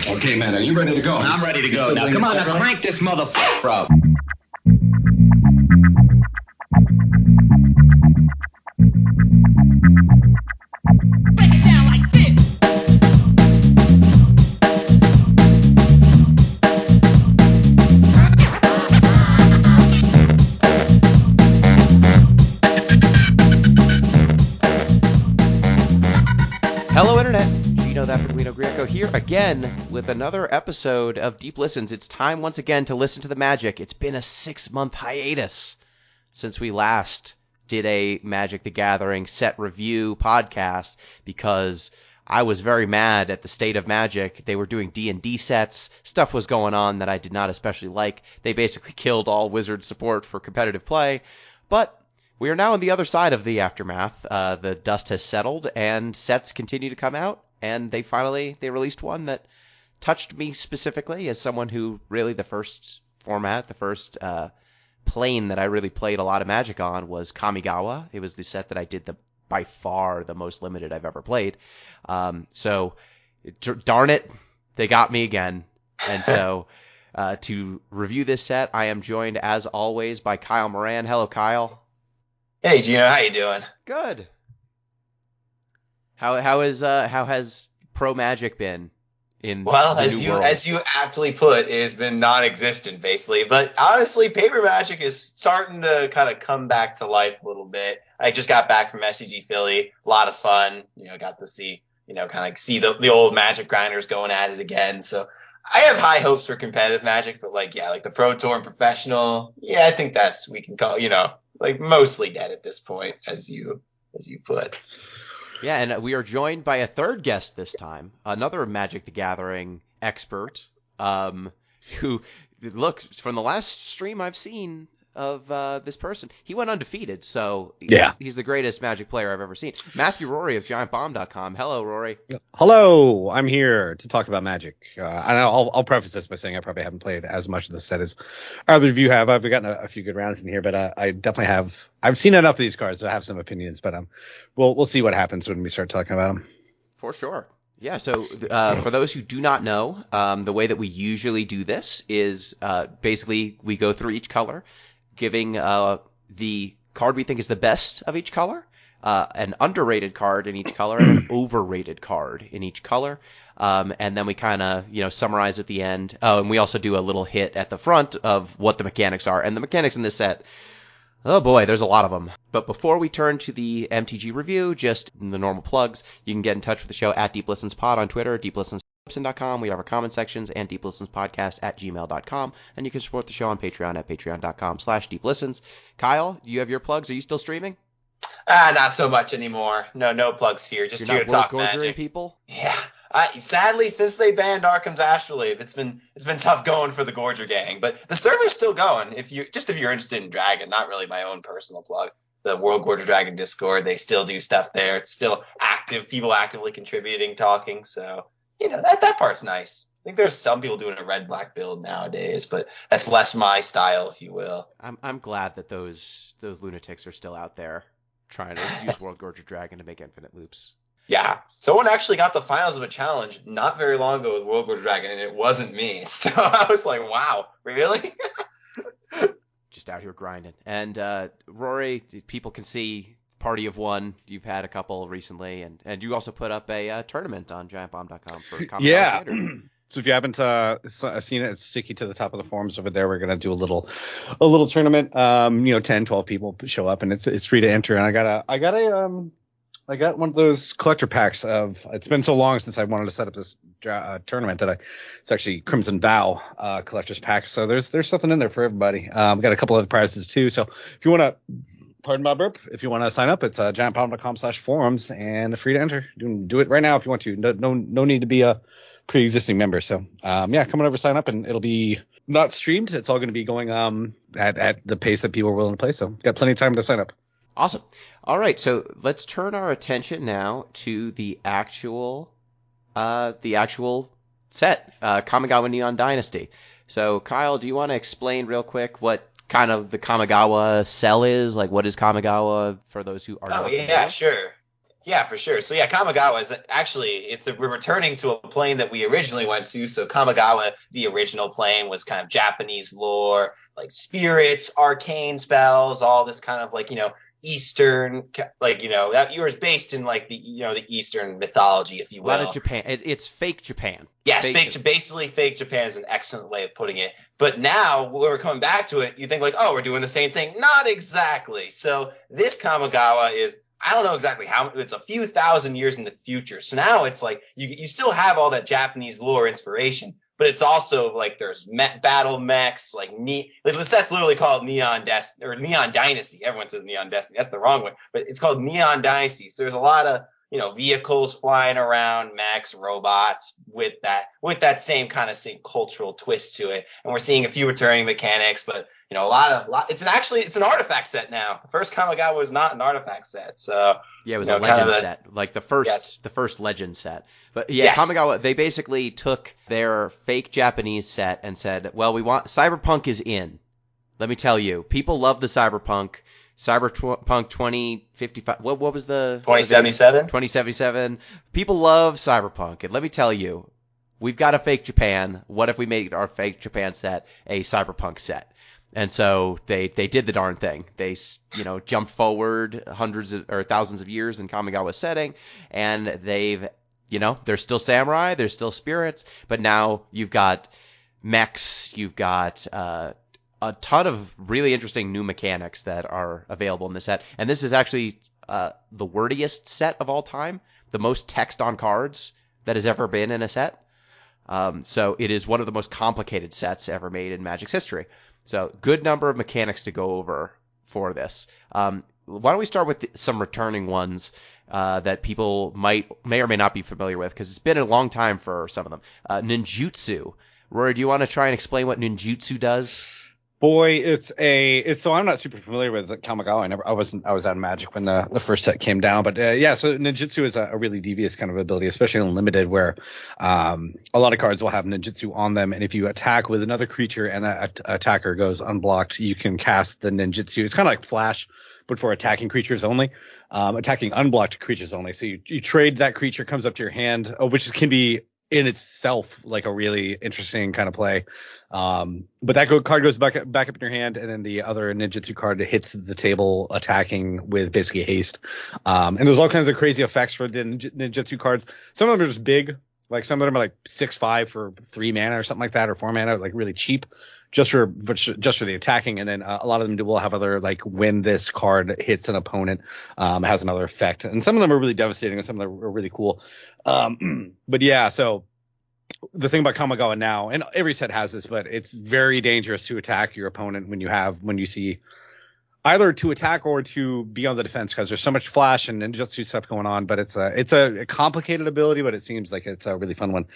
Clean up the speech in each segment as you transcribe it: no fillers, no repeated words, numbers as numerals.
Okay, man, are you ready to go? I'm ready to go. Now, come on, now crank this motherfucker up. Break it down like this. Hello, Internet. Gino, that Guido Greco here again with another episode of Deep Listens. It's time once again to listen to the magic. It's been a 6-month hiatus since we last did a Magic the Gathering set review podcast because I was very mad at the state of Magic. They were doing D&D sets. Stuff was going on that I did not especially like. They basically killed all Wizard support for competitive play. But we are now on the other side of the aftermath. The dust has settled, and sets continue to come out, and they released one that touched me specifically as someone who really the first format, the first plane that I really played a lot of Magic on was Kamigawa. It was the set that I did by far the most limited I've ever played. So darn it, they got me again. And so to review this set, I am joined as always by Kyle Moran. Hello, Kyle. Hey Gino, how you doing? Good. How has Pro Magic been in the new world? As you aptly put, it has been non-existent basically. But honestly, Paper Magic is starting to kind of come back to life a little bit. I just got back from SCG Philly, a lot of fun. Got to see see the old Magic grinders going at it again. So I have high hopes for competitive Magic, but like the Pro Tour and Professional, I think we can call mostly dead at this point, as you put. Yeah, and we are joined by a third guest this time, another Magic the Gathering expert, who, look, from the last stream I've seen of this person, he went undefeated, so he's the greatest Magic player I've ever seen. Matthew Rorie of Giantbomb.com. Hello, Rorie. Hello, I'm here to talk about Magic. And I'll preface this by saying I probably haven't played as much of the set as either of you have. I've gotten a few good rounds in here, but I definitely have. I've seen enough of these cards, so I have some opinions. But we'll see what happens when we start talking about them. For sure. Yeah, so for those who do not know, the way that we usually do this is basically we go through each color, giving the card we think is the best of each color, an underrated card in each color, and an overrated card in each color. And then we kind of, summarize at the end. Oh, and we also do a little hit at the front of what the mechanics are. And the mechanics in this set, oh boy, there's a lot of them. But before we turn to the MTG review, just the normal plugs, you can get in touch with the show at Deep Listens Pod on Twitter, deeplistens.com. We have our comment sections and deeplistenspodcast@gmail.com. And you can support the show on Patreon at patreon.com/deeplistens. Kyle, do you have your plugs? Are you still streaming? Not so much anymore. No plugs here. Just You're here to not talk Magic. People? Yeah. Sadly, since they banned Arkham's Astrolabe, it's been tough going for the Gorger gang. But the server's still going. If you're interested in Dragon, not really my own personal plug. The World Gorger Dragon Discord, they still do stuff there. It's still active. People actively contributing, talking. So that part's nice. I think there's some people doing a red-black build nowadays, but that's less my style, if you will. I'm glad that those lunatics are still out there trying to use World Gorger Dragon to make infinite loops. Yeah, someone actually got the finals of a challenge not very long ago with World Gorger Dragon, and it wasn't me. So I was like, wow, really? Just out here grinding. And Rorie, people can see Party of One. You've had a couple recently, and you also put up a tournament on giantbomb.com for Kamigawa Standard. So if you haven't seen it, it's sticky to the top of the forums over there. We're gonna do a little tournament. 10, 12 people show up, and it's free to enter. And I got one of those collector packs of. It's been so long since I wanted to set up this tournament that it's actually Crimson Vow collector's pack. So there's something in there for everybody. We've got a couple other prizes too. So if you want to. Pardon my burp. If you want to sign up, it's giantbomb.com/forums and free to enter. Do it right now if you want to. No need to be a pre-existing member. So come on over, sign up, and it'll be not streamed. It's all going to be going at the pace that people are willing to play. So got plenty of time to sign up. Awesome. All right, so let's turn our attention now to the actual set, Kamigawa Neon Dynasty. So Kyle, do you want to explain real quick what kind of the Kamigawa cell is? Like, what is Kamigawa for those who are not familiar? Yeah, sure. Yeah, for sure. So yeah, Kamigawa is actually we're returning to a plane that we originally went to. So Kamigawa, the original plane, was kind of Japanese lore, like spirits, arcane spells, all this kind of like Eastern, like that you was based in like the the Eastern mythology, if you will. A lot of Japan. It's fake Japan. Yes, basically fake Japan is an excellent way of putting it. But now when we're coming back to it, you think like, oh, we're doing the same thing. Not exactly. So this Kamigawa is, I don't know exactly how, it's a few thousand years in the future. So now it's like you still have all that Japanese lore inspiration, but it's also like there's battle mechs, like the set's literally called Neon Dynasty. Everyone says Neon Destiny. That's the wrong way, but it's called Neon Dynasty. So there's a lot of vehicles flying around, mechs, robots with that same cultural twist to it. And we're seeing a few returning mechanics, but it's an artifact set now. The first Kamigawa was not an artifact set. So yeah, it was a legend set, like the first legend set. But yeah, yes. Kamigawa, they basically took their fake Japanese set and said, well, Cyberpunk is in. Let me tell you, people love the Cyberpunk 2055. What was the 2077? 2077. People love Cyberpunk, and let me tell you, we've got a fake Japan. What if we made our fake Japan set a Cyberpunk set? And so they did the darn thing. They jumped forward hundreds or thousands of years in Kamigawa's setting, and they're still samurai, they're still spirits, but now you've got mechs, you've got a ton of really interesting new mechanics that are available in this set. And this is actually the wordiest set of all time, the most text on cards that has ever been in a set. So it is one of the most complicated sets ever made in Magic's history. So good number of mechanics to go over for this. Why don't we start with some returning ones that people may or may not be familiar with, because it's been a long time for some of them. Ninjutsu. Rorie, do you want to try and explain what ninjutsu does? Boy, so I'm not super familiar with Kamigawa. I was out of Magic when the first set came down, but so ninjutsu is a really devious kind of ability, especially in limited, where a lot of cards will have ninjutsu on them, and if you attack with another creature and that attacker goes unblocked, you can cast the ninjutsu. It's kind of like Flash, but for attacking creatures only, attacking unblocked creatures only. So you trade that creature, comes up to your hand, which can be in itself like a really interesting kind of play. But that card goes back up in your hand, and then the other ninjutsu card hits the table attacking with basically haste. And there's all kinds of crazy effects for the ninjutsu cards. Some of them are just big, like some of them are like 6/5 for 3 mana or something like that, or 4 mana, like really cheap, just for the attacking. And then a lot of them will have other, like when this card hits an opponent, has another effect. And some of them are really devastating, and some of them are really cool. But yeah, so the thing about Kamigawa now, and every set has this, but it's very dangerous to attack your opponent when you see either to attack or to be on the defense, because there's so much flash and ninjutsu stuff going on. But it's a complicated ability, but it seems like it's a really fun one.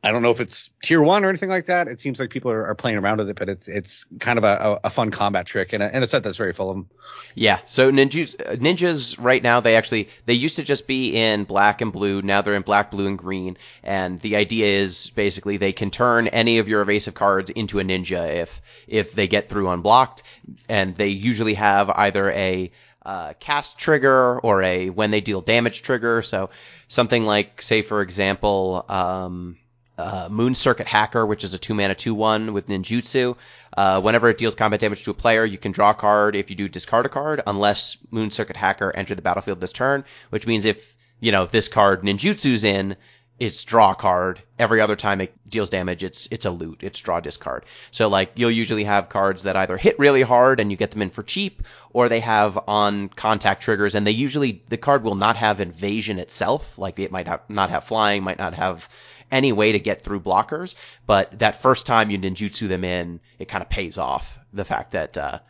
I don't know if it's tier 1 or anything like that. It seems like people are playing around with it, but it's kind of a fun combat trick and a set that's very full of them. Yeah. So ninjas right now, they used to just be in black and blue. Now they're in black, blue, and green. And the idea is basically they can turn any of your evasive cards into a ninja if they get through unblocked, and they usually have either a cast trigger or a when they deal damage trigger. So something like, say for example, Moon Circuit Hacker, which is a 2-mana 2/1 with ninjutsu. Whenever it deals combat damage to a player, you can draw a card. If you do, discard a card, unless Moon Circuit Hacker entered the battlefield this turn, which means if this card ninjutsu's in, it's draw a card. Every other time it deals damage, it's a loot. It's draw, discard. So like you'll usually have cards that either hit really hard and you get them in for cheap, or they have on contact triggers, and the card will not have invasion itself. Like it might not have flying, might not have any way to get through blockers, but that first time you ninjutsu them in, it kind of pays off the fact that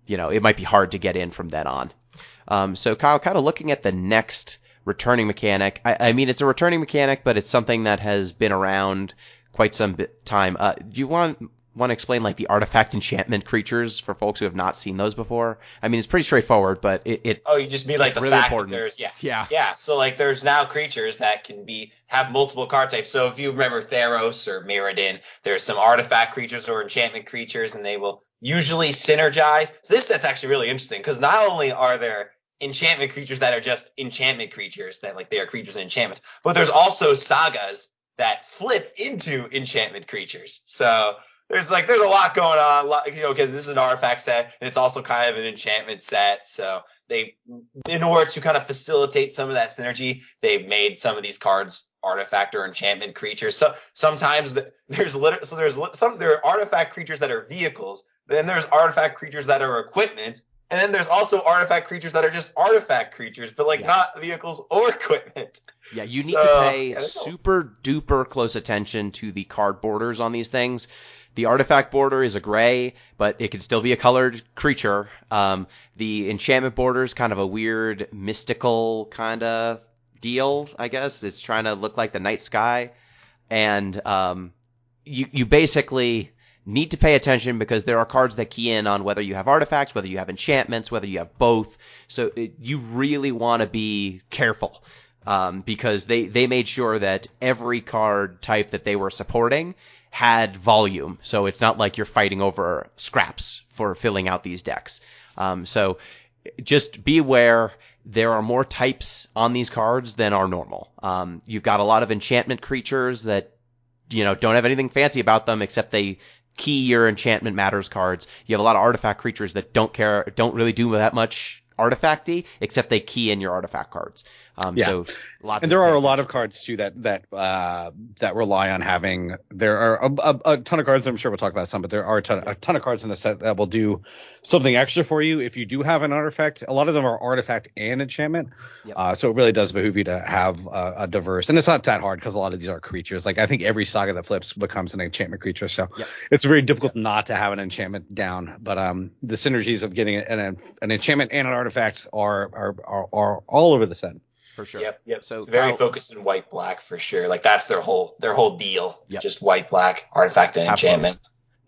it might be hard to get in from then on. So Kyle, kind of looking at the next returning mechanic. I mean, it's a returning mechanic, but it's something that has been around quite some time. Do you want to explain like the artifact enchantment creatures for folks who have not seen those before? I mean, it's pretty straightforward, but it you just mean like the really fact important. That there's yeah. So like there's now creatures that can have multiple card types. So if you remember Theros or Mirrodin, there's some artifact creatures or enchantment creatures, and they will usually synergize. So this set's actually really interesting because not only are there enchantment creatures that are just enchantment creatures that like they are creatures and enchantments. But there's also sagas that flip into enchantment creatures. So there's a lot going on, because this is an artifact set and it's also kind of an enchantment set. So they, in order to kind of facilitate some of that synergy, they've made some of these cards artifact or enchantment creatures. So sometimes there are artifact creatures that are vehicles. Then there's artifact creatures that are equipment. And then there's also artifact creatures that are just artifact creatures, but not vehicles or equipment. Yeah, you need to pay super duper close attention to the card borders on these things. The artifact border is a gray, but it can still be a colored creature. The enchantment border is kind of a weird mystical kind of deal, I guess. It's trying to look like the night sky. And you basically need to pay attention because there are cards that key in on whether you have artifacts, whether you have enchantments, whether you have both. So you really want to be careful because they made sure that every card type that they were supporting had volume. So it's not like you're fighting over scraps for filling out these decks. So just be aware there are more types on these cards than are normal. You've got a lot of enchantment creatures that don't have anything fancy about them except they key your enchantment matters cards. You have a lot of artifact creatures that don't really do that much artifacty except they key in your artifact cards. So and there are a lot of cards too that rely on having. There are a ton of cards. I'm sure we'll talk about some, but there are a ton of cards in the set that will do something extra for you if you do have an artifact. A lot of them are artifact and enchantment. Yep. So it really does behoove you to have a diverse. And it's not that hard because a lot of these are creatures. Like I think every saga that flips becomes an enchantment creature. So it's very difficult not to have an enchantment down. But the synergies of getting an enchantment and an artifact are all over the set. For sure. Yep. So very focused in white black for sure. Like that's their whole deal. Yep. Just white black artifact and enchantment.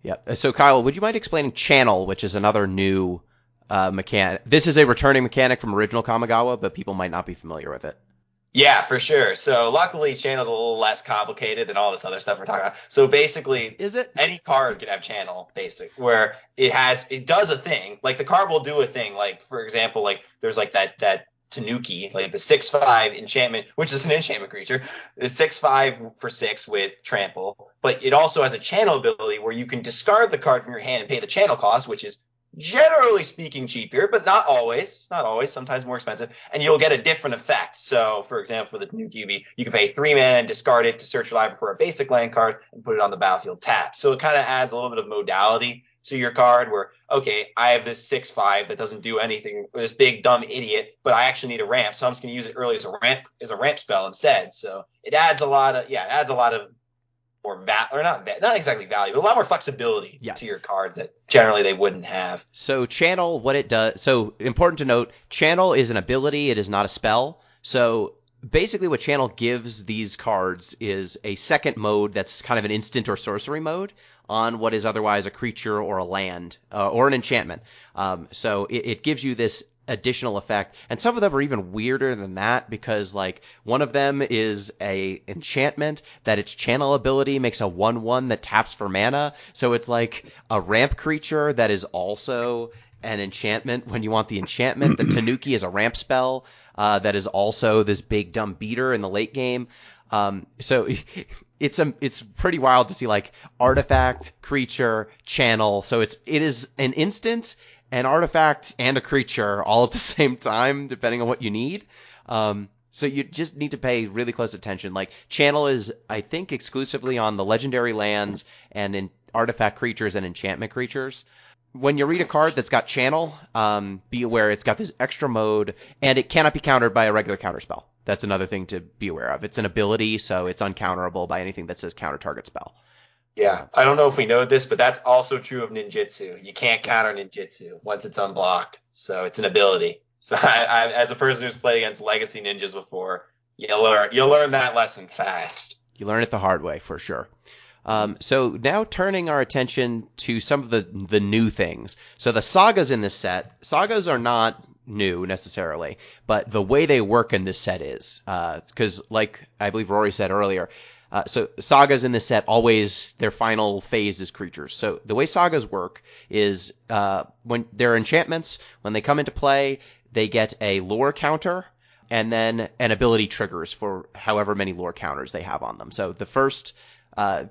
Yeah. So Kyle, would you mind explaining channel, which is another new mechanic? This is a returning mechanic from original Kamigawa, but people might not be familiar with it. Yeah, for sure. So luckily channel's a little less complicated than all this other stuff we're talking about. So basically, is it any card can have channel where it does a thing. Like the card will do a thing. Like for example, like there's like that Tanuki, like the 6/5 enchantment, which is an enchantment creature. It's 6/5 for 6 with trample, but it also has a channel ability where you can discard the card from your hand and pay the channel cost, which is generally speaking cheaper, but not always, sometimes more expensive, and you'll get a different effect. So for example, for the Tanuki, you can pay 3 mana and discard it to search your library for a basic land card and put it on the battlefield tapped. So it kind of adds a little bit of modality to your card where, okay, I have this 6/5 that doesn't do anything, or this big dumb idiot, but I actually need a ramp, so I'm just going to use it early as a ramp spell instead. So it adds a lot of more not exactly value, but a lot more flexibility to your cards that generally they wouldn't have. So channel, what it does, so important to note, channel is an ability, it is not a spell. So basically what channel gives these cards is a second mode that's kind of an instant or sorcery mode on what is otherwise a creature or a land or an enchantment. So it gives you this additional effect, and some of them are even weirder than that because like one of them is a enchantment that its channel ability makes a 1/1 that taps for mana. So it's like a ramp creature that is also an enchantment when you want the enchantment. The Tanuki is a ramp spell that is also this big dumb beater in the late game. So it's pretty wild to see like artifact, creature, channel. So it is an instant, an artifact, and a creature all at the same time, depending on what you need. So you just need to pay really close attention. Like channel is, I think, exclusively on the legendary lands and in artifact creatures and enchantment creatures. When you read a card that's got channel, be aware it's got this extra mode, and it cannot be countered by a regular counterspell. That's another thing to be aware of. It's an ability, so it's uncounterable by anything that says counter target spell. Yeah, I don't know if we know this, but that's also true of ninjutsu. You can't counter ninjutsu once it's unblocked, so it's an ability. So I as a person who's played against legacy ninjas before, you'll learn that lesson fast. You learn it the hard way, for sure. So now turning our attention to some of the new things. So the sagas in this set, sagas are not new necessarily, but the way they work in this set is, because like I believe Rorie said earlier, so sagas in this set always, their final phase is creatures. So the way sagas work is when they're enchantments, when they come into play, they get a lore counter and then an ability triggers for however many lore counters they have on them. So the first,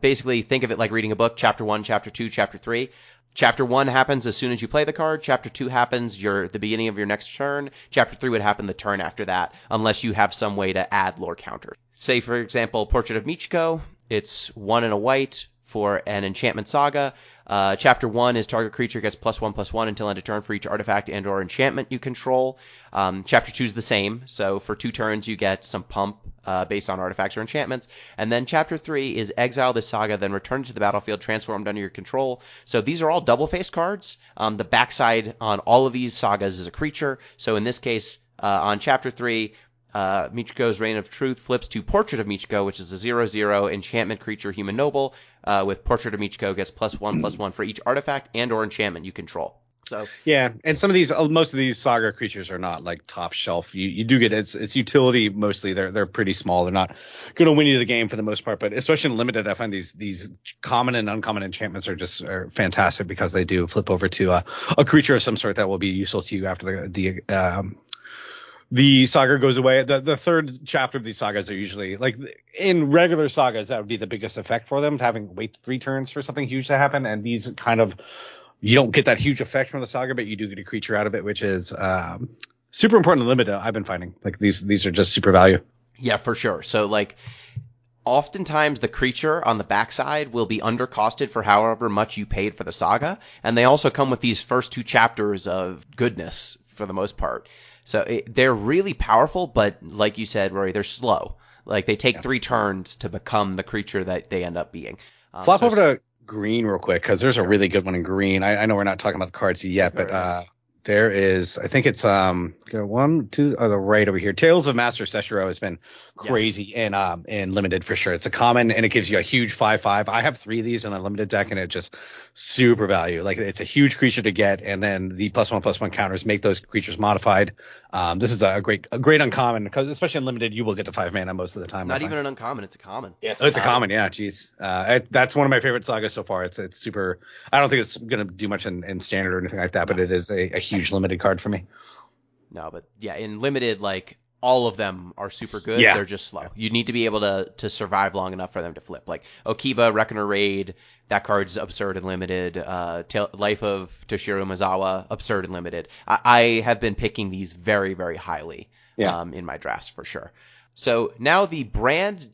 basically think of it like reading a book, chapter 1, chapter 2, chapter 3. Chapter 1 happens as soon as you play the card. Chapter 2 happens the beginning of your next turn. Chapter 3 would happen the turn after that, unless you have some way to add lore counters. Say, for example, Portrait of Michiko. It's 1 and a white for an enchantment saga. Chapter 1 is target creature gets +1/+1 until end of turn for each artifact and or enchantment you control. Chapter 2 is the same. So for 2 turns, you get some pump based on artifacts or enchantments. And then Chapter 3 is exile this saga, then return it to the battlefield, transformed under your control. So these are all double-faced cards. The backside on all of these sagas is a creature. So in this case, on Chapter 3, Michiko's Reign of Truth flips to Portrait of Michiko, which is a 0/0 enchantment creature human noble. With Portrait of Michiko gets +1/+1 for each artifact and or enchantment you control. So yeah, and most of these saga creatures are not like top shelf. You do get it's utility mostly. They're pretty small. They're not going to win you the game for the most part. But especially in limited, I find these common and uncommon enchantments are fantastic because they do flip over to a creature of some sort that will be useful to you after the saga goes away. The third chapter of these sagas are usually like in regular sagas that would be the biggest effect for them, having to wait 3 turns for something huge to happen. And these kind of, you don't get that huge effect from the saga, but you do get a creature out of it, which is super important in limited. I've been finding like these are just super value. Yeah, for sure. So like oftentimes the creature on the backside will be undercosted for however much you paid for the saga, and they also come with these first 2 chapters of goodness for the most part. So they're really powerful, but like you said, Rorie, they're slow. Like they take 3 turns to become the creature that they end up being. Flop over to green real quick, because there's a really good one in green. I know we're not talking about the cards yet, but there is, I think it's 1, 2 on the right over here. Tales of Master Seshiro has been crazy in limited for sure. It's a common and it gives you a huge 5/5. I have 3 of these in a limited deck and it just super value. Like it's a huge creature to get, and then the +1/+1 counters make those creatures modified. This is a great uncommon, because especially in limited you will get to 5 mana most of the time. Not even an uncommon, it's a common. Yeah, it's a common. Yeah, geez. That's one of my favorite sagas so far. It's super. I don't think it's gonna do much in standard or anything like that, but it is a huge limited card for me. No, but yeah, in limited, like all of them are super good. Yeah. They're just slow. You need to be able to survive long enough for them to flip. Like Okiba, Reckoner Raid, that card's absurd and limited. Life of Toshiro Mizawa, absurd and limited. I have been picking these very, very highly in my drafts for sure. So now the brand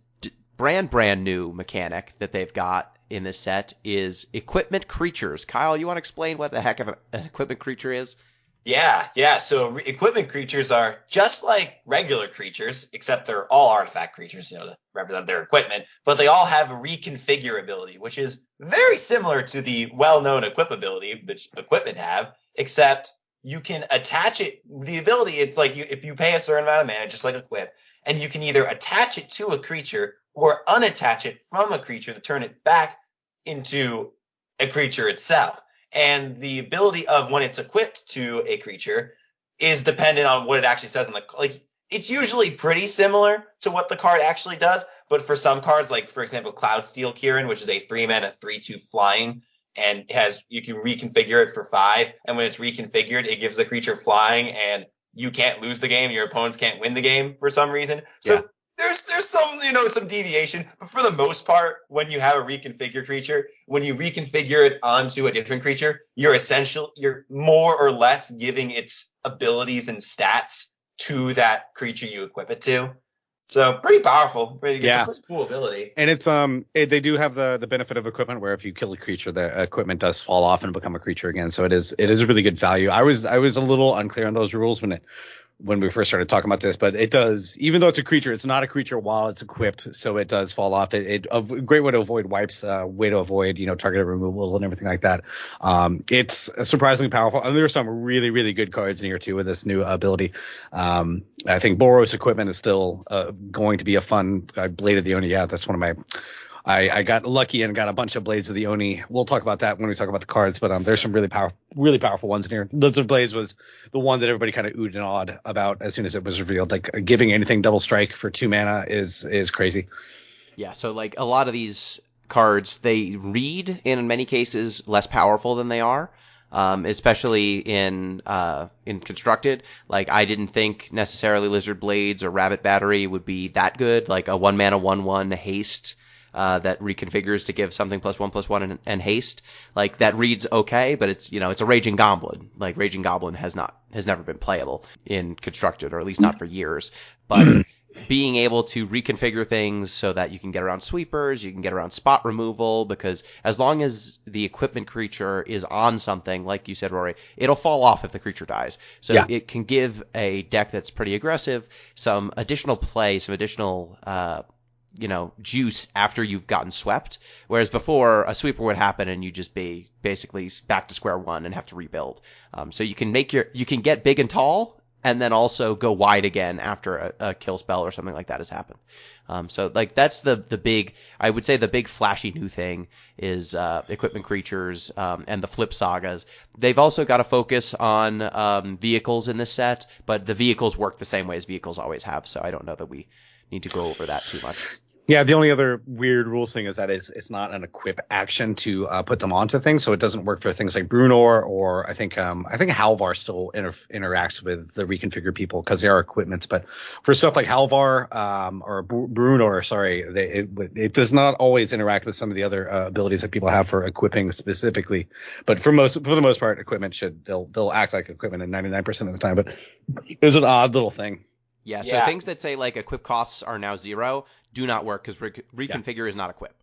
new mechanic that they've got in this set is equipment creatures. Kyle, you want to explain what the heck of an equipment creature is? Yeah. So equipment creatures are just like regular creatures, except they're all artifact creatures, to represent their equipment, but they all have a reconfigure ability, which is very similar to the well-known equip ability which equipment have, except you can attach it. The ability, it's like if you pay a certain amount of mana, just like equip, and you can either attach it to a creature or unattach it from a creature to turn it back into a creature itself. And the ability of when it's equipped to a creature is dependent on what it actually says on it's usually pretty similar to what the card actually does, but for some cards, like for example Cloudsteel Kieran, which is a 3-mana 3/2 flying, and you can reconfigure it for 5, and when it's reconfigured it gives the creature flying and you can't lose the game, your opponents can't win the game for some reason. So there's some deviation, but for the most part, when you have a reconfigure creature, when you reconfigure it onto a different creature, you're more or less giving its abilities and stats to that creature you equip it to. So pretty powerful. It's a pretty cool ability. And it's they do have the benefit of equipment, where if you kill a creature, the equipment does fall off and become a creature again. So it is a really good value. I was a little unclear on those rules when we first started talking about this, but it does, even though it's a creature, it's not a creature while it's equipped, so it does fall off. It a great way to avoid wipes, way to avoid targeted removal and everything like that. It's surprisingly powerful, and there are some really, really good cards in here too with this new ability. I think Boros equipment is still going to be a fun Blade of the Oni. Yeah, that's one of my. I got lucky and got a bunch of Blades of the Oni. We'll talk about that when we talk about the cards, but there's some really powerful ones in here. Lizard Blades was the one that everybody kind of oohed and awed about as soon as it was revealed. Like giving anything double strike for 2 mana is crazy. Yeah, so like a lot of these cards, they read in many cases less powerful than they are. especially in constructed. Like, I didn't think necessarily Lizard Blades or Rabbit Battery would be that good. Like a 1-mana 1/1 haste that reconfigures to give something +1/+1 and haste. Like, that reads okay, but it's a Raging Goblin. Like, Raging Goblin has never been playable in constructed, or at least not for years. But being able to reconfigure things so that you can get around sweepers, you can get around spot removal, because as long as the equipment creature is on something, like you said, Rorie, it'll fall off if the creature dies. So it can give a deck that's pretty aggressive some additional play, some additional juice after you've gotten swept. Whereas before, a sweeper would happen and you'd just be basically back to square one and have to rebuild. So you can get big and tall, and then also go wide again after a kill spell or something like that has happened. So like, that's the big, I would say the big flashy new thing is equipment creatures and the flip sagas. They've also got a focus on vehicles in this set, but the vehicles work the same way as vehicles always have, so I don't know that we need to go over that too much. Yeah, the only other weird rules thing is that it's not an equip action to put them onto things, so it doesn't work for things like Brunor, or I think Halvar still interacts with the reconfigured people because they are equipments. But for stuff like Halvar or Brunor, sorry, it does not always interact with some of the other abilities that people have for equipping specifically. But for the most part, equipment they'll act like equipment in 99% of the time. But it's an odd little thing. Yeah, so things that say like equip costs are now 0 do not work, because reconfigure is not equip.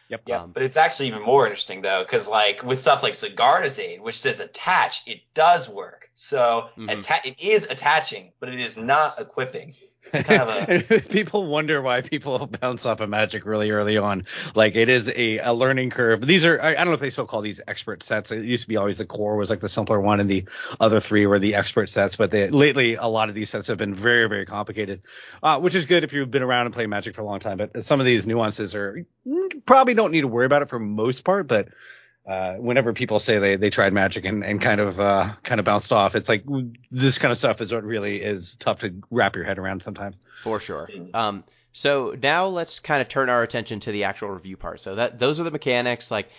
Yep. Yeah, but it's actually even more interesting though, because like with stuff like Sigardazade, which says attach, it does work. So it is attaching, but it is not equipping. It's kind of a... People wonder why people bounce off of Magic really early on. Like, it is a learning curve. These are, I don't know if they still call these expert sets. It used to be always the core was like the simpler one, and the other 3 were the expert sets. But lately, a lot of these sets have been very, very complicated, which is good if you've been around and playing Magic for a long time. But some of these nuances probably don't need to worry about it for most part. But whenever people say they tried Magic and kind of bounced off, it's like this kind of stuff is what really is tough to wrap your head around sometimes. For sure. So now let's kind of turn our attention to the actual review part. So those are the mechanics. Like,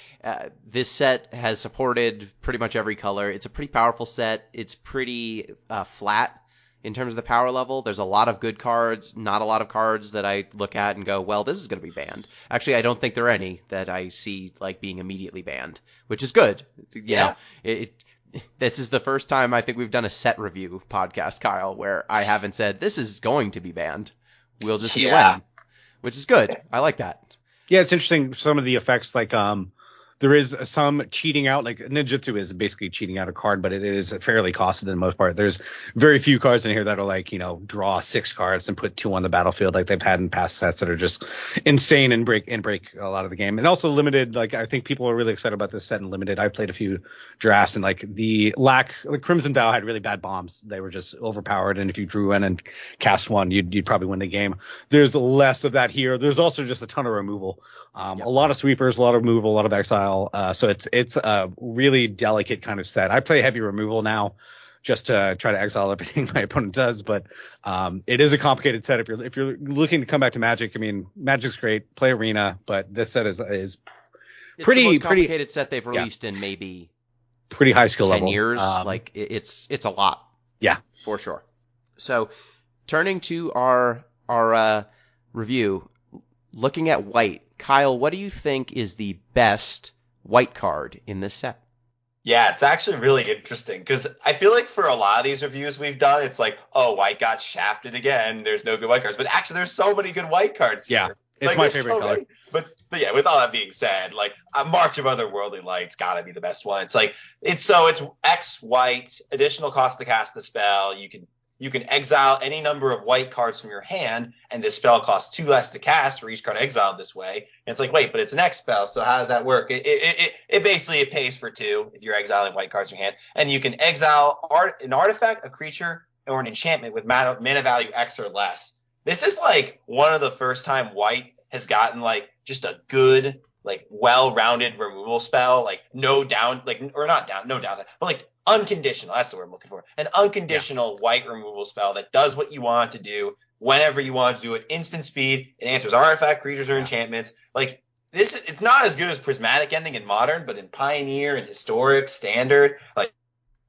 this set has supported pretty much every color. It's a pretty powerful set. It's pretty flat in terms of the power level. There's a lot of good cards, not a lot of cards that I look at and go, well, this is going to be banned. Actually, I don't think there are any that I see like being immediately banned, which is good. You know, this is the first time I think we've done a set review podcast, Kyle, where I haven't said this is going to be banned. We'll just see when, which is good. I like that. Yeah, it's interesting. Some of the effects, like there is some cheating out, like ninjutsu is basically cheating out a card, but it is fairly costed in the most part. There's very few cards in here that are like, draw 6 cards and put 2 on the battlefield like they've had in past sets that are just insane and break a lot of the game. And also limited, like I think people are really excited about this set in limited. I played a few drafts, and like Crimson Vow had really bad bombs. They were just overpowered, and if you drew in and cast one, you'd probably win the game. There's less of that here. There's also just a ton of removal. A lot of sweepers, a lot of removal, a lot of exile. So it's a really delicate kind of set. I play heavy removal now just to try to exile everything my opponent does, but it is a complicated set. If you're looking to come back to Magic, I mean, Magic's great, play Arena, but this set is pretty the most complicated set they've released in maybe pretty high skill 10 level. years. Like it's a lot. Yeah, for sure. So turning to our review, looking at white, Kyle, what do you think is the best white card in this set? Yeah, it's actually really interesting because I feel like for a lot of these reviews we've done, it's like, oh, white got shafted again. There's no good white cards. But actually, there's so many good white cards here. Yeah, it's my favorite color. But yeah, with all that being said, like a March of Otherworldly Light's got to be the best one. It's like it's X white, additional cost to cast the spell. You can exile any number of white cards from your hand, and this spell costs 2 less to cast for each card exiled this way. And it's like, wait, but it's an X spell, so how does that work? It basically pays for 2 if you're exiling white cards from your hand. And you can exile an artifact, a creature, or an enchantment with mana value X or less. This is like one of the first time white has gotten like just a good, like well-rounded removal spell, like no downside, but like unconditional. That's the word I'm looking for. An unconditional white removal spell that does what you want to do whenever you want to do it. Instant speed. It answers artifact, creatures, or enchantments. Like it's not as good as Prismatic Ending in Modern, but in Pioneer and Historic, Standard, like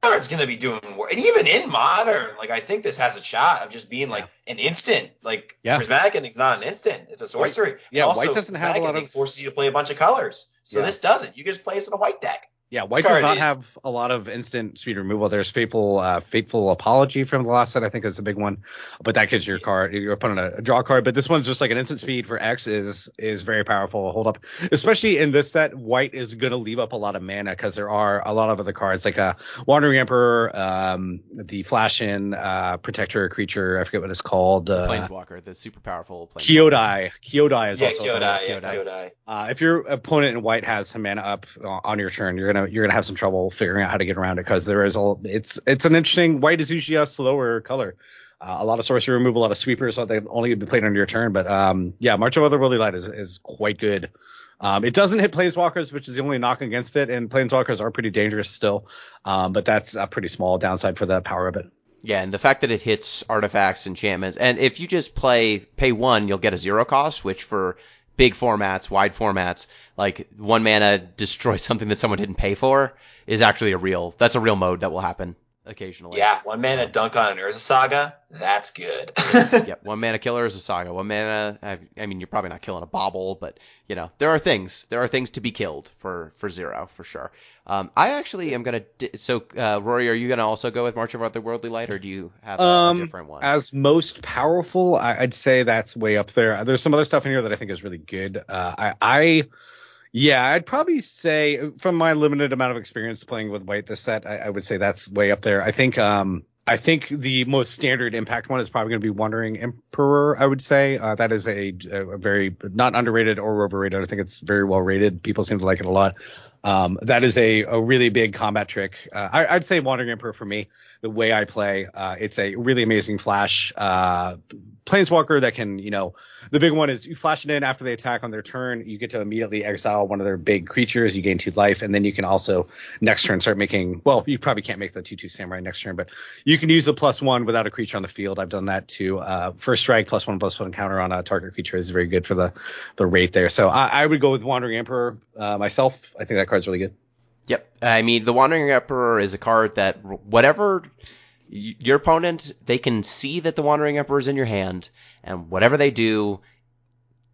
it's going to be doing work. And even in Modern, like I think this has a shot of just being like an instant. Like Prismatic Ending's not an instant; it's a sorcery. White, yeah, also, White doesn't have a lot of forces you to play a bunch of colors. So this doesn't. You can just play this in a White deck. Yeah, White does not have a lot of instant speed removal. There's Fateful Apology from the last set, I think, is the big one. But that gives your opponent a draw card. But this one's just like an instant speed for X is very powerful. Hold up, especially in this set, White is going to leave up a lot of mana because there are a lot of other cards like Wandering Emperor, the Flash-in Protector creature. I forget what it's called. Planeswalker, the super powerful Planeswalker. Kyodai is also Kyodai. If your opponent in White has some mana up on your turn, you're gonna have some trouble figuring out how to get around it because it's an interesting. White is usually a slower color. A lot of sorcery removal, a lot of sweepers, so they only be played on your turn. But March of Otherworldly Light is quite good. It doesn't hit Planeswalkers, which is the only knock against it, and Planeswalkers are pretty dangerous still. But that's a pretty small downside for the power of it. Yeah, and the fact that it hits artifacts, enchantments, and if you just pay 1, you'll get a 0 cost, which for big formats, wide formats, like 1 mana destroy something that someone didn't pay for is actually that's a real mode that will happen occasionally. Yeah, 1 mana dunk on an Urza Saga, that's good. Yeah, 1 mana killer is a Saga. 1 mana, I mean, you're probably not killing a Bauble, but there are things to be killed for 0 for sure. I actually am gonna. Rorie, are you gonna also go with March of Otherworldly Light, or do you have a different one? As most powerful, I'd say that's way up there. There's some other stuff in here that I think is really good. I'd probably say from my limited amount of experience playing with White this set, I would say that's way up there. I think the most standard impact one is probably going to be Wandering Emperor, I would say. That is a very not underrated or overrated. I think it's very well rated. People seem to like it a lot. That is a really big combat trick. I'd say Wandering Emperor for me, the way I play, it's a really amazing flash Planeswalker that can, the big one is you flash it in after they attack on their turn. You get to immediately exile one of their big creatures. You gain 2 life. And then you can also next turn start making, well, you probably can't make the 2/2 Samurai next turn, but you can use the +1 without a creature on the field. I've done that too. First strike +1/+1 counter on a target creature is very good for the rate there. So I would go with Wandering Emperor myself. I think that card's really good. Yep. I mean, the Wandering Emperor is a card that whatever your opponent, they can see that the Wandering Emperor is in your hand, and whatever they do,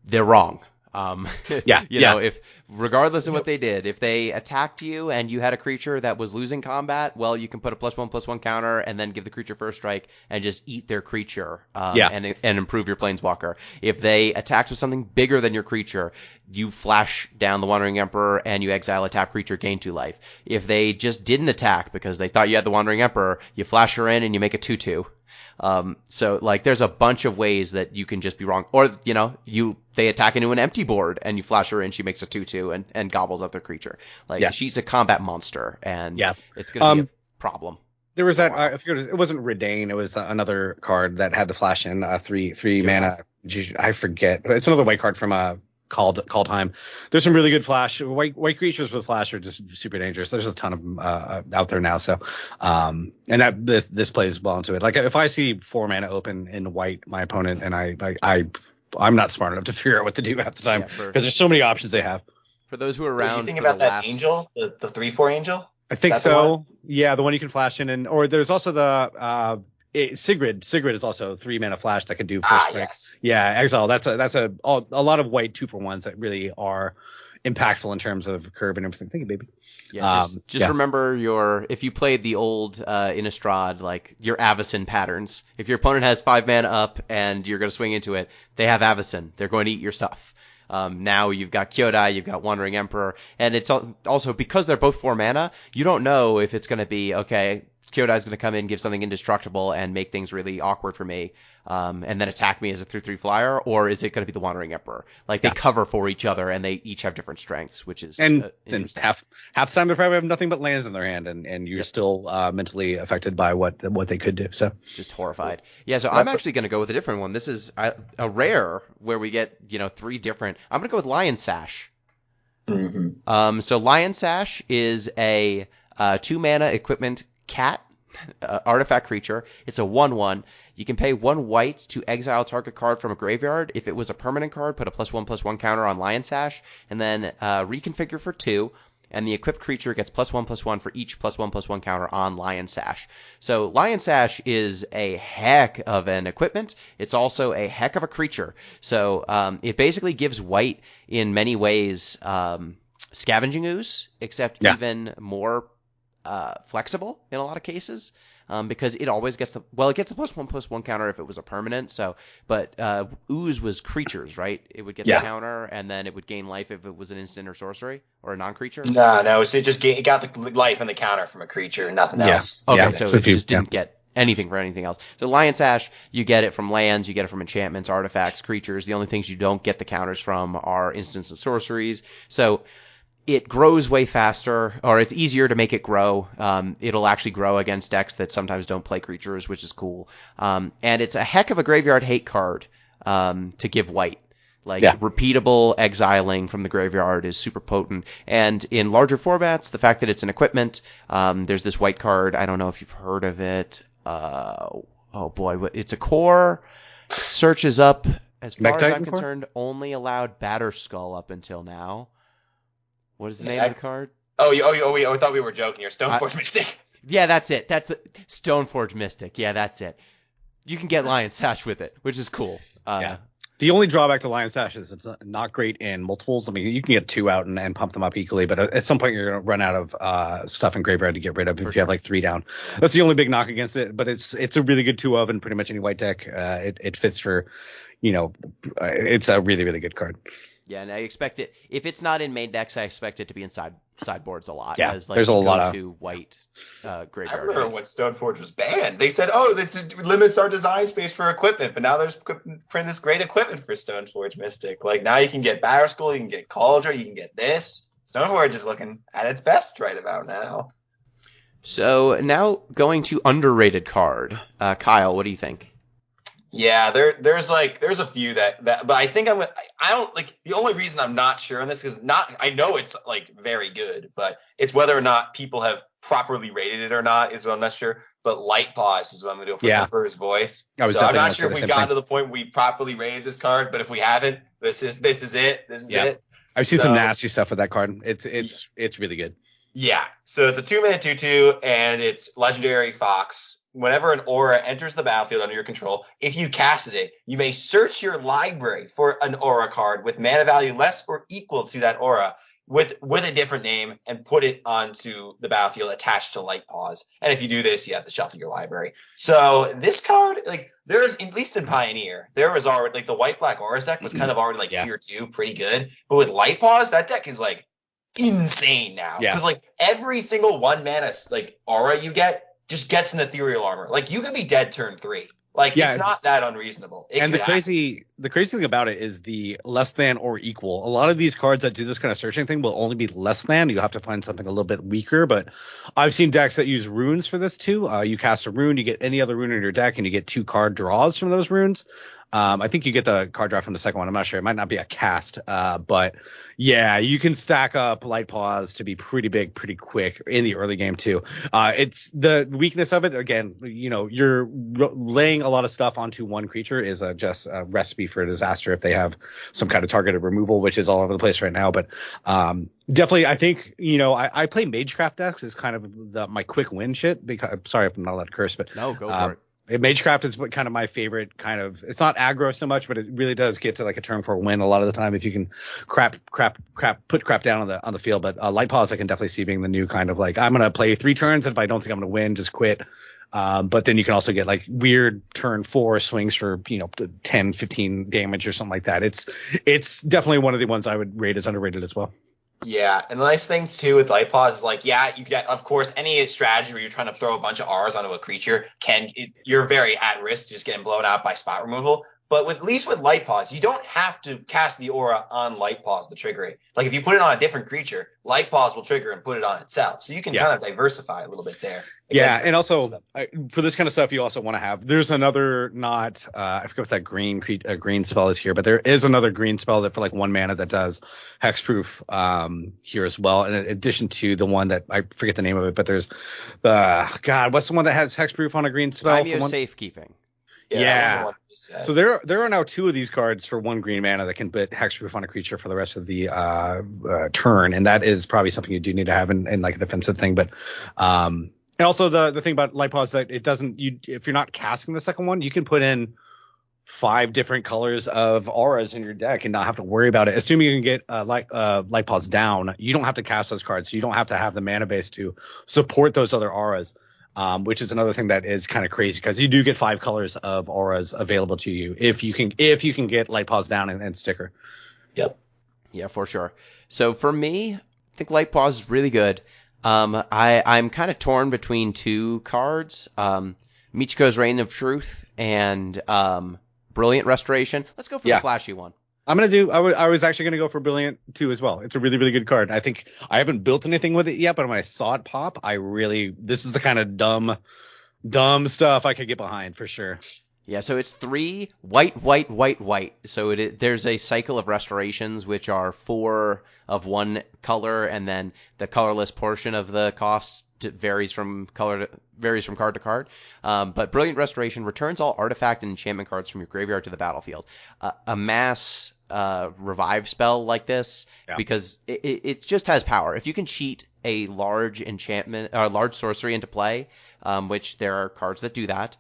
they're wrong. If regardless of what they did, if they attacked you and you had a creature that was losing combat, well, you can put a +1/+1 counter and then give the creature first strike and just eat their creature and improve your Planeswalker. If they attacked with something bigger than your creature, you flash down the Wandering Emperor and you exile a tap creature, gain 2 life. If they just didn't attack because they thought you had the Wandering Emperor, you flash her in and you make a 2/2. So there's a bunch of ways that you can just be wrong, or they attack into an empty board and you flash her in, she makes a 2/2 and gobbles up their creature. She's a combat monster, and it's gonna be a problem. There was that I forget, it wasn't Redain, it was another card that had the flash in 3 mana. I forget, but it's another white card from called time. There's some really good flash. White creatures with flash are just super dangerous. There's a ton of them out there now. So, and that this plays well into it. Like if I see 4 mana open in White, my opponent, and I'm not smart enough to figure out what to do half the time because there's so many options they have. For those who are around, you think about that angel, the 3/4 angel? I think so. Yeah, the one you can flash in, or there's also the Sigrid. Sigrid is also 3 mana flash that can do first strike. Yes. Yeah, exile. That's a lot of White 2-for-1s that really are impactful in terms of curve and everything. Thank you, baby. Yeah, just remember if you played the old Innistrad, like your Avacyn patterns. If your opponent has 5 mana up and you're going to swing into it, they have Avacyn. They're going to eat your stuff. Now you've got Kyodai, you've got Wandering Emperor, and it's also because they're both 4 mana, you don't know if it's going to be, okay, Kyodai's going to come in, give something indestructible, and make things really awkward for me, and then attack me as a 3/3 flyer, or is it going to be the Wandering Emperor? They cover for each other, and they each have different strengths, which is interesting. half the time they probably have nothing but lands in their hand, and you're still mentally affected by what they could do. So just horrified. Yeah, so I'm actually going to go with a different one. This is a rare where we get 3 different. I'm going to go with Lion Sash. Mm-hmm. So Lion Sash is a 2 mana equipment cat. artifact creature. It's a 1/1. You can pay 1 white to exile target card from a graveyard. If it was a permanent card, put a +1/+1 counter on Lion Sash, and then reconfigure for 2. And the equipped creature gets +1/+1 for each +1/+1 counter on Lion Sash. So Lion Sash is a heck of an equipment. It's also a heck of a creature. So it basically gives white in many ways Scavenging Ooze, except even more flexible in a lot of cases. Because it always gets the +1/+1 counter if it was a permanent. So, but Ooze was creatures, right? It would get the counter, and then it would gain life if it was an instant or sorcery or a non-creature. No. So it got the life and the counter from a creature, nothing else. Okay, so it just didn't get anything for anything else. So Lion Sash, you get it from lands, you get it from enchantments, artifacts, creatures. The only things you don't get the counters from are instants and sorceries. So it grows way faster, or it's easier to make it grow. It'll actually grow against decks that sometimes don't play creatures, which is cool. And it's a heck of a graveyard hate card to give white. Repeatable exiling from the graveyard is super potent. And in larger formats, the fact that it's an equipment, there's this white card. I don't know if you've heard of it. It's a core. It searches up, as far as I'm concerned, only allowed Batterskull up until now. What is the name of the card? I thought we were joking. You're Stoneforge Mystic. Yeah, that's it. That's Stoneforge Mystic. Yeah, that's it. You can get Lion Sash with it, which is cool. The only drawback to Lion Sash is it's not great in multiples. I mean, you can get 2 out and pump them up equally, but at some point you're going to run out of stuff in graveyard to get rid of if you have like 3 down. That's the only big knock against it, but it's a really good 2 of in pretty much any white deck. It fits for, it's a really, really good card. Yeah, and I expect it. If it's not in main decks, I expect it to be in sideboards a lot. Yeah, there's a lot of white graveyard. I remember when Stoneforge was banned. They said, it limits our design space for equipment, but now there's this great equipment for Stoneforge Mystic. Like now you can get Batterskull, you can get Cauldron, you can get this. Stoneforge is looking at its best right about now. So now going to underrated card. Kyle, what do you think? Yeah, there's a few that but I think I don't like, the only reason I'm not sure on this is I know it's like very good, but it's whether or not people have properly rated it or not is what I'm not sure. But Light Pause is what I'm gonna do for Emperor's Voice. So I'm not sure if we've gotten to the point we properly rated this card, but if we haven't, this is it. This is it. I've seen some nasty stuff with that card. It's really good. Yeah. So it's a 2-mana 2/2 and it's legendary Fox. Whenever an aura enters the battlefield under your control, if you casted it, you may search your library for an aura card with mana value less or equal to that aura with a different name and put it onto the battlefield attached to Light Pause. And if you do this, you have to shuffle your library. So this card, there's, at least in Pioneer, there was already, the white-black auras deck was kind of already tier 2, pretty good. But with Light Pause, that deck is insane now. Because every single 1-mana aura you get just gets an ethereal armor. You could be dead turn 3. It's not that unreasonable. And the crazy thing about it is the less than or equal. A lot of these cards that do this kind of searching thing will only be less than. You'll have to find something a little bit weaker. But I've seen decks that use runes for this too. You cast a rune, you get any other rune in your deck, and you get 2 card draws from those runes. I think you get the card draw from the second one. I'm not sure. It might not be a cast. But yeah, you can stack up Light Pause to be pretty big, pretty quick in the early game too. It's the weakness of it. Again, you're laying a lot of stuff onto one creature is just a recipe for a disaster if they have some kind of targeted removal, which is all over the place right now. But definitely, I think, I play Magecraft decks as kind of my quick win shit. Because I'm sorry if I'm not allowed to curse, but no, go for it. Magecraft is kind of my favorite kind of. It's not aggro so much, but it really does get to a turn 4 win a lot of the time if you can put crap down on the field. But Light Pause I can definitely see being the new kind of I'm gonna play 3 turns, and if I don't think I'm gonna win, just quit. But then you can also get weird turn 4 swings for 10, 15 damage or something like that. It's definitely one of the ones I would rate as underrated as well. Yeah, and the nice things too with Light Pause is you get, of course, any strategy where you're trying to throw a bunch of R's onto a creature you're very at risk just getting blown out by spot removal. But at least with Light Paws, you don't have to cast the aura on Light Paws to trigger it. Like if you put it on a different creature, Light Paws will trigger and put it on itself. So you can kind of diversify a little bit there. Yeah, and also for this kind of stuff, you also want to have. There's another I forget what that green spell is here, but there is another green spell that for like 1 mana that does hexproof here as well. In addition to the one that I forget the name of it, but there's what's the one that has hexproof on a green spell? Daimyo Safekeeping. Yeah. So there are now 2 of these cards for 1 green mana that can put hexproof on a creature for the rest of the turn, and that is probably something you do need to have in like a defensive thing. But and also the thing about Light Paws that it doesn't if you're not casting the second one, you can put in 5 different colors of auras in your deck and not have to worry about it. Assuming you can get Light Paws down, you don't have to cast those cards, so you don't have to have the mana base to support those other auras. Which is another thing that is kind of crazy because you do get 5 colors of auras available to you if you can get Light Paws down and sticker. Yep. Yeah, for sure. So for me, I think Light Paws is really good. I'm kind of torn between 2 cards, Michiko's Reign of Truth and Brilliant Restoration. Let's go for the flashy one. I was actually going to go for Brilliant too as well. It's a really, really good card. I think I haven't built anything with it yet, but when I saw it pop, this is the kind of dumb stuff I could get behind for sure. Yeah, so it's 3 white. So there's a cycle of restorations, which are 4 of one color, and then the colorless portion of the cost varies from card to card. But Brilliant Restoration returns all artifact and enchantment cards from your graveyard to the battlefield. A mass revive spell like this, because it just has power. If you can cheat a large enchantment or large sorcery into play, which there are cards that do that,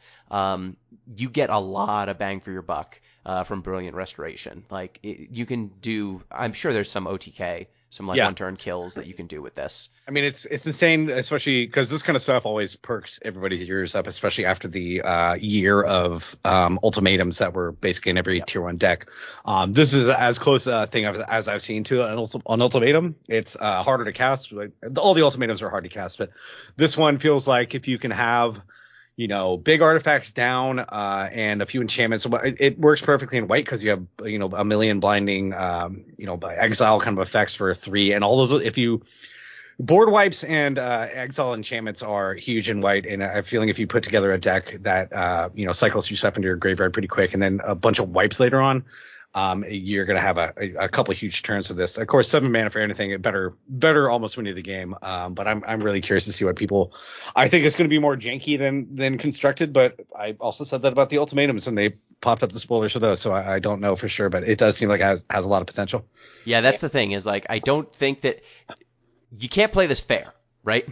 you get a lot of bang for your buck from Brilliant Restoration. Like you can do, I'm sure there's some OTK, some one turn kills that you can do with this. I mean, it's insane, especially because this kind of stuff always perks everybody's ears up, especially after the year of ultimatums that were basically in every tier 1 deck. This is as close a thing as I've seen to an ultimatum. It's harder to cast. All the ultimatums are hard to cast, but this one feels like if you can have big artifacts down and a few enchantments. It works perfectly in white because you have a million blinding exile kind of effects for 3, and all those. If you board wipes and exile enchantments are huge in white, and I'm feeling if you put together a deck that cycles your stuff into your graveyard pretty quick, and then a bunch of wipes later on. You're going to have a couple of huge turns of this. Of course, 7 mana for anything, it better almost win you the game. But I'm really curious to see what people. I think it's going to be more janky than constructed. But I also said that about the ultimatums when they popped up the spoilers for those. So I don't know for sure, but it does seem like it has a lot of potential. Yeah, that's the thing is I don't think that you can't play this fair, right?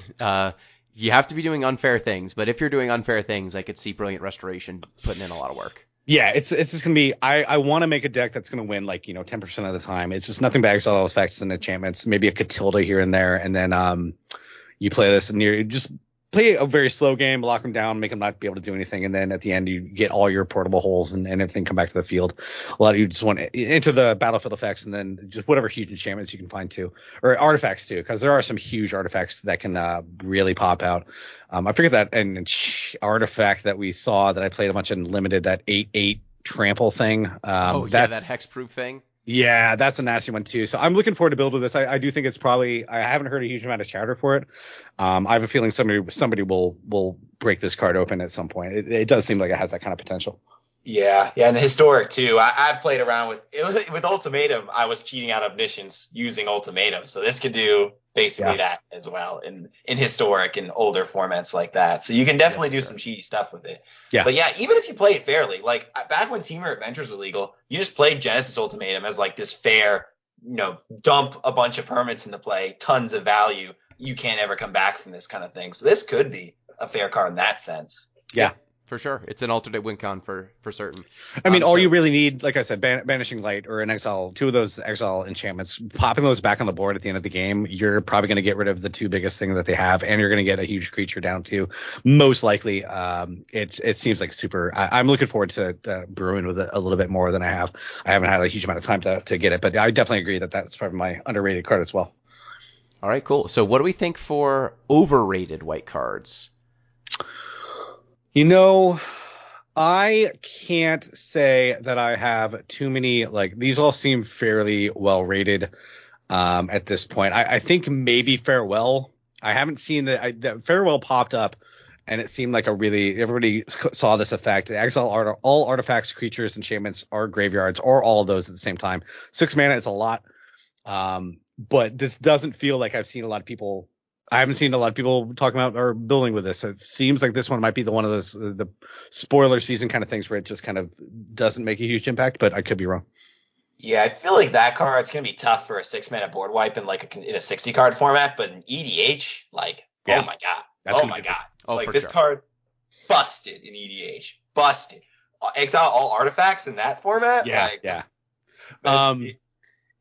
You have to be doing unfair things. But if you're doing unfair things, I could see Brilliant Restoration putting in a lot of work. Yeah, it's just gonna be. I want to make a deck that's gonna win 10% of the time. It's just nothing but exile effects and enchantments, maybe a Catilda here and there, and then you play this and you just play a very slow game, lock them down, make them not be able to do anything, and then at the end you get all your portable holes and everything come back to the field. A lot of you just want into the battlefield effects and then just whatever huge enchantments you can find too, or artifacts too, because there are some huge artifacts that can really pop out. I forget that an artifact that we saw that I played a bunch in limited, that 8/8 trample thing. That hexproof thing. Yeah, that's a nasty one too. So I'm looking forward to build with this. I do think it's probably, I haven't heard a huge amount of chatter for it. I have a feeling somebody will break this card open at some point. It does seem like it has that kind of potential. Yeah, and historic too. I've played around with Ultimatum. I was cheating out Omniscience using Ultimatum, so this could do basically that as well in historic and older formats like that. So you can definitely do some cheaty stuff with it. Yeah. But yeah, even if you play it fairly, like back when Teamer Adventures was legal, you just played Genesis Ultimatum as like this fair, dump a bunch of permanents into play, tons of value. You can't ever come back from this kind of thing. So this could be a fair card in that sense. Yeah. For sure. It's an alternate win con for certain. I mean, all you really need, like I said, Banishing Light or an exile, 2 of those exile enchantments, popping those back on the board at the end of the game, you're probably going to get rid of the 2 biggest things that they have, and you're going to get a huge creature down too. Most likely, it seems like super. I'm looking forward to brewing with it a little bit more than I have. I haven't had a huge amount of time to get it, but I definitely agree that that's probably my underrated card as well. All right, cool. So what do we think for overrated white cards? I can't say that I have too many, like, these all seem fairly well rated at this point. I think maybe Farewell. I haven't seen that Farewell popped up, and it seemed like everybody saw this effect. Exile all artifacts, creatures, enchantments, or graveyards, or all of those at the same time. 6 mana is a lot, but this doesn't feel like I haven't seen a lot of people talking about or building with this. So it seems like this one might be one of those the spoiler season kind of things where it just kind of doesn't make a huge impact, but I could be wrong. Yeah, I feel like that card's going to be tough for a 6-mana board wipe in in a 60 card format, but in EDH, like, yeah. Oh my god. That's oh my god. Oh, like, for this sure. card busted in EDH. Busted. Exile all artifacts in that format? Yeah.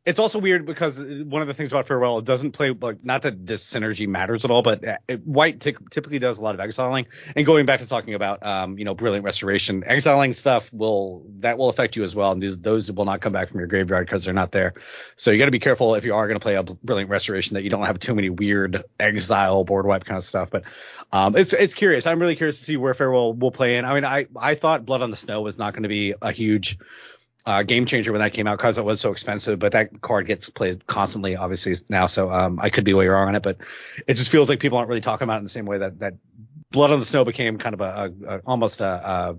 It's also weird because one of the things about Farewell, it doesn't play, like, not that this synergy matters at all, but white typically does a lot of exiling. And going back to talking about, Brilliant Restoration, exiling stuff will affect you as well. And those will not come back from your graveyard because they're not there. So you got to be careful if you are going to play a Brilliant Restoration that you don't have too many weird exile board wipe kind of stuff. But it's curious. I'm really curious to see where Farewell will play in. I mean, I thought Blood on the Snow was not going to be a huge game changer when that came out because it was so expensive, but that card gets played constantly obviously now, so I could be way wrong on it, but it just feels like people aren't really talking about it in the same way that Blood on the Snow became kind of almost a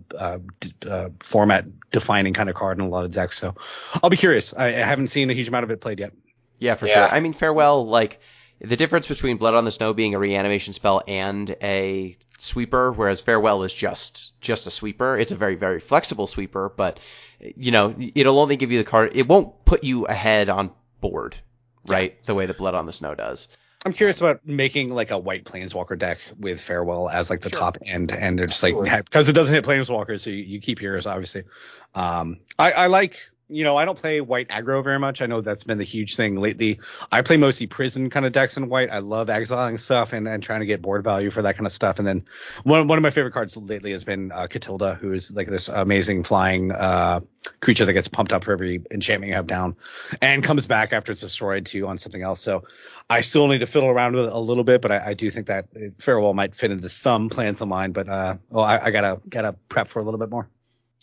format defining kind of card in a lot of decks. So I'll be curious. I haven't seen a huge amount of it played yet. Yeah, for sure. I mean, Farewell, like, the difference between Blood on the Snow being a reanimation spell and a sweeper, whereas Farewell is just a sweeper. It's a very, very flexible sweeper, but, it'll only give you the card. It won't put you ahead on board, right? The way that Blood on the Snow does. I'm curious about making like a white Planeswalker deck with Farewell as like the top end, and they're just like, because it doesn't hit Planeswalkers, so you keep yours obviously. I like, I don't play white aggro very much. I know that's been the huge thing lately. I play mostly prison kind of decks in white. I love exiling stuff and trying to get board value for that kind of stuff. And then one of my favorite cards lately has been Catilda, who is like this amazing flying creature that gets pumped up for every enchantment you have down and comes back after it's destroyed too on something else. So I still need to fiddle around with it a little bit, but I do think that Farewell might fit into some plans of mine. But I gotta prep for a little bit more.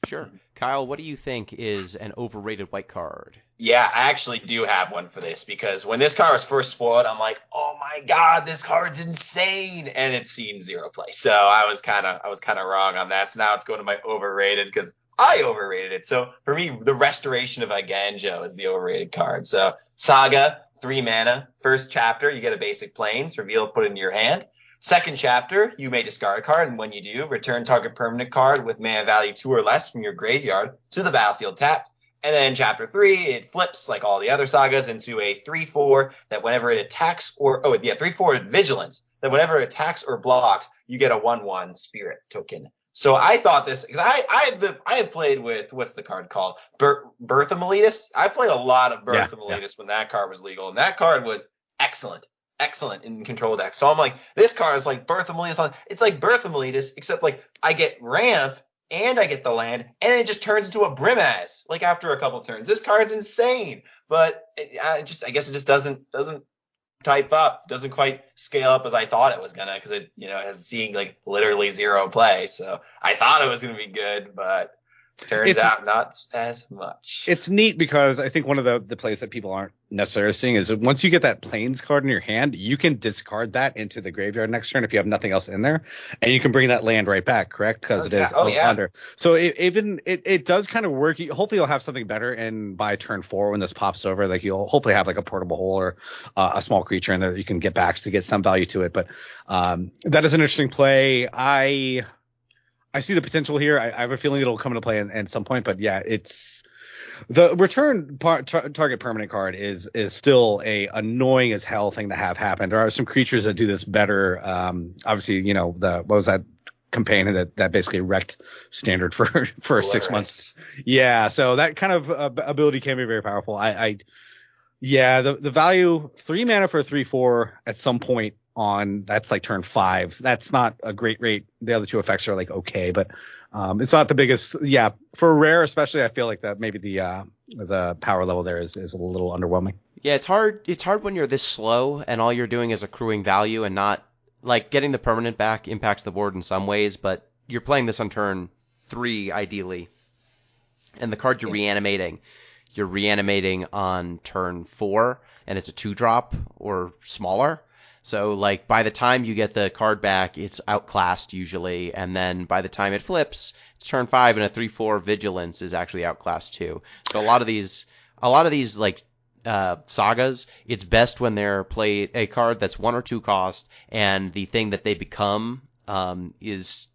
Sure. Kyle, what do you think is an overrated white card? Yeah, I actually do have one for this, because when this card was first spoiled, I'm like, oh my god, this card's insane, and it's seen zero play. So I was kind of wrong on that. So now it's going to my overrated because I overrated it. So for me, the Restoration of Iganjo is the overrated card. So Saga, 3 mana, first chapter, you get a basic plains, reveal, put it into your hand. Second chapter, you may discard a card, and when you do, return target permanent card with mana value 2 or less from your graveyard to the battlefield tapped. And then chapter 3, it flips like all the other sagas into a 3/4 that whenever it attacks 3/4 vigilance, that whenever it attacks or blocks, you get a 1/1 spirit token. So I thought this, because I have played with, what's the card called? Bertha Miletus. I played a lot of Bertha Miletus when that card was legal, and that card was excellent in control decks. So I'm like, this card is like Bertha Miletus. It's like Bertha Miletus, except like I get ramp and I get the land, and it just turns into a Brimaz like after a couple turns. This card's insane, but I guess it just doesn't type up, doesn't quite scale up as I thought it was gonna, because it has seeing like literally zero play. So I thought it was gonna be good, but turns out not as much. It's neat because I think one of the plays that people aren't necessarily seeing is that once you get that plains card in your hand, you can discard that into the graveyard next turn if you have nothing else in there, and you can bring that land right back, correct? Because it is under. So it does kind of work. Hopefully you'll have something better, and by turn 4 when this pops over, like you'll hopefully have like a portable hole or a small creature in there that you can get back to get some value to it. But that is an interesting play. I see the potential here. I have a feeling it'll come into play at some point, but yeah, it's the return target permanent card is still a annoying as hell thing to have happen. There are some creatures that do this better. Obviously, what was that companion that basically wrecked standard for 6 months? Yeah, so that kind of ability can be very powerful. The value 3 mana for a 3/4 at some point on that's like turn 5. That's not a great rate. The other 2 effects are like okay, but it's not the biggest. Yeah, for rare especially, I feel like that maybe the power level there is a little underwhelming. Yeah, it's hard when you're this slow and all you're doing is accruing value and not like getting the permanent back impacts the board in some ways, but you're playing this on turn 3 ideally. And the card you're reanimating on turn 4, and it's a 2-drop or smaller. So, like, by the time you get the card back, it's outclassed usually, and then by the time it flips, it's turn 5, and a 3/4 Vigilance is actually outclassed too. So a lot of these like sagas, it's best when they're played a card that's 1 or 2 cost, and the thing that they become is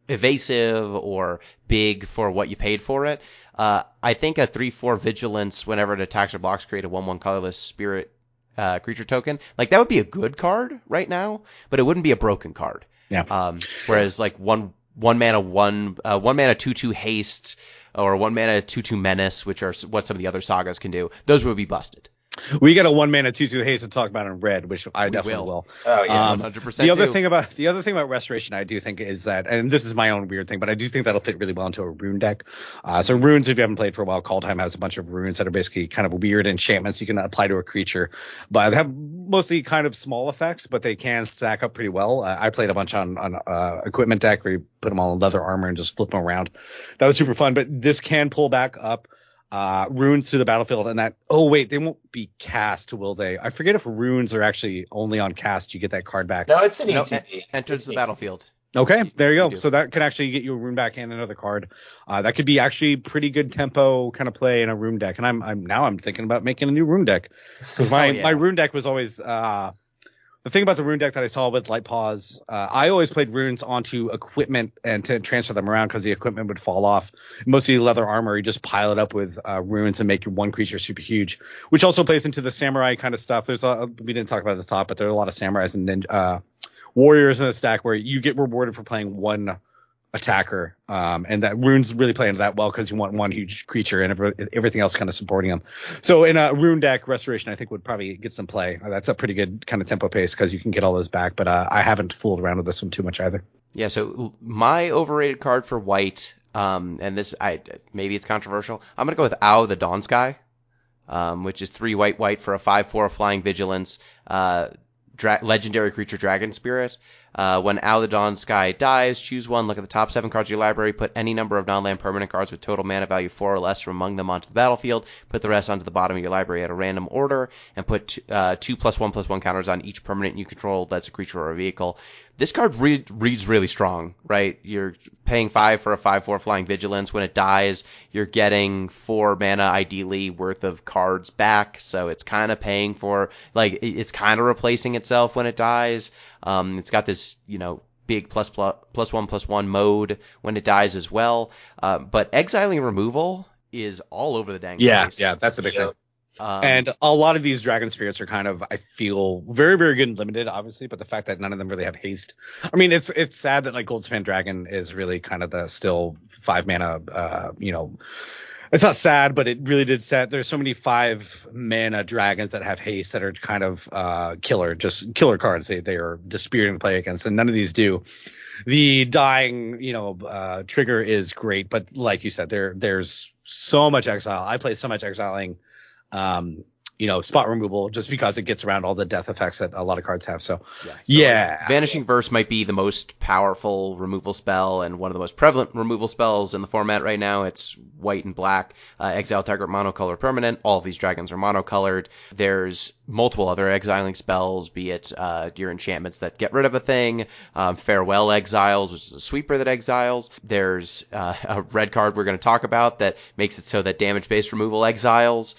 evasive or big for what you paid for it. I think a 3/4 Vigilance, whenever it attacks or blocks, create a 1/1 colorless spirit creature token. Like, that would be a good card right now, but it wouldn't be a broken card. Yeah. Whereas like one mana 2/2 haste or 1 mana 2/2 menace, which are what some of the other sagas can do, those would be busted. We got a 1 mana 2/2 haste to talk about in red, which I definitely will. Oh yeah, 100%. The other thing about Restoration, I do think, is that, and this is my own weird thing, but I do think that'll fit really well into a rune deck. So runes, if you haven't played for a while, Kaldheim has a bunch of runes that are basically kind of weird enchantments you can apply to a creature, but they have mostly kind of small effects, but they can stack up pretty well. I played a bunch on equipment deck where you put them all in leather armor and just flip them around. That was super fun, but this can pull back up runes to the battlefield, and that, oh wait, they won't be cast, will they? I forget if runes are actually only on cast, you get that card back. No, it's an ETB. Enters the battlefield. Okay, there you go. do. So that could actually get you a rune back and another card. That could be actually pretty good tempo kind of play in a rune deck. And I'm thinking about making a new rune deck, because my rune deck was always the thing about the rune deck that I saw with Light Paws. I always played runes onto equipment and to transfer them around because the equipment would fall off. Mostly leather armor, you just pile it up with runes and make your one creature super huge, which also plays into the samurai kind of stuff. We didn't talk about it at the top, but there are a lot of samurais and warriors in a stack where you get rewarded for playing one attacker, and that runes really play into that well because you want one huge creature and everything else kind of supporting them. So in a rune deck, Restoration I think would probably get some play. That's a pretty good kind of tempo pace because you can get all those back, but I haven't fooled around with this one too much either. Yeah, so my overrated card for white, and this maybe it's controversial, I'm gonna go with Ow the Dawn Sky, which is 3 white for a 5/4 flying vigilance, legendary creature dragon spirit. When Owl the Dawn Sky dies, choose one, look at the top 7 cards of your library, put any number of non-land permanent cards with total mana value 4 or less from among them onto the battlefield, put the rest onto the bottom of your library at a random order, and put 2+1/+1 counters on each permanent you control that's a creature or a vehicle. This card reads really strong, right? You're paying 5 for a 5/4 flying vigilance. When it dies, you're getting 4 mana ideally worth of cards back, so it's kind of paying for, like, it's kind of replacing itself when it dies. It's got this, big +1/+1 mode when it dies as well. But exiling removal is all over the dang place. Yeah, that's a big thing. And a lot of these dragon spirits are kind of, I feel, very, very good and limited, obviously, but the fact that none of them really have haste. I mean, it's sad that, like, Goldspan Dragon is really kind of the still 5 mana, it's not sad, but it really did set. There's so many 5 mana dragons that have haste that are kind of killer cards. They are dispiriting to play against, and none of these do. The dying, trigger is great, but like you said, there's so much exile. I play so much exiling, spot removal just because it gets around all the death effects that a lot of cards have. So yeah. Vanishing Verse might be the most powerful removal spell and one of the most prevalent removal spells in the format right now. It's white and black. Exile target monocolor permanent. All of these dragons are monocolored. There's multiple other exiling spells, be it your enchantments that get rid of a thing, Farewell Exiles, which is a sweeper that exiles. There's a red card we're going to talk about that makes it so that damage-based removal exiles.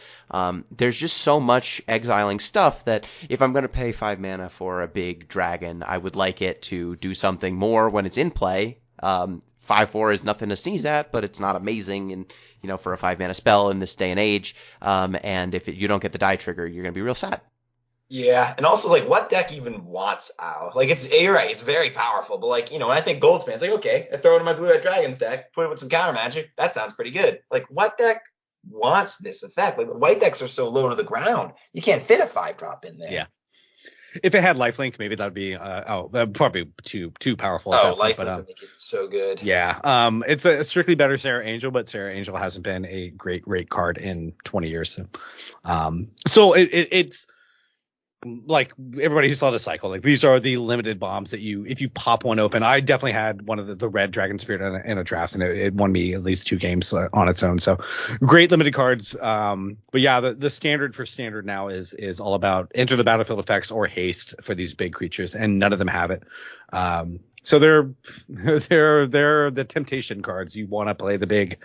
There's just so much exiling stuff that if I'm going to pay 5 mana for a big dragon, I would like it to do something more when it's in play. 5/4 is nothing to sneeze at, but it's not amazing, and for a 5 mana spell in this day and age. And if you don't get the die trigger, you're going to be real sad. Yeah, and also, like, what deck even wants Ow? Like, you're right, it's very powerful, but, like, when I think Goldspan, it's like, okay, I throw it in my Blue-Red Dragons deck, put it with some counter magic, that sounds pretty good. Like, what deck wants this effect? Like, the white decks are so low to the ground, you can't fit a 5-drop in there. Yeah. If it had lifelink, maybe that'd be probably too powerful. Lifelink would make it so good. Yeah. It's a strictly better Sarah Angel, but Sarah Angel hasn't been a great card in 20 years. So it's like everybody who saw the cycle, like these are the limited bombs that if you pop one open. I definitely had one of the red Dragon Spirit in a draft, and it won me at least 2 games on its own. So great limited cards. But yeah, the standard for standard now is all about enter the battlefield effects or haste for these big creatures, and none of them have it. So they're the temptation cards. You want to play the big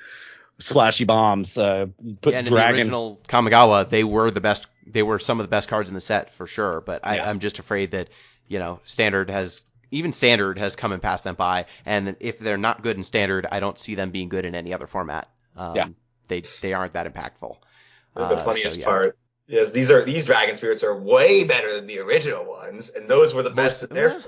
splashy bombs. Put in Dragon. the original Kamigawa, they were the best. They were some of the best cards in the set for sure. But I'm just afraid that standard has come and passed them by. And if they're not good in standard, I don't see them being good in any other format. They aren't that impactful. The funniest part is these Dragon Spirits are way better than the original ones, and those were the best that they're.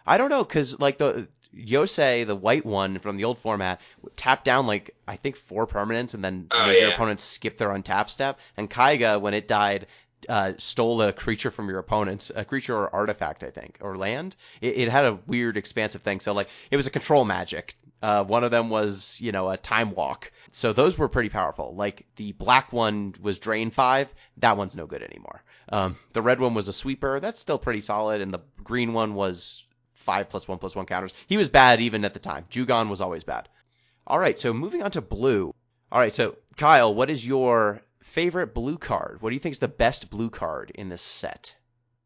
I don't know, because like the Yosei, the white one from the old format, tapped down like I think 4 permanents and then made your opponents skip their untap step. And Kaiga, when it died, stole a creature from your opponents, a creature or artifact, I think, or land. It had a weird expansive thing. So like it was a control magic. One of them was a time walk. So those were pretty powerful. Like the black one was drain 5. That one's no good anymore. The red one was a sweeper. That's still pretty solid. And the green one was 5+1/+1 counters. He was bad even at the time. Jugon was always bad. All right, so moving on to blue. All right, so Kyle, what is your favorite blue card? What do you think is the best blue card in this set?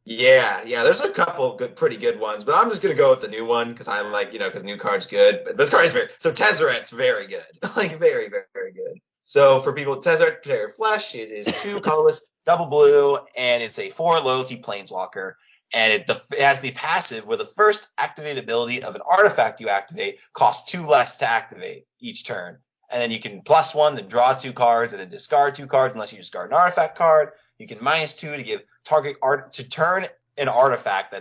Yeah, there's a couple pretty good ones, but I'm just gonna go with the new one because I like, because new card's good. But this card is so Tezzeret's very good, like very, very, very good. So for people, Tezzeret Predator Flesh, it is 2 colorless, double blue, and it's a 4 loyalty planeswalker. And it has the passive where the first activated ability of an artifact you activate costs 2 less to activate each turn. And then you can +1 to draw 2 cards and then discard 2 cards unless you discard an artifact card. You can -2 to give target to turn an artifact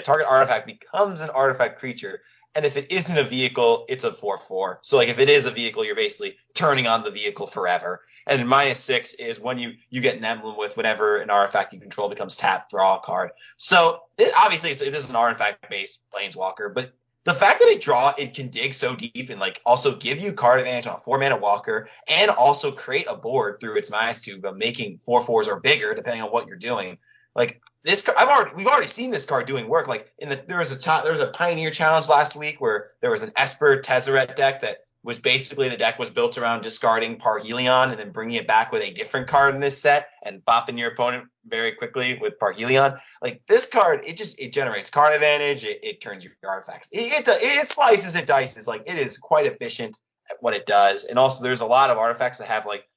target artifact becomes an artifact creature. And if it isn't a vehicle, it's a 4/4. So like if it is a vehicle, you're basically turning on the vehicle forever. And then -6 is when you get an emblem with whenever an artifact you control becomes tapped, draw a card. So obviously it is an artifact-based planeswalker, but the fact that it can dig so deep and like also give you card advantage on a 4-mana walker and also create a board through its -2 by making 4/4s or bigger depending on what you're doing. Like this, we've already seen this card doing work. Like there was a Pioneer Challenge last week where there was an Esper Tezzeret deck that was basically the deck was built around discarding Parhelion and then bringing it back with a different card in this set and bopping your opponent very quickly with Parhelion. Like this card, it generates card advantage. It turns your artifacts. It slices, it dices. Like it is quite efficient at what it does. And also there's a lot of artifacts that have like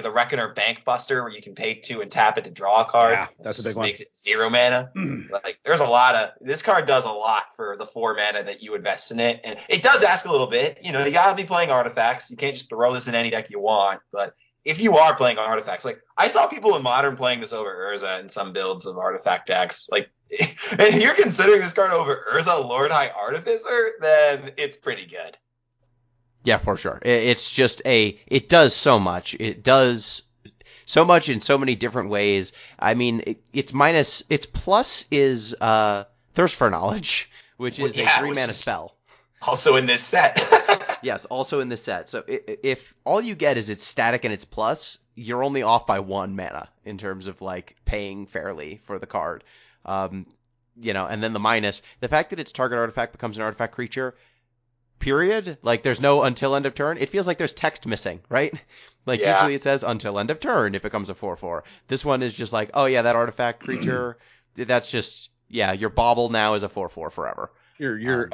the Reckoner Bank Buster where you can pay 2 and tap it to draw a card. Yeah, that's a big one. Makes it 0 mana. Like there's this card does a lot for the 4 mana that you invest in it. And it does ask a little bit. You gotta be playing artifacts. You can't just throw this in any deck you want. But if you are playing artifacts, like I saw people in Modern playing this over Urza in some builds of artifact decks. Like, and if you're considering this card over Urza Lord High Artificer, then it's pretty good. Yeah, for sure. It's just it does so much. It does so much in so many different ways. I mean, its plus is Thirst for Knowledge, which is a 3-mana spell. Also in this set. Yes, also in this set. So if all you get is its static and its plus, you're only off by 1 mana in terms of like paying fairly for the card. And then the minus, the fact that its target artifact becomes an artifact creature, period. Like there's no until end of turn. It feels like there's text missing, right? Like usually it says until end of turn if it becomes a 4/4. This one is just like, oh yeah, that artifact creature, that's just, your bauble now is a 4/4 forever. Your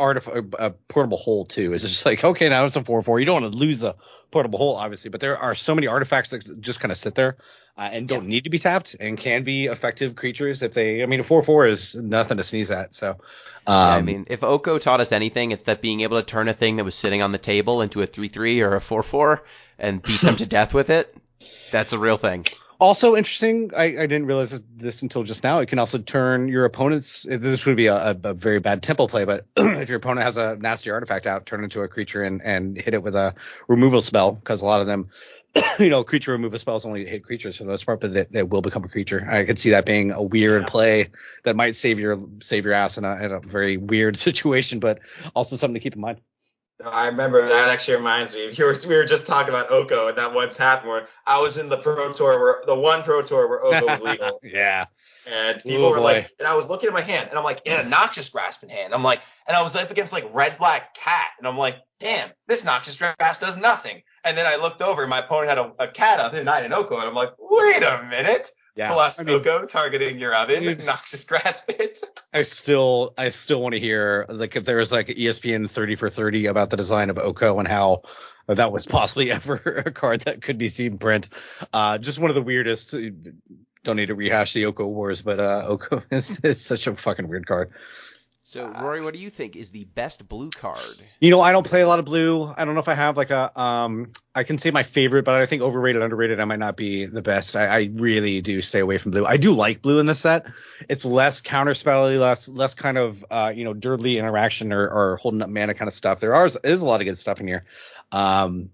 portable hole too is just like, okay, now it's a 4/4. You don't want to lose the portable hole, obviously, but there are so many artifacts that just kind of sit there and don't need to be tapped and can be effective creatures if they. I mean, a 4/4 is nothing to sneeze at. So, if Oko taught us anything, it's that being able to turn a thing that was sitting on the table into a 3/3 or a 4/4 and beat them to death with it. That's a real thing. Also interesting, I didn't realize this until just now. It can also turn your opponent's. This would be a very bad tempo play, but if your opponent has a nasty artifact out, turn it into a creature and hit it with a removal spell, because a lot of them, creature removal spells only hit creatures for the most part, but they will become a creature. I could see that being a weird play that might save your ass in a very weird situation, but also something to keep in mind. No, I remember that actually reminds me. We were just talking about Oko, and that once happened where I was in the Pro Tour, the one Pro Tour where Oko was legal. Yeah. And people were like, and I was looking at my hand, and I'm like, in a Noxious Grasp in hand. I'm like, and I was up against like Red Black Cat, and I'm like, damn, this Noxious Grasp does nothing. And then I looked over, and my opponent had a cat up, and I had an Oko, and I'm like, wait a minute. Yeah. Plus Oko targeting your oven, Noxious Grasp hits. I still want to hear, like, if there was like ESPN 30 for 30 about the design of Oko and how that was possibly ever a card that could be seen print. Just one of the weirdest. Don't need to rehash the Oko wars, but Oko is such a fucking weird card. So, Rory, what do you think is the best blue card? I don't play a lot of blue. I don't know if I have like a I can say my favorite, but I think overrated, underrated, I might not be the best. I really do stay away from blue. I do like blue in this set. It's less counterspelly, less kind of dirtly interaction or holding up mana kind of stuff. Is a lot of good stuff in here. What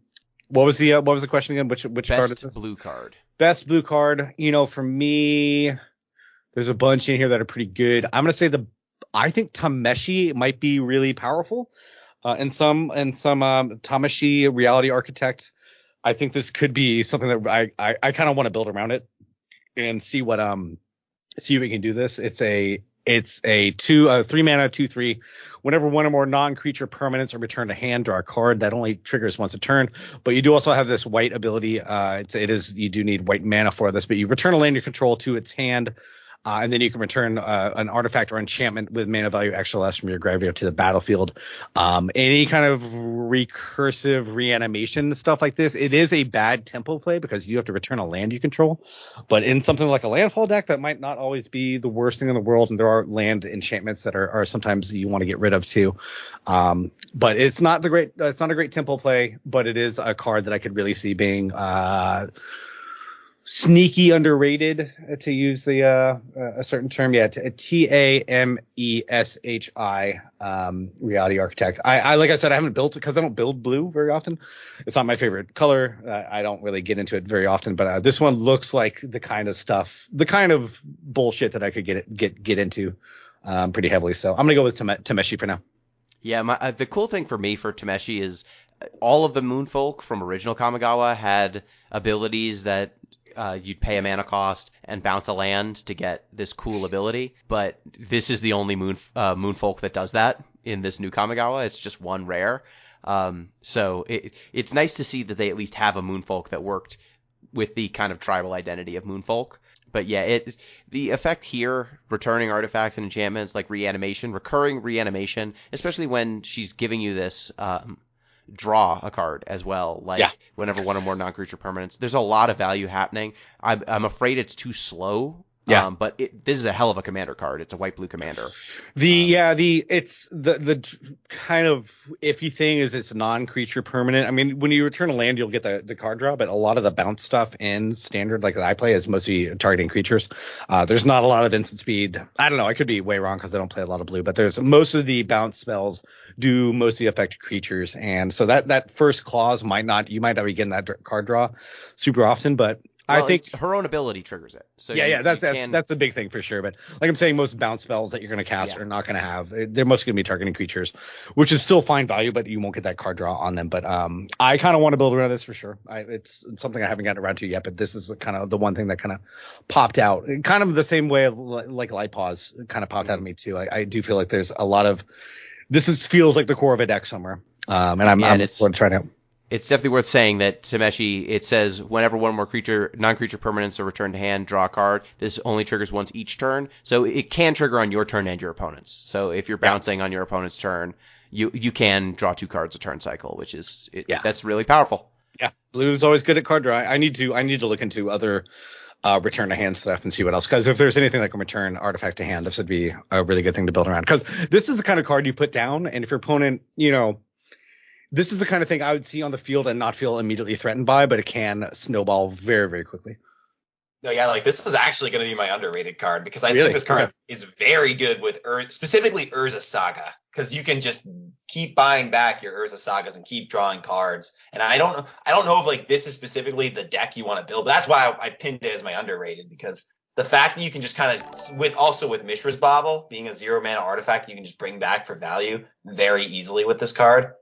was the question again? Which best card is this? Blue card. Best blue card. For me, there's a bunch in here that are pretty good. I'm gonna say I think Tameshi might be really powerful. In some Tameshi Reality Architect, I think this could be something that I kind of want to build around it and see what we can do this. It's a 3-mana 2/3. Whenever one or more non-creature permanents are returned to hand, draw a card. That only triggers once a turn. But you do also have this white ability. You do need white mana for this, but you return a land you control to its hand. And then you can return an artifact or enchantment with mana value extra less from your graveyard to the battlefield. Any kind of recursive reanimation stuff like this, it is a bad tempo play because you have to return a land you control. But in something like a landfall deck, that might not always be the worst thing in the world. And there are land enchantments that are sometimes you want to get rid of too. But it's not a great tempo play, but it is a card that I could really see being sneaky underrated, to use a certain term. Tameshi, Reality Architect. I like I said, I haven't built it because I don't build blue very often. It's not my favorite color. I don't really get into it very often, but this one looks like the kind of bullshit that I could get into pretty heavily. So I'm gonna go with Tameshi for now. Yeah, the cool thing for me for Tameshi is all of the Moonfolk from original Kamigawa had abilities that you'd pay a mana cost and bounce a land to get this cool ability, but this is the only Moonfolk that does that in this new Kamigawa. It's just one rare. So it's nice to see that they at least have a Moonfolk that worked with the kind of tribal identity of Moonfolk. But yeah, the effect here, returning artifacts and enchantments like recurring reanimation, especially when she's giving you this draw a card as well, whenever one or more non-creature permanents. There's a lot of value happening. I'm afraid it's too slow. But this is a hell of a commander card. It's a white blue commander. It's the kind of iffy thing is it's non-creature permanent. I mean, when you return a land, you'll get the card draw, but a lot of the bounce stuff in standard, like that I play, is mostly targeting creatures. There's not a lot of instant speed. I don't know. I could be way wrong because I don't play a lot of blue, but there's most of the bounce spells do mostly affect creatures, and so that first clause you might not be getting that card draw super often, but I think her own ability triggers it. So that's the big thing for sure. But like I'm saying, most bounce spells that you're going to cast are not going to have. They're mostly going to be targeting creatures, which is still fine value, but you won't get that card draw on them. But I kind of want to build around this for sure. It's something I haven't gotten around to yet, but this is kind of the one thing that kind of popped out. Kind of the same way like Light Paws kind of popped out at me too. I do feel like there's a lot of feels like the core of a deck somewhere. And I'm trying out. It's definitely worth saying that Tameshi, it says whenever one or more non-creature permanents are returned to hand, draw a card. This only triggers once each turn, so it can trigger on your turn and your opponent's. So if you're bouncing on your opponent's turn, you can draw 2 cards a turn cycle, which is that's really powerful. Yeah, blue is always good at card draw. I need to look into other return to hand stuff and see what else, because if there's anything like a return artifact to hand, this would be a really good thing to build around, because this is the kind of card you put down, and if your opponent, this is the kind of thing I would see on the field and not feel immediately threatened by, but it can snowball very, very quickly. No, this is actually going to be my underrated card, because I think this card is very good with specifically Urza Saga, because you can just keep buying back your Urza Sagas and keep drawing cards. And I don't know if this is specifically the deck you want to build, but that's why I pinned it as my underrated, because the fact that you can just kind of with Mishra's Bauble being a 0 mana artifact, you can just bring back for value very easily with this card.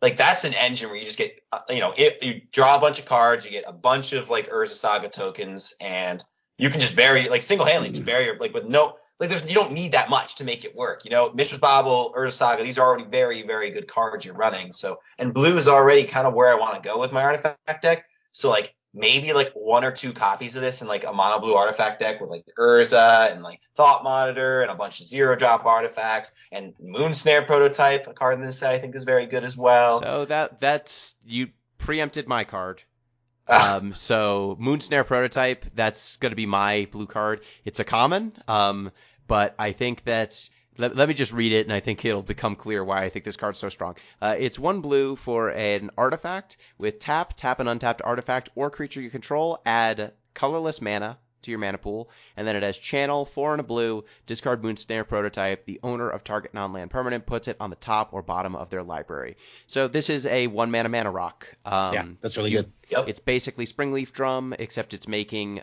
like that's an engine where you just get, you draw a bunch of cards, you get a bunch of like Urza Saga tokens, and you can just bury, like single-handedly, just bury, like with no, like you don't need that much to make it work. Mishra's Bauble, Urza Saga, these are already very, very good cards you're running. So, and blue is already kind of where I want to go with my artifact deck. So like maybe like 1 or 2 copies of this in like a mono blue artifact deck with like Urza and like Thought Monitor and a bunch of 0-drop artifacts and Moon Snare prototype, a card in this set I think is very good as well. So that's you preempted my card. So Moon Snare prototype, that's going to be my blue card. It's a common, but I think that's let me just read it, and I think it'll become clear why I think this card's so strong. It's 1 blue for an artifact with tap an untapped artifact or creature you control, add colorless mana to your mana pool, and then it has channel, 4 and a blue, discard Moon Snare prototype. The owner of target non-land permanent puts it on the top or bottom of their library. So this is a 1 mana rock. Yeah, that's really good. Yep. It's basically Springleaf Drum, except it's making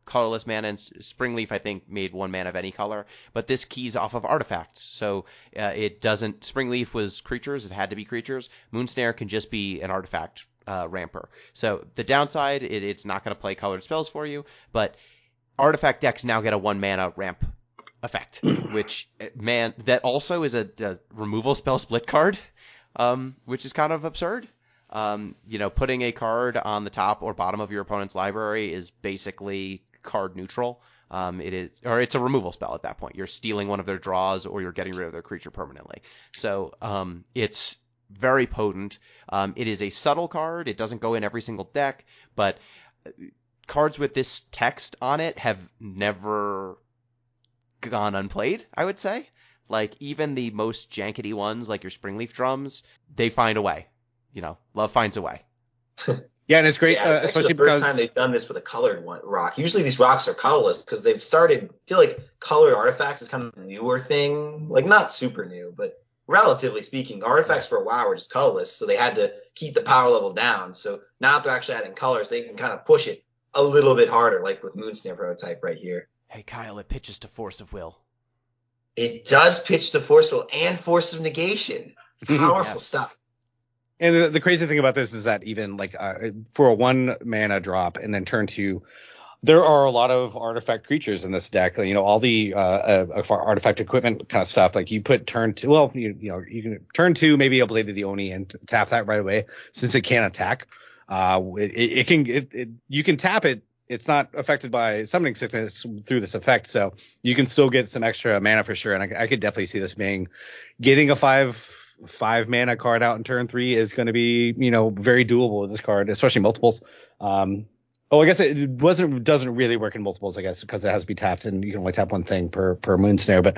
colorless mana, and Springleaf I think made 1 mana of any color, but this keys off of artifacts. So it doesn't, Springleaf was creatures, it had to be creatures. Moonsnare can just be an artifact ramper. So the downside, it's not going to play colored spells for you, but artifact decks now get a 1 mana ramp effect, which, man, that also is a removal spell split card, which is kind of absurd. Putting a card on the top or bottom of your opponent's library is basically card neutral. It's a removal spell at that point. You're stealing one of their draws or you're getting rid of their creature permanently. So it's very potent. It is a subtle card. It doesn't go in every single deck, but cards with this text on it have never gone unplayed, I would say. Like even the most jankety ones, like your Springleaf Drums, they find a way. Love finds a way. Yeah, and it's great, Yeah, it's especially the first because time they've done this with a colored rock. Usually these rocks are colorless because they've started. I feel like colored artifacts is kind of a newer thing, like not super new, but relatively speaking, artifacts for a while were just colorless, so they had to keep the power level down. So now that they're actually adding colors, they can kind of push it a little bit harder, like with Moonsnare prototype right here. Hey Kyle, it pitches to Force of Will. It does pitch to Force of Will and Force of Negation. Powerful Yes. stuff. And the crazy thing about this is that even like for a 1 mana drop and then turn 2, there are a lot of artifact creatures in this deck. All the artifact equipment kind of stuff. Like you put turn 2, well, you can turn 2 maybe a Blade of the Oni and tap that right away since it can't attack. You can tap it. It's not affected by summoning sickness through this effect, so you can still get some extra mana for sure. And I could definitely see this getting a 5 mana card out in turn 3 is going to be, very doable with this card, especially multiples. I guess it doesn't really work in multiples, I guess, because it has to be tapped and you can only tap one thing per Moonsnare, but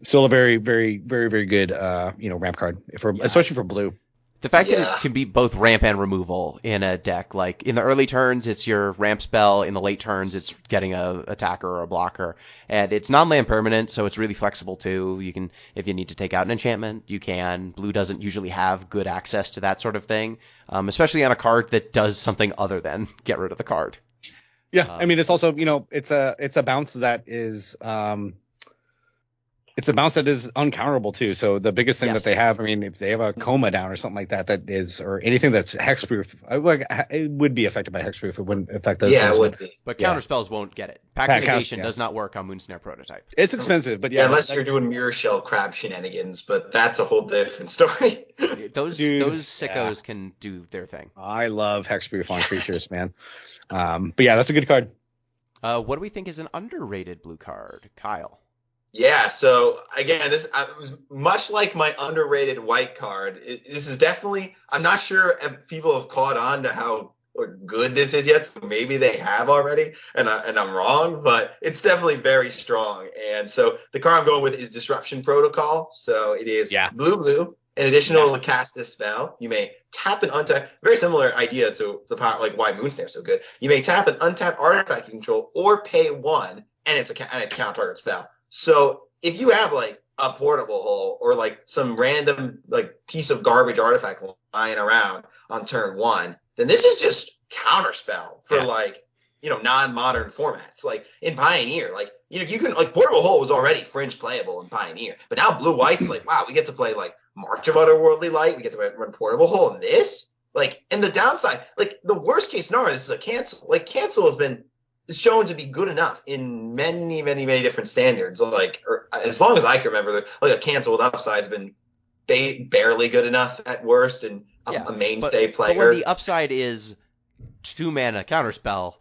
still a very, very, very, very good, ramp card especially for blue. The fact that it can be both ramp and removal in a deck, like in the early turns, it's your ramp spell. In the late turns, it's getting a attacker or a blocker. And it's non-land permanent, so it's really flexible too. You can, if you need to take out an enchantment, you can. Blue doesn't usually have good access to that sort of thing, especially on a card that does something other than get rid of the card. Yeah, I mean, it's also, it's a bounce that is it's a bounce that is uncounterable too. So the biggest thing that they have, I mean, if they have a coma down or something like that, or anything that's hexproof, it would be affected by hexproof. It wouldn't affect those. Yeah, it would be. But counter spells won't get it. Pact Negation does not work on Moonsnare prototype. It's expensive, but unless you're doing Mirror Shell crab shenanigans, but that's a whole different story. Those sickos can do their thing. I love hexproof on creatures, man. But yeah, that's a good card. What do we think is an underrated blue card, Kyle? Yeah, so again, this was much like my underrated white card. This is definitely, I'm not sure if people have caught on to how good this is yet, so maybe they have already, and I'm wrong, but it's definitely very strong. And so the card I'm going with is Disruption Protocol. So it is blue. In addition to cast this spell, you may tap an untap. Very similar idea to the power, like why Moonsnare is so good. You may tap an untapped artifact you control or pay 1, and it's a count target spell. So if you have like a portable hole or like some random like piece of garbage artifact lying around on turn 1, then this is just counterspell for non-modern formats. Like in Pioneer, you can, like, portable hole was already fringe playable in Pioneer, but now blue white's like, wow, we get to play like March of Otherworldly Light. We get to run Portable Hole in this. Like, and the downside, like, the worst case scenario, this is a cancel. Like, cancel has been shown to be good enough in many, many, many different standards. Like, or as long as I can remember, like, a cancel with upside has been barely good enough at worst, and a mainstay player. But when the upside is 2-mana counterspell,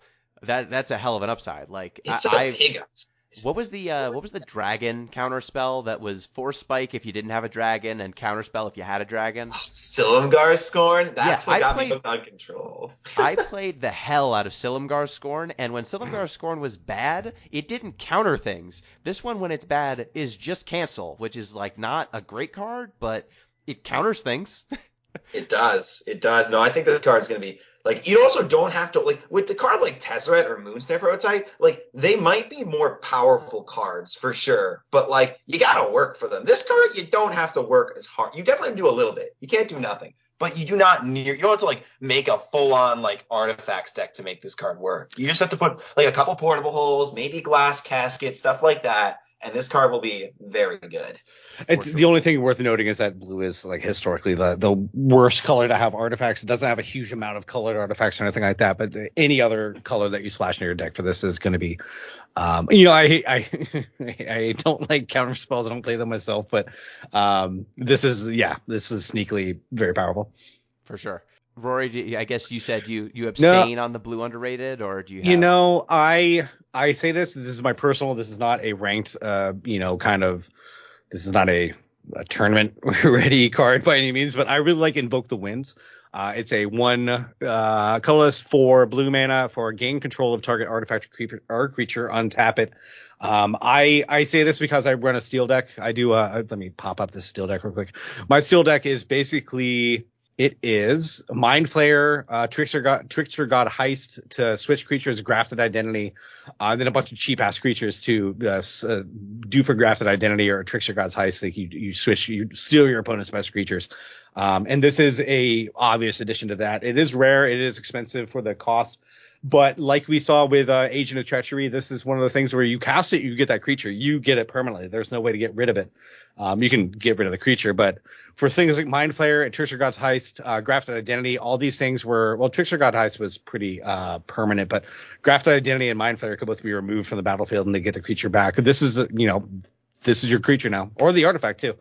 that's a hell of an upside. Like, it's a big upside. What was the dragon counterspell that was Force Spike if you didn't have a dragon and counterspell if you had a dragon? Silumgar's Scorn? That's what got me hooked on Control. I played the hell out of Silumgar's Scorn, and when Silumgar's Scorn was bad, it didn't counter things. This one, when it's bad, is just cancel, which is like not a great card, but it counters things. It does. No, I think this card's going to be, like, you also don't have to, like, with the card like Tezzeret or Moonsnare Prototype, like, they might be more powerful cards for sure, but, like, you got to work for them. This card, you don't have to work as hard. You definitely have to do a little bit. You can't do nothing, but you don't have to, like, make a full-on, like, artifacts deck to make this card work. You just have to put, like, a couple portable holes, maybe glass caskets, stuff like that, and this card will be very good. The only thing worth noting is that blue is, like, historically the worst color to have artifacts. It doesn't have a huge amount of colored artifacts or anything like that, but any other color that you splash in your deck for this is going to be, I don't like counter spells. I don't play them myself, but this is sneakily very powerful. For sure. Rorie, I guess you said you abstain on the blue underrated, or do you have... I say this is my personal, this is not a ranked, this is not a tournament ready card by any means, but I really like Invoke the Winds. It's a 1 colorless 4 blue mana for gain control of target artifact or creature, untap it. I say this because I run a steel deck. I do, let me pop up this steel deck real quick. My steel deck is basically... It is Mind Flayer, Trickster God Heist to switch creatures, Grafted Identity, and then a bunch of cheap ass creatures to do for Grafted Identity or Trickster God's Heist. Like you steal your opponent's best creatures. And this is a obvious addition to that. It is rare. It is expensive for the cost. But like we saw with Agent of Treachery, this is one of the things where you cast it, you get that creature. You get it permanently. There's no way to get rid of it. You can get rid of the creature. But for things like Mind Flayer and Trickster God's Heist, Grafted Identity, all these things were... Well, Trickster God Heist was pretty permanent, but Grafted Identity and Mind Flayer could both be removed from the battlefield and they get the creature back. This is, this is your creature now. Or the artifact, too.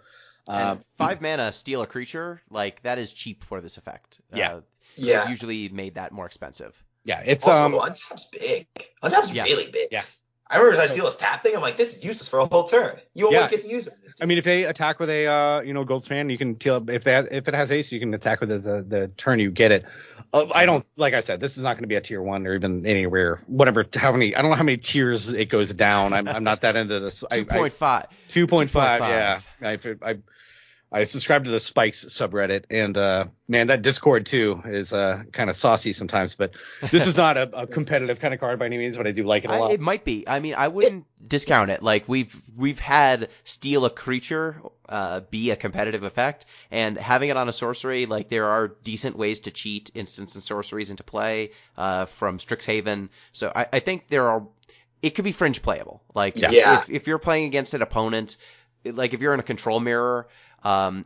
5 mana steal a creature, like, that is cheap for this effect. Yeah. They've usually made that more expensive. Yeah, it's also Untap's big. Untap's really big. Yes. I remember I steal his tap thing. I'm like, this is useless for a whole turn. You always get to use it. I mean, if they attack with a Goldspan, you can deal. If it has ace, you can attack with the turn you get it. I don't, like I said, this is not going to be a tier 1 or even anywhere. Whatever. I don't know how many tiers it goes down. I'm not that into this. 2.5. 2.5. Yeah. I subscribe to the Spikes subreddit, and man, that Discord too is kind of saucy sometimes. But this is not a competitive kind of card by any means, but I do like it a lot. It might be. I mean, I wouldn't discount it. Like we've had steal a creature be a competitive effect, and having it on a sorcery, like there are decent ways to cheat instants and sorceries into play from Strixhaven. So I think it could be fringe playable. Like if you're playing against an opponent, like if you're in a control mirror.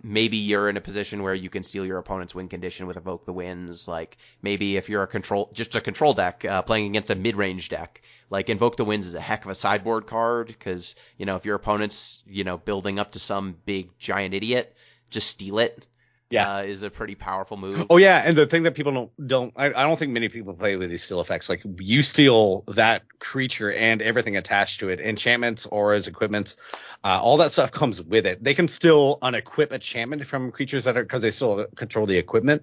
Maybe you're in a position where you can steal your opponent's win condition with Evoke the Winds. Like maybe if you're just a control deck playing against a mid-range deck, like Invoke the Winds is a heck of a sideboard card because if your opponent's building up to some big giant idiot, just steal it. Is a pretty powerful move. Oh yeah, and the thing that people don't I don't think many people play with these steal effects. Like you steal that creature and everything attached to it, enchantments, auras, equipments, all that stuff comes with it. They can still unequip enchantment from creatures that are because they still control the equipment.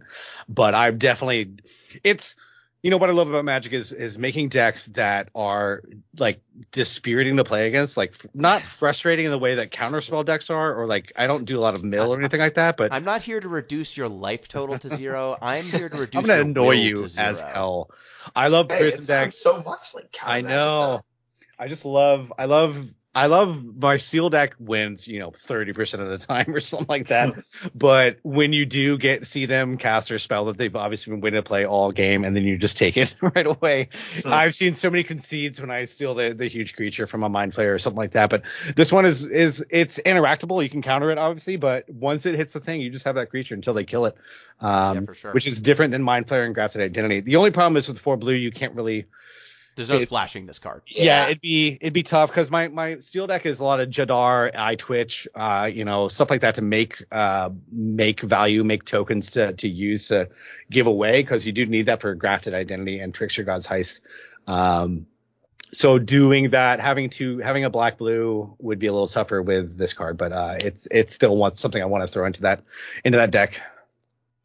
But I've definitely what I love about Magic is making decks that are like dispiriting to play against, like not frustrating in the way that counterspell decks are, or like I don't do a lot of mill or anything like that. But I'm not here to reduce your life total to 0. I'm here to reduce. I'm gonna annoy you to 0. as hell. I love prison decks so much like I know. I love I love my Seal deck wins, 30% of the time or something like that. But when you do see them cast their spell that they've obviously been waiting to play all game, and then you just take it right away. I've seen so many concedes when I steal the huge creature from a mind player or something like that. But this one is it's interactable. You can counter it obviously, but once it hits the thing, you just have that creature until they kill it. For sure. Which is different than mind player and grafted identity. The only problem is with 4 blue, you can't really. There's no splashing this card. Yeah, it'd be tough because my steel deck is a lot of Jadar, Eye Twitch, stuff like that to make value, make tokens to use to give away, because you do need that for grafted identity and Trickster God's Heist. So doing that, having a black blue would be a little tougher with this card, but it's still something I want to throw into that deck.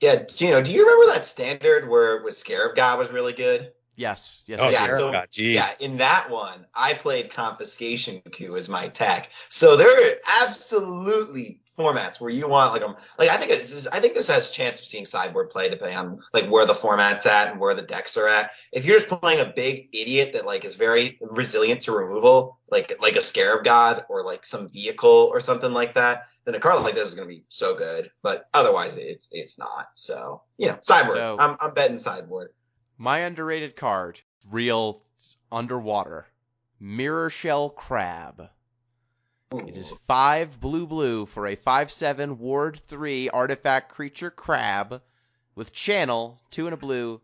Yeah, Gino, do you remember that standard where Scarab God was really good? Yes. Oh, yeah, Scarab God, geez. Yeah, in that one, I played Confiscation Coup as my tech. So there are absolutely formats where you want I think this has a chance of seeing sideboard play depending on where the format's at and where the decks are at. If you're just playing a big idiot that is very resilient to removal, like a Scarab God or some vehicle or something like that, then a card like this is going to be so good. But otherwise, it's not. So sideboard. So, I'm betting sideboard. My underrated card, real underwater, Mirror Shell Crab. Ooh. It is 5 blue for a 5/7 Ward 3 artifact creature crab with channel, 2 and a blue.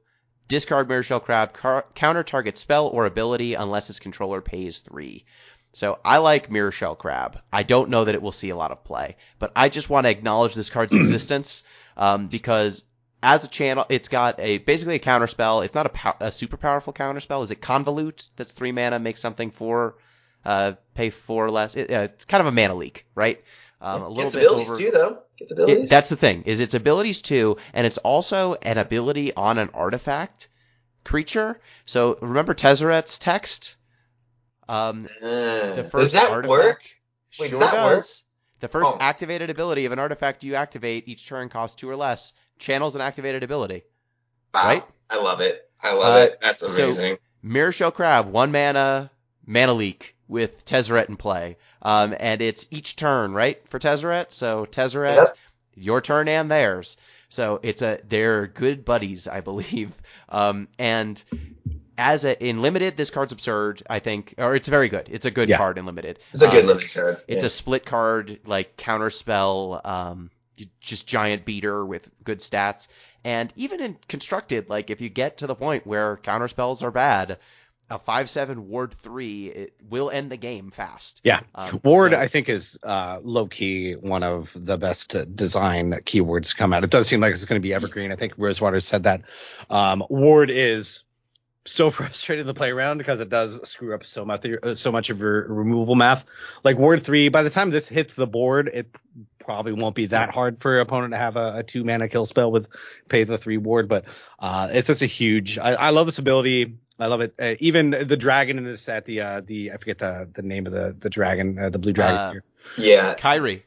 Discard Mirror Shell Crab, counter target spell or ability unless its controller pays 3. So I like Mirror Shell Crab. I don't know that it will see a lot of play, but I just want to acknowledge this card's existence because as a channel, it's got basically a counter spell. It's not a super powerful counter spell. Is it Convolute? That's 3 mana, make something pay 4 less. It's kind of a mana leak, right? A little Gets bit abilities over. too, though. Gets abilities. That's the thing. Is its abilities too, and it's also an ability on an artifact creature. So remember Tezzeret's text? The first does that artifact work? Wait, sure does that work? does. The first activated ability of an artifact you activate each turn costs 2 or less. Channels an activated ability. Wow. Right? I love it. That's amazing. So, Mirror Shell Crab, 1 mana leak with Tezzeret in play. And it's each turn, right, for Tezzeret? So Tezzeret, your turn and theirs. So they're good buddies, I believe. And in limited, this card's absurd, I think, or it's very good. It's a good card in limited. It's a good limited card. It's a split card, counter spell, just giant beater with good stats. And even in constructed, if you get to the point where counter spells are bad, a 5/7 Ward 3 it will end the game fast. Yeah, Ward I think is low key one of the best design keywords to come out. It does seem like it's going to be evergreen. I think Rosewater said that. Ward is so frustrating to play around because it does screw up so much of your removal math. Like Ward 3, by the time this hits the board, it probably won't be that hard for your opponent to have a 2 mana kill spell with pay the 3 ward, but it's just a huge. I love this ability. I love it. Even the dragon in this set, the I forget the name of the dragon, the blue dragon here. Yeah, Kyrie.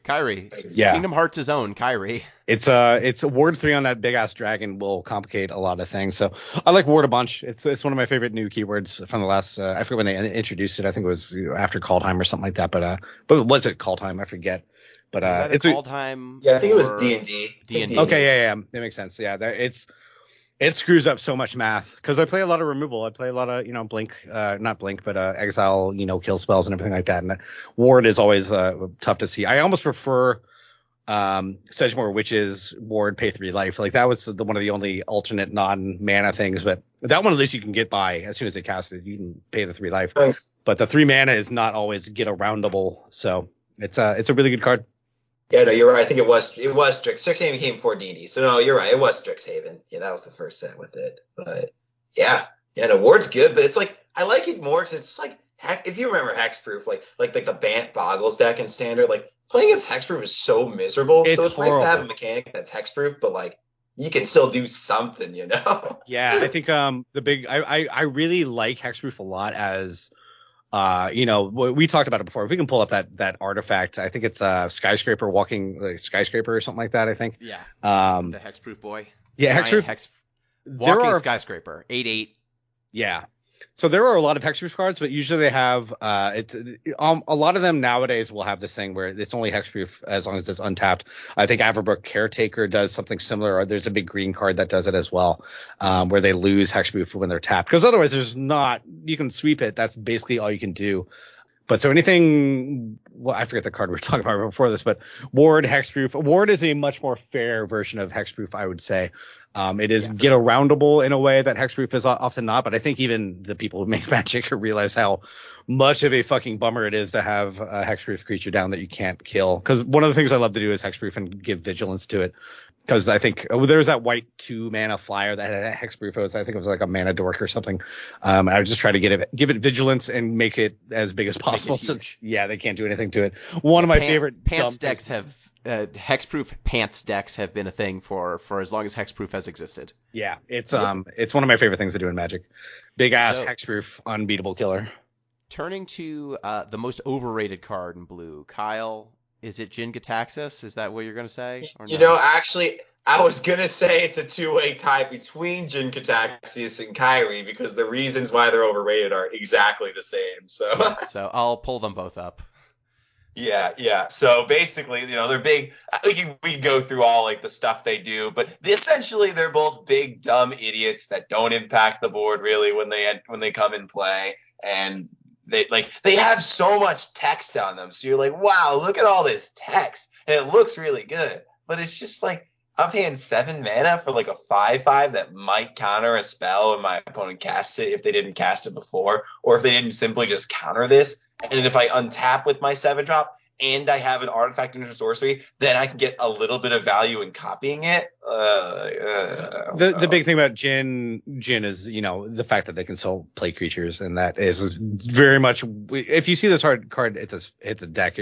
Yeah, Kingdom Hearts' own Kyrie. It's a Ward 3 on that big ass dragon will complicate a lot of things. So I like Ward a bunch. It's one of my favorite new keywords from the last. I forget when they introduced it. I think it was after Call-Time or something like that. But was it Call-Time? I forget. But it's Call-Time. Yeah, I think it was D&D. D&D. Okay, yeah, that makes sense. Yeah, it screws up so much math because I play a lot of removal. I play a lot of, blink, not blink, but exile, kill spells and everything like that. And Ward is always tough to see. I almost prefer Sedgemoor Witch's Ward pay 3 life. That was one of the only alternate non-mana things. But that one at least you can get by as soon as they cast it. You can pay the 3 life. Right. But the 3 mana is not always get aroundable. So it's a really good card. Yeah, no, you're right. I think it was Strixhaven became 4 D&D. So no, you're right. It was Strixhaven. Yeah, that was the first set with it. But yeah, no, Ward's good, but it's I like it more because it's if you remember Hexproof, like the Bant Boggles deck in Standard, playing against Hexproof is so miserable. So it's nice to have a mechanic that's Hexproof, but you can still do something, Yeah, I think I really like Hexproof a lot as. We talked about it before. If we can pull up that artifact, I think it's skyscraper walking skyscraper or something like that. I think. Yeah. The Hexproof boy. Yeah, Hexproof. Walking skyscraper. 8/8. Yeah. So there are a lot of hexproof cards, but usually they have a lot of them nowadays will have this thing where it's only hexproof as long as it's untapped. I think Averbrook Caretaker does something similar, or there's a big green card that does it as well, where they lose hexproof when they're tapped. Because otherwise, you can sweep it. That's basically all you can do. But so anything, well, I forget the card we were talking about before this, but Ward, Hexproof. Ward is a much more fair version of Hexproof, I would say. It is get aroundable in a way that Hexproof is often not, but I think even the people who make Magic realize how much of a fucking bummer it is to have a Hexproof creature down that you can't kill. Because one of the things I love to do is Hexproof and give Vigilance to it. Because I think there was that white 2-mana flyer that had a Hexproof. I think it was like a mana dork or something. I would just try to give it Vigilance and make it as big as possible. So, yeah, they can't do anything to it. One of my favorite Pants decks have Hexproof Pants decks have been a thing for as long as Hexproof has existed. Yeah, it's one of my favorite things to do in Magic. Big ass Hexproof unbeatable killer. Turning to the most overrated card in blue, Kyle. Is it Jin Gitaxias? Is that what you're going to say? Or you know, actually, I was going to say it's a two-way tie between Jin Gitaxias and Kyrie because the reasons why they're overrated are exactly the same. So I'll pull them both up. Yeah. So basically, they're big. We can go through all like the stuff they do, but essentially they're both big dumb idiots that don't impact the board really when they come in play, and they have so much text on them. So you're like, wow, look at all this text, and it looks really good, but it's just like I'm paying 7 mana for like a 5/5 that might counter a spell when my opponent casts it if they didn't cast it before, or if they didn't simply just counter this. And then if I untap with my 7-drop and I have an artifact into sorcery, then I can get a little bit of value in copying it. The big thing about Jin is, the fact that they can still play creatures, and that is very much. If you see this hard card hit the deck,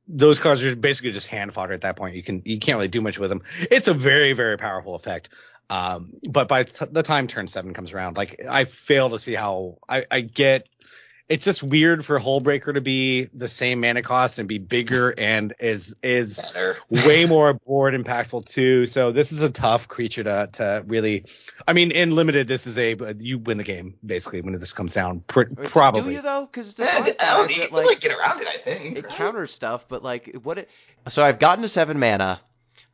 those cards are basically just hand fodder at that point. You can't really do much with them. It's a very, very powerful effect. But by the time turn 7 comes around, like I fail to see how I get. It's just weird for Hullbreaker to be the same mana cost and be bigger and is way more board impactful too. So this is a tough creature to really. I mean, in limited, this is you win the game basically when this comes down. Probably. Do you though? Because I don't need to get around it. I think it counters stuff, but like So I've gotten to 7 mana.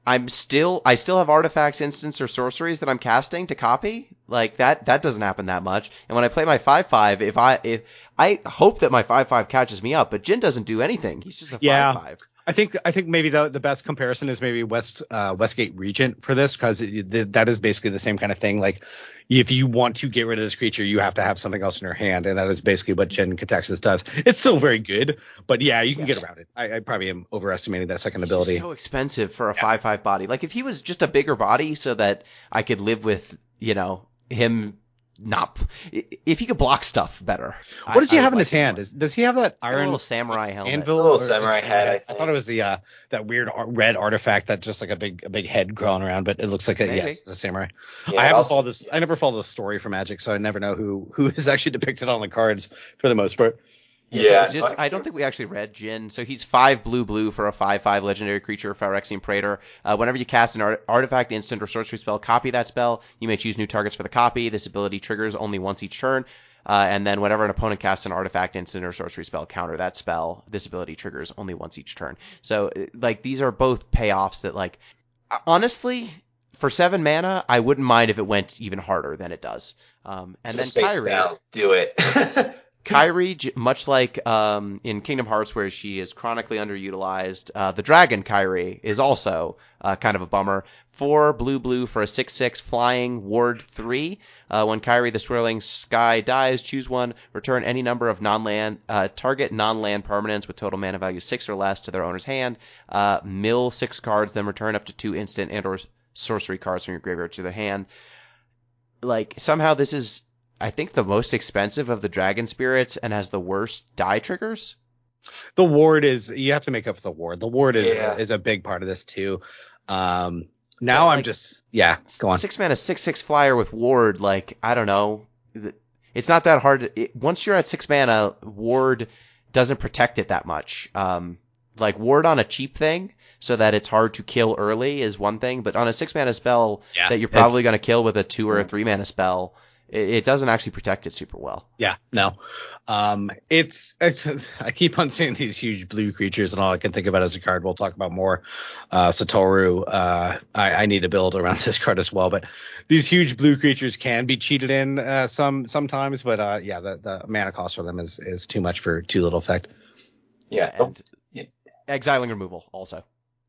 I still have artifacts, instants, or sorceries that I'm casting to copy. Like that doesn't happen that much. And when I play my 5/5, if I hope that my 5/5 catches me up, but Jin doesn't do anything. He's just a 5/5. I think maybe the best comparison is maybe Westgate Regent for this, because that is basically the same kind of thing. Like if you want to get rid of this creature, you have to have something else in your hand, and that is basically what Jin Gitaxias does. It's still very good, but yeah, you can get around it. I probably am overestimating that second ability. It's so expensive for a 5/5 body. Like if he was just a bigger body, so that I could live with him. Not if he could block stuff better. What does he have in his hand? Does he have that iron little samurai helmet? Anvil, a little samurai head. I thought it was that weird red artifact that just like a big head crawling around, but it looks like it's a samurai. Yeah, I never followed the story for Magic, so I never know who is actually depicted on the cards for the most part. Yeah, so I don't think we actually read Jin. So he's 5 blue for a 5/5 legendary creature, Phyrexian Praetor. Whenever you cast an artifact, instant, or sorcery spell, copy that spell. You may choose new targets for the copy. This ability triggers only once each turn. And then whenever an opponent casts an artifact, instant, or sorcery spell, counter that spell. This ability triggers only once each turn. So like these are both payoffs that like honestly for 7 mana I wouldn't mind if it went even harder than it does. And just then Kyrie, do it. Kyrie, much like in Kingdom Hearts where she is chronically underutilized, the Dragon Kyrie is also kind of a bummer. 4 blue for a 6/6 flying ward 3. When Kyrie the Swirling Sky dies, choose one, return any number of target non-land permanents with total mana value 6 or less to their owner's hand. Mill 6 cards, then return up to 2 instant and or sorcery cards from your graveyard to their hand. Like somehow this is I think the most expensive of the Dragon Spirits and has the worst die triggers. The ward you have to make up for the ward. The ward is a big part of this too. Now I'm just go on. 6 mana 6/6 flyer with ward. Like I don't know, it's not that hard. Once you're at 6 mana, ward doesn't protect it that much. Like ward on a cheap thing so that it's hard to kill early is one thing, but on a 6 mana spell that you're probably going to kill with a 2 or a 3 mana spell. it doesn't actually protect it super well. Yeah, no. It's I keep on seeing these huge blue creatures, and all I can think about is a card we'll talk about more. Satoru. I need to build around this card as well, but these huge blue creatures can be cheated in sometimes. But yeah, the mana cost for them is too much for too little effect. Yeah. And exiling removal also.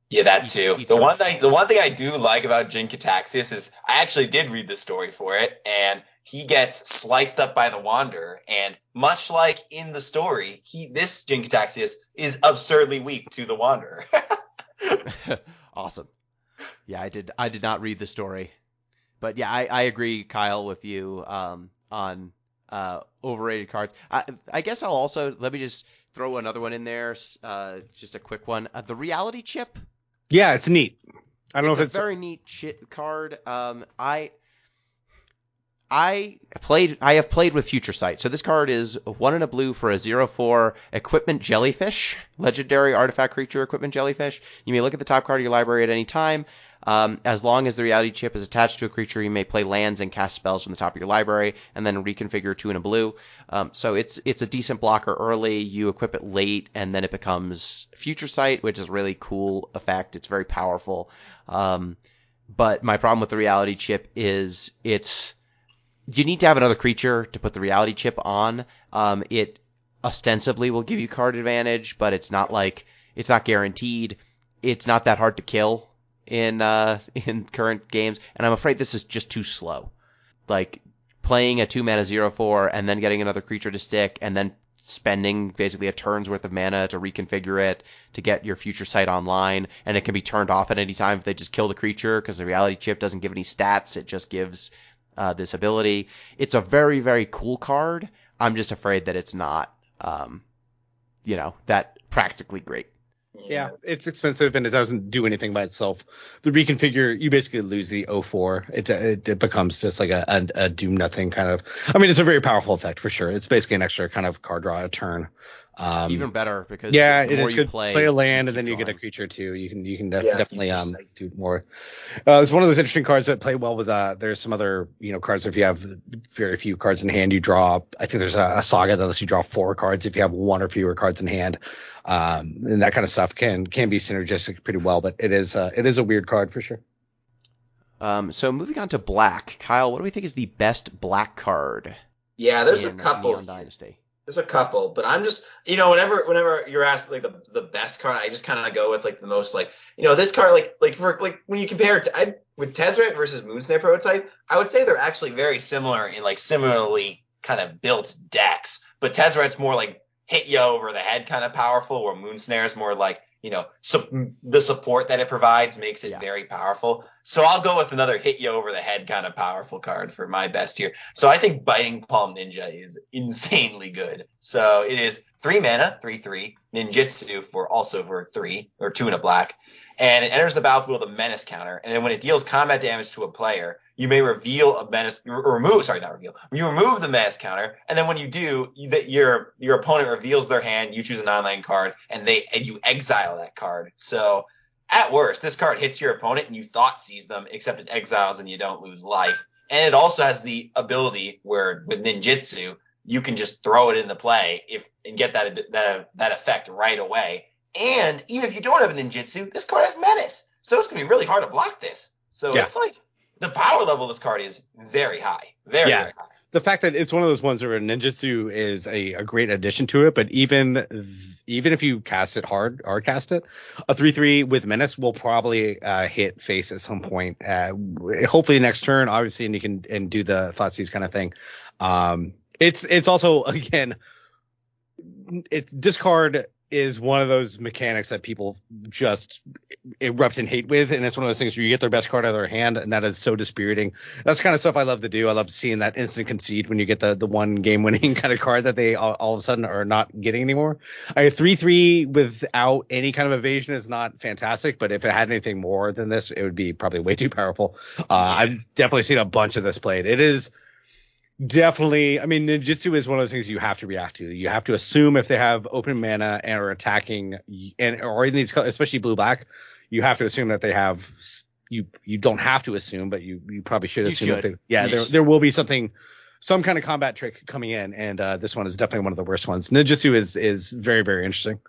Yeah, that too. The one thing I do like about Jin Cataxius is I actually did read the story for it, and he gets sliced up by the Wanderer, and much like in the story, this Jin Cataxius is absurdly weak to the Wanderer. Awesome. Yeah, I did not read the story, but yeah, I agree, Kyle, with you on overrated cards. I guess I'll also let me just throw another one in there, just a quick one. The Reality Chip. Yeah, it's neat. I don't know if it's a very neat card. I have played with Future Sight. So this card is 1 and a blue for a 0/4 Equipment Jellyfish, legendary artifact creature Equipment Jellyfish. You may look at the top card of your library at any time. As long as the Reality Chip is attached to a creature, you may play lands and cast spells from the top of your library, and then reconfigure 2 and a blue. So it's a decent blocker early. You equip it late, and then it becomes Future Sight, which is a really cool effect. It's very powerful. But my problem with the Reality Chip is you need to have another creature to put the Reality Chip on. It ostensibly will give you card advantage, but it's not guaranteed. It's not that hard to kill in current games, and I'm afraid this is just too slow. Like playing a 2-mana 0/4 and then getting another creature to stick, and then spending basically a turn's worth of mana to reconfigure it to get your Future Sight online, and it can be turned off at any time if they just kill the creature, because the Reality Chip doesn't give any stats. It just gives this ability. It's a very, very cool card. I'm just afraid that it's not, that practically great. Yeah, it's expensive and it doesn't do anything by itself. The reconfigure, you basically lose the 0/4. It becomes just like a do nothing kind of. I mean, it's a very powerful effect for sure. It's basically an extra kind of card draw a turn. Even better because the more it is you good. play A land and then you get a creature too. You can definitely do more. It's one of those interesting cards that play well with. There's some other cards. If you have very few cards in hand, you draw. I think there's a saga that lets you draw 4 cards if you have 1 or fewer cards in hand. And that kind of stuff can be synergistic pretty well, but it is a weird card for sure. So moving on to black, Kyle, what do we think is the best black card? Yeah, there's a couple. Neon Dynasty. There's a couple, but I'm just whenever you're asked like the best card, I just kind of go with like the most this card like when you compare it with Tezzeret versus Moonsnare prototype, I would say they're actually very similar in like similarly kind of built decks, but Tezzeret's more like hit you over the head kind of powerful, where Moonsnare is more like, the support that it provides makes it very powerful. So I'll go with another hit you over the head kind of powerful card for my best here. So I think Biting Palm Ninja is insanely good. So it is 3 mana, 3/3, ninjutsu for 3 or 2 and a black. And it enters the battlefield with a menace counter. And then when it deals combat damage to a player, you may reveal a menace, or remove the menace counter. And then when you do, your opponent reveals their hand, you choose a non-land card, and you exile that card. So at worst, this card hits your opponent and you thought seize them, except it exiles and you don't lose life. And it also has the ability where with ninjutsu, you can just throw it into play and get that effect right away. And even if you don't have a ninjutsu, this card has menace. So it's going to be really hard to block this. So it's like the power level of this card is very high. Very high. The fact that it's one of those ones where ninjutsu is a great addition to it, but even if you cast it hard cast it, a 3/3 with menace will probably hit face at some point. Hopefully next turn, obviously, and you can do the Thoughtseize kind of thing. It's also, again, discard is one of those mechanics that people just erupt in hate with, and it's one of those things where you get their best card out of their hand, and that is so dispiriting. That's the kind of stuff I love to do. I love seeing that instant concede when you get the one game winning kind of card that they all of a sudden are not getting anymore. I 3/3 without any kind of evasion is not fantastic, but if it had anything more than this, it would be probably way too powerful. I've definitely seen a bunch of this played. It is definitely, I mean, ninjutsu is one of those things you have to react to. You have to assume if they have open mana and are attacking, or in these, especially blue-black, you have to assume that they have. You don't have to assume, but you probably should assume that there will be something some kind of combat trick coming in, and this one is definitely one of the worst ones. Ninjutsu is very, very interesting.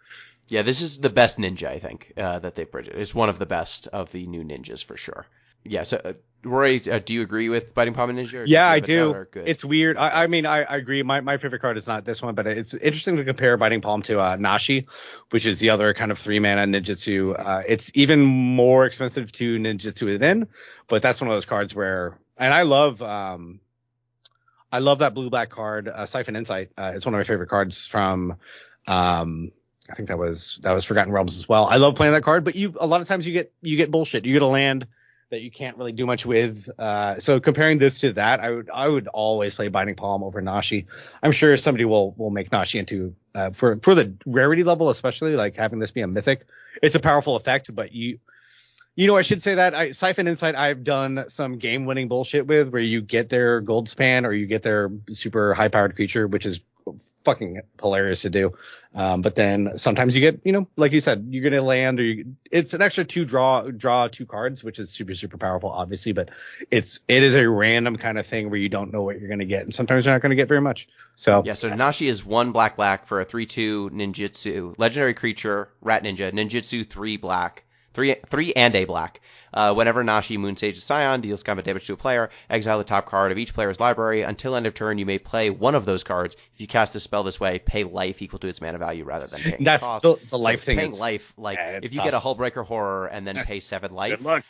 Yeah, this is the best ninja, I think, that they've produced. It's one of the best of the new ninjas for sure. Yeah, so Rory, do you agree with Biting Palm Ninja? Yeah, I do. It's weird. I mean, I agree. My favorite card is not this one, but it's interesting to compare Biting Palm to Nashi, which is the other kind of 3-mana ninjutsu. It's even more expensive to ninjutsu within, but that's one of those cards where, and I love that blue-black card, Siphon Insight. It's one of my favorite cards from. I think that was Forgotten Realms as well. I love playing that card, but a lot of times you get bullshit. You get a land that you can't really do much with. So comparing this to that, I would always play Binding Palm over Nashi. I'm sure somebody will make Nashi into for the rarity level, especially like having this be a mythic. It's a powerful effect, but I should say that Siphon Insight I've done some game winning bullshit with, where you get their gold span or you get their super high powered creature, which is fucking hilarious to do. But then sometimes you get, like you said, you're gonna land, or it's an extra 2 draw 2 cards, which is super, super powerful, obviously, but it is a random kind of thing where you don't know what you're gonna get, and sometimes you're not gonna get very much. So Nashi is 1 black for a 3/2 ninjutsu legendary creature, rat ninja, ninjutsu 3 black. 3 and a black. Whenever Nashi Moonsage Scion deals combat damage to a player, exile the top card of each player's library. Until end of turn, you may play one of those cards. If you cast a spell this way, pay life equal to its mana value rather than paying That's cost. the life thing. Paying life, like if you tough. get a Hullbreaker Horror and then pay 7 life. Good luck.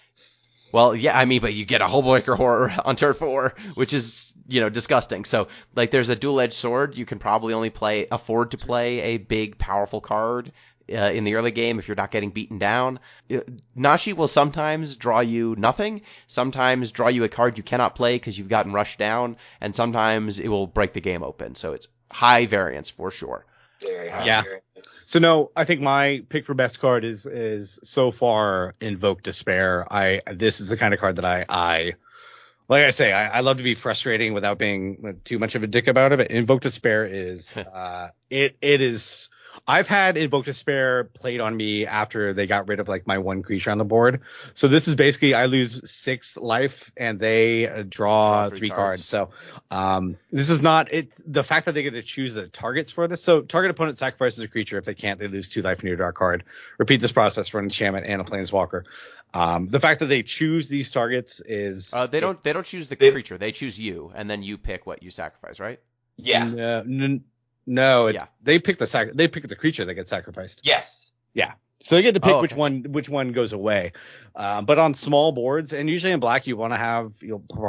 Well, yeah, I mean, but you get a Hullbreaker Horror on turn 4, which is, disgusting. So, like, there's a dual-edged sword. You can probably only afford to play a big, powerful card in the early game if you're not getting beaten down. Nashi will sometimes draw you nothing, sometimes draw you a card you cannot play because you've gotten rushed down, and sometimes it will break the game open. So it's high variance for sure. Very high variance. So no, I think my pick for best card is so far Invoke Despair. This is the kind of card that I like I say, I love to be frustrating without being too much of a dick about it, but Invoke Despair is it is. I've had Invoke Despair played on me after they got rid of like my 1 creature on the board. So this is basically I lose 6 life and they draw 3 cards. So this is not the fact that they get to choose the targets for this. So target opponent sacrifices a creature. If they can't, they lose 2 life in your draw card. Repeat this process for an enchantment and a planeswalker. The fact that they choose these targets is they don't choose the creature. They choose you, and then you pick what you sacrifice, right? Yeah. No, they pick the creature that gets sacrificed. Yes. Yeah. So they get to pick which one goes away. But on small boards, and usually in black, you'll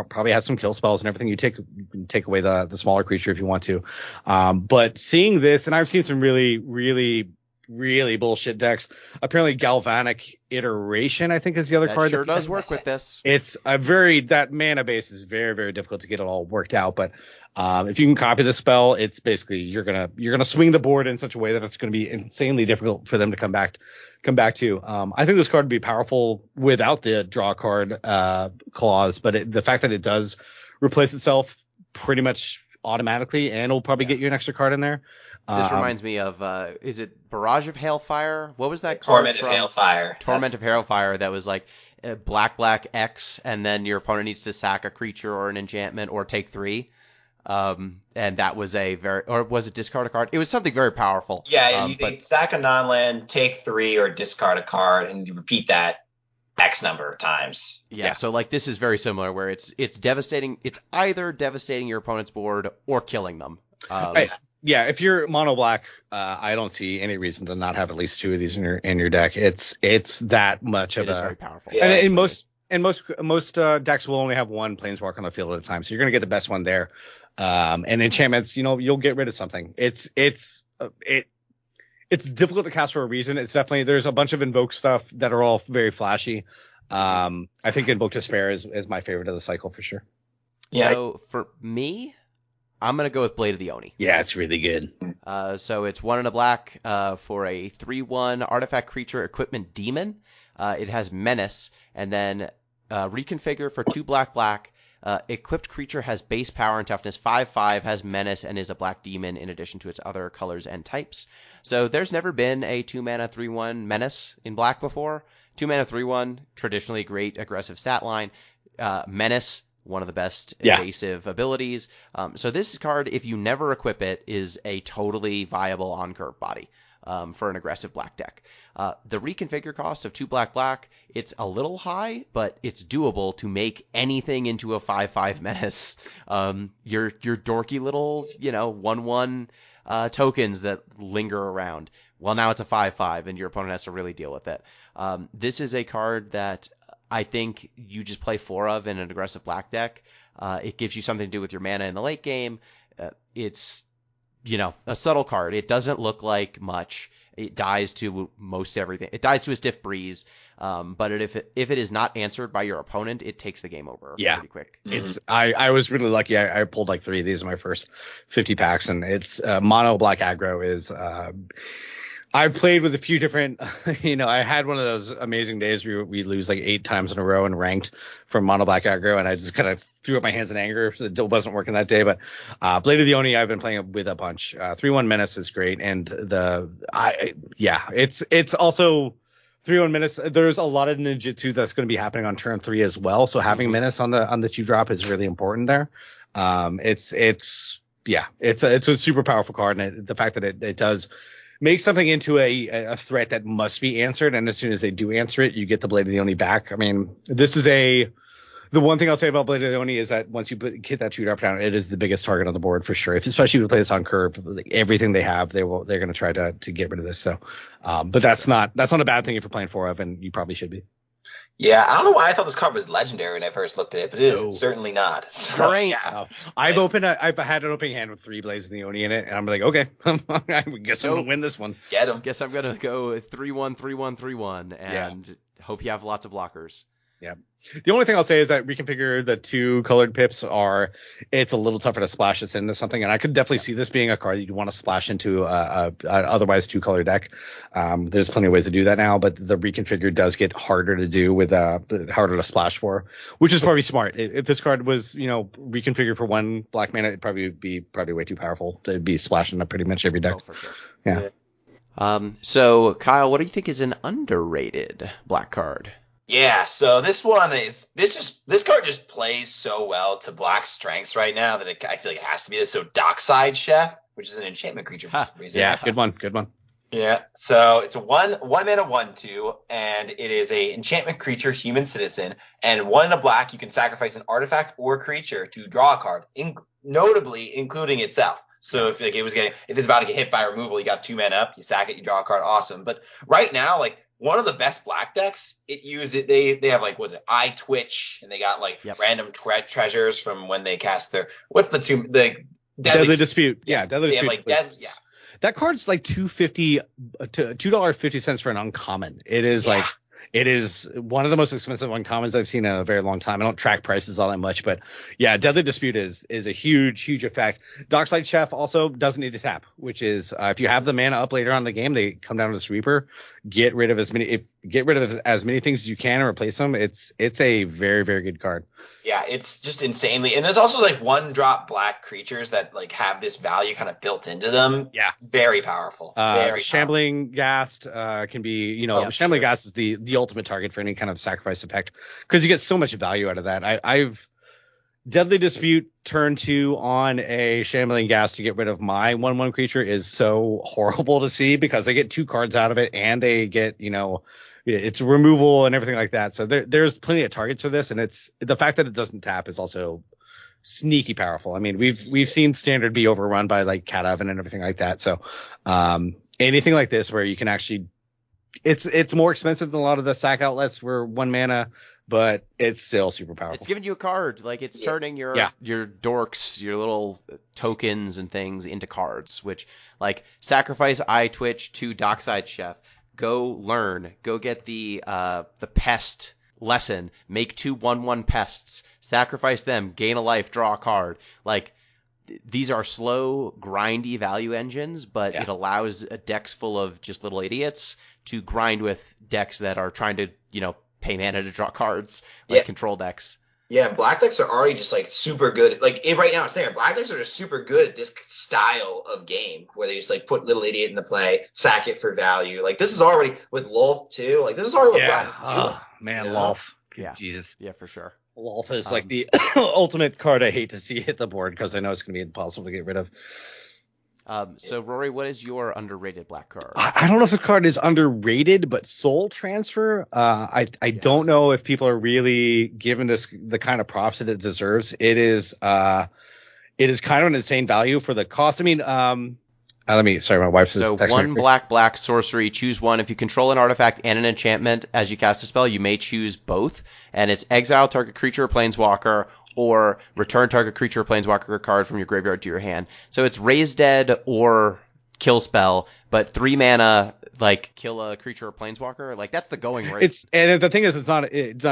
probably have some kill spells and everything. You can take away the smaller creature if you want to. But seeing this, and I've seen some really, really, really bullshit decks. Apparently Galvanic Iteration, I think, is the other card. Sure does work with this. It's that mana base is very, very difficult to get it all worked out. But if you can copy the spell, it's basically you're gonna swing the board in such a way that it's gonna be insanely difficult for them to come back to. I think this card would be powerful without the draw card clause, but the fact that it does replace itself pretty much automatically, and it'll probably get you an extra card in there. This reminds me of, is it Barrage of Hailfire? What was that card? Torment of Hailfire. Torment of Hailfire. That was like black X, and then your opponent needs to sack a creature or an enchantment or take 3. And that was or was it discard a card? It was something very powerful. Yeah, you could sack a non-land, take 3, or discard a card, and you repeat that X number of times. Yeah, so like this is very similar, where it's devastating. It's either devastating your opponent's board or killing them. Yeah, if you're mono black, I don't see any reason to not have at least 2 of these in your deck. It's that much of it is very powerful. Yeah, and most decks will only have 1 planeswalker on the field at a time, so you're gonna get the best one there. And enchantments, you'll get rid of something. It's difficult to cast for a reason. It's definitely, there's a bunch of invoke stuff that are all very flashy. I think Invoke Despair is my favorite of the cycle for sure. Yeah. So for me, I'm going to go with Blade of the Oni. Yeah, it's really good. So it's 1 and a black for a 3/1 artifact creature equipment demon. It has Menace, and then reconfigure for 2 black. Equipped creature has base power and toughness 5/5, has Menace, and is a black demon in addition to its other colors and types. So there's never been a 2-mana 3/1 Menace in black before. 2-mana 3/1, traditionally great aggressive stat line. Menace, one of the best evasive abilities. So this card, if you never equip it, is a totally viable on-curve body for an aggressive black deck. The reconfigure cost of 2 black, it's a little high, but it's doable to make anything into a 5/5 menace. Your dorky little, 1/1 tokens that linger around. Well, now it's a 5/5, and your opponent has to really deal with it. This is a card that I think you just play 4 of in an aggressive black deck. It gives you something to do with your mana in the late game. It's, a subtle card. It doesn't look like much. It dies to most everything. It dies to a stiff breeze. But if it is not answered by your opponent, it takes the game over pretty quick. It's I was really lucky. I pulled like 3 of these in my first 50 packs, and it's mono black aggro is. I've played with a few different, I had one of those amazing days where we lose like 8 times in a row and ranked from mono black aggro, and I just kind of threw up my hands in anger. So it wasn't working that day, but Blade of the Oni I've been playing with a bunch. 3/1 Menace is great, and it's also 3/1 Menace. There's a lot of ninjutsu that's going to be happening on turn 3 as well, so having Menace on the 2 drop is really important there. It's a super powerful card, and the fact that it does make something into a threat that must be answered, and as soon as they do answer it, you get the Blade of the Oni back. I mean, this is the one thing I'll say about Blade of the Oni is that once you hit that 2-drop down, it is the biggest target on the board for sure. Especially if you play this on curve, everything they have, they're going to try to get rid of this. So, but that's not a bad thing if you're playing 4 of, and you probably should be. Yeah, I don't know why I thought this card was legendary when I first looked at it, but it is certainly not. So, I've had an opening hand with 3 Blades of the Oni in it, and I'm like, okay, I guess I'm gonna win this one. Get him. Guess I'm gonna go 3/1, 3/1, 3/1, and hope you have lots of blockers. Yeah. The only thing I'll say is that reconfigure the 2 colored pips it's a little tougher to splash this into something, and I could definitely see this being a card that you want to splash into a otherwise 2 color deck. There's plenty of ways to do that now, but the reconfigure does get harder to do with harder to splash for, which is probably smart. If this card was reconfigured for 1 black mana, it'd probably be way too powerful to be splashing up pretty much every deck. Oh, for sure. Yeah. So Kyle, what do you think is an underrated black card? Yeah, so this card just plays so well to black strengths right now that I feel like it has to be this. So Dockside Chef, which is an enchantment creature for some reason. Yeah, good one. Yeah, so it's a one mana 1/2, and it is a enchantment creature, human citizen, and 1 in a black. You can sacrifice an artifact or creature to draw a card, notably including itself. So if it's about to get hit by removal, you got 2 mana up, you sack it, you draw a card, awesome. But right now, like, one of the best black decks, they have like, Eye Twitch, and they got like random treasures from when they cast their, Deadly Dispute. Yeah, Deadly Dispute. That card's like $2.50 for an uncommon. It is it is one of the most expensive uncommons I've seen in a very long time. I don't track prices all that much, but yeah, Deadly Dispute is a huge effect. Dockside Chef also doesn't need to tap, which is if you have the mana up later on in the game, they come down to the sweeper. Get rid of as many things as you can and replace them. It's a very, very good card. Yeah, it's just insanely, and there's also like 1-drop black creatures that like have this value kind of built into them. Yeah, very powerful. Shambling Ghast can be, Shambling Ghast is the ultimate target for any kind of sacrifice effect because you get so much value out of that. I've Deadly Dispute turn 2 on a Shambling Ghast to get rid of my 1/1 creature is so horrible to see because they get 2 cards out of it and they get, it's removal and everything like that. So there's plenty of targets for this, and it's the fact that it doesn't tap is also sneaky powerful. I mean, we've seen Standard be overrun by like Cat Oven and everything like that. So anything like this where you can actually, it's more expensive than a lot of the sack outlets for 1 mana, but it's still super powerful. It's giving you a card, like it's turning your dorks, your little tokens and things into cards, which like sacrifice Eye Twitch to Dockside Chef. Go learn. Go get the pest lesson. Make 2 1/1 pests. Sacrifice them. Gain a life. Draw a card. Like these are slow, grindy value engines, but it allows decks full of just little idiots to grind with decks that are trying to pay mana to draw cards, like control decks. Yeah, black decks are already just like super good. Like right now it's there. Black decks are just super good at this style of game where they just like put little idiot in the play, sack it for value. Like this is already with Lolth too. Like this is already what black is doing. Oh man, Lolth. Yeah. Jesus. Yeah, for sure. Lolth is like the ultimate card I hate to see hit the board because I know it's going to be impossible to get rid of. So, Rory, what is your underrated black card? I don't know if the card is underrated, but Soul Transfer, I don't know if people are really giving this the kind of props that it deserves. It is kind of an insane value for the cost. I mean, sorry, my wife's So texting one me. black sorcery, choose one. If you control an artifact and an enchantment as you cast a spell, you may choose both. And it's exile target creature or planeswalker, or return target creature or planeswalker card from your graveyard to your hand. So it's raise dead or kill spell, but 3 mana, like kill a creature or planeswalker. Like that's the going rate. And the thing is, it's not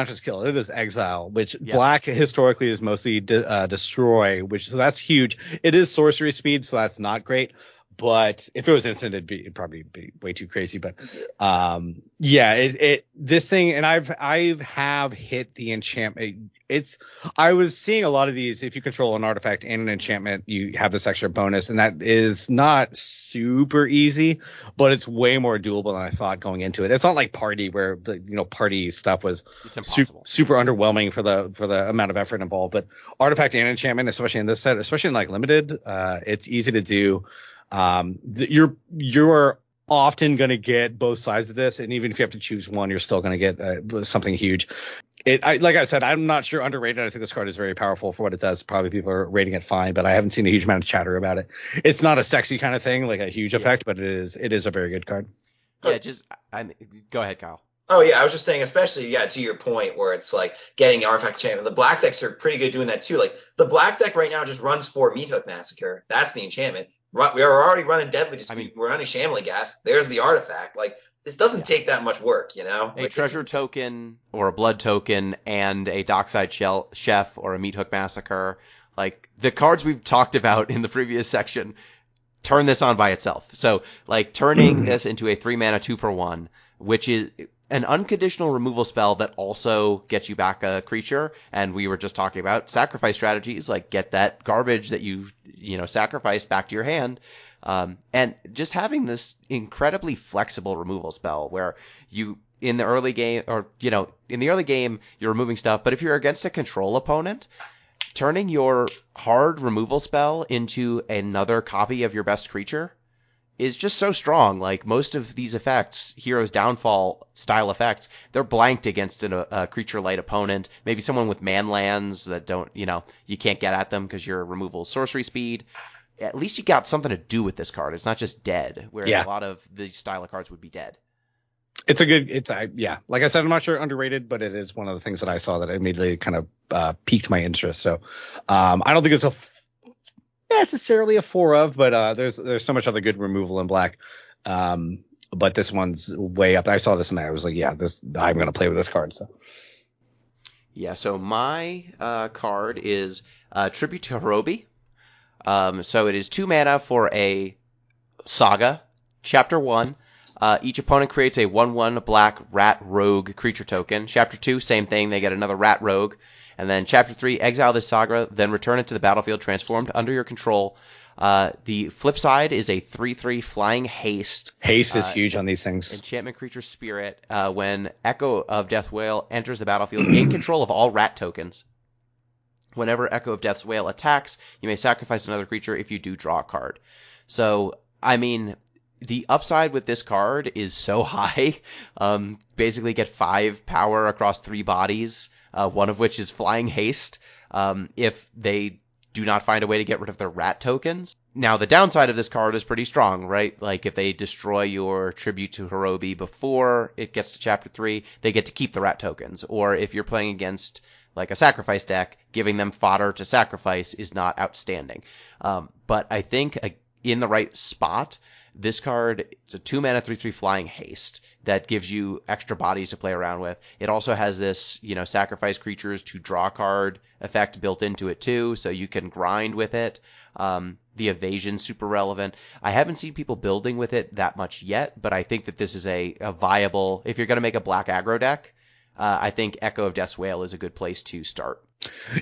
just kill. It is exile, which black historically is mostly destroy, so that's huge. It is sorcery speed, so that's not great. But if it was instant, it'd probably be way too crazy. But this thing, and I've hit the enchantment. I was seeing a lot of these. If you control an artifact and an enchantment, you have this extra bonus, and that is not super easy, but it's way more doable than I thought going into it. It's not like Party, where the party stuff was super underwhelming for the amount of effort involved. But artifact and enchantment, especially in this set, especially in like limited, it's easy to do. You're often going to get both sides of this, and even if you have to choose one, you're still going to get something huge. Like I said, I'm not sure underrated. I think this card is very powerful for what it does. Probably people are rating it fine, but I haven't seen a huge amount of chatter about it. It's not a sexy kind of thing, like a huge effect, but it is a very good card. Yeah, go ahead, Kyle. Oh, yeah, I was just saying, especially, to your point where it's like getting artifact enchantment. The black decks are pretty good doing that too. Like the black deck right now just runs 4 Meat Hook Massacre. That's the enchantment. We are already running Deadly Dispute. We're running Shambling Gas. There's the artifact. Like this doesn't take that much work, A treasure token or a blood token and a Dockside Chef or a Meat Hook Massacre. Like the cards we've talked about in the previous section turn this on by itself. So like turning this into a 3 mana 2-for-1, which is an unconditional removal spell that also gets you back a creature. And we were just talking about sacrifice strategies, like get that garbage that you sacrificed back to your hand. And just having this incredibly flexible removal spell where in the early game, you're removing stuff. But if you're against a control opponent, turning your hard removal spell into another copy of your best creature is just so strong. Like most of these effects, Hero's Downfall style effects, they're blanked against a creature light opponent. Maybe someone with man lands that don't, you can't get at them because your removal is sorcery speed. At least you got something to do with this card. It's not just dead, whereas a lot of these style of cards would be dead. Like I said, I'm not sure underrated, but it is one of the things that I saw that immediately kind of piqued my interest. So I don't think it's necessarily a 4 of, but there's so much other good removal in black. But this one's way up. I saw this and I was like, I'm going to play with this card. So my card is Tribute to Rorie. So it is 2 mana for a Saga, Chapter 1. Each opponent creates a 1/1 black rat rogue creature token. Chapter 2, same thing. They get another rat rogue. And then Chapter 3, exile this Saga, then return it to the battlefield transformed under your control. The flip side is a 3/3 flying haste. Haste is huge on these things. Enchantment creature spirit. When Echo of Death's Wail enters the battlefield, gain control of all rat tokens. Whenever Echo of Death's Wail attacks, you may sacrifice another creature if you do draw a card. So, the upside with this card is so high. Basically get 5 power across 3 bodies, one of which is flying haste, if they do not find a way to get rid of their rat tokens. Now, the downside of this card is pretty strong, right? Like, if they destroy your Tribute to Rorie before it gets to Chapter 3, they get to keep the rat tokens. Or if you're playing against like a sacrifice deck, giving them fodder to sacrifice is not outstanding. But I think in the right spot, this card, it's a 2 mana 3/3 flying haste that gives you extra bodies to play around with. It also has this, sacrifice creatures to draw card effect built into it too, so you can grind with it. The evasion's super relevant. I haven't seen people building with it that much yet, but I think that this is a viable, if you're going to make a black aggro deck, I think Echo of Death's Wail is a good place to start.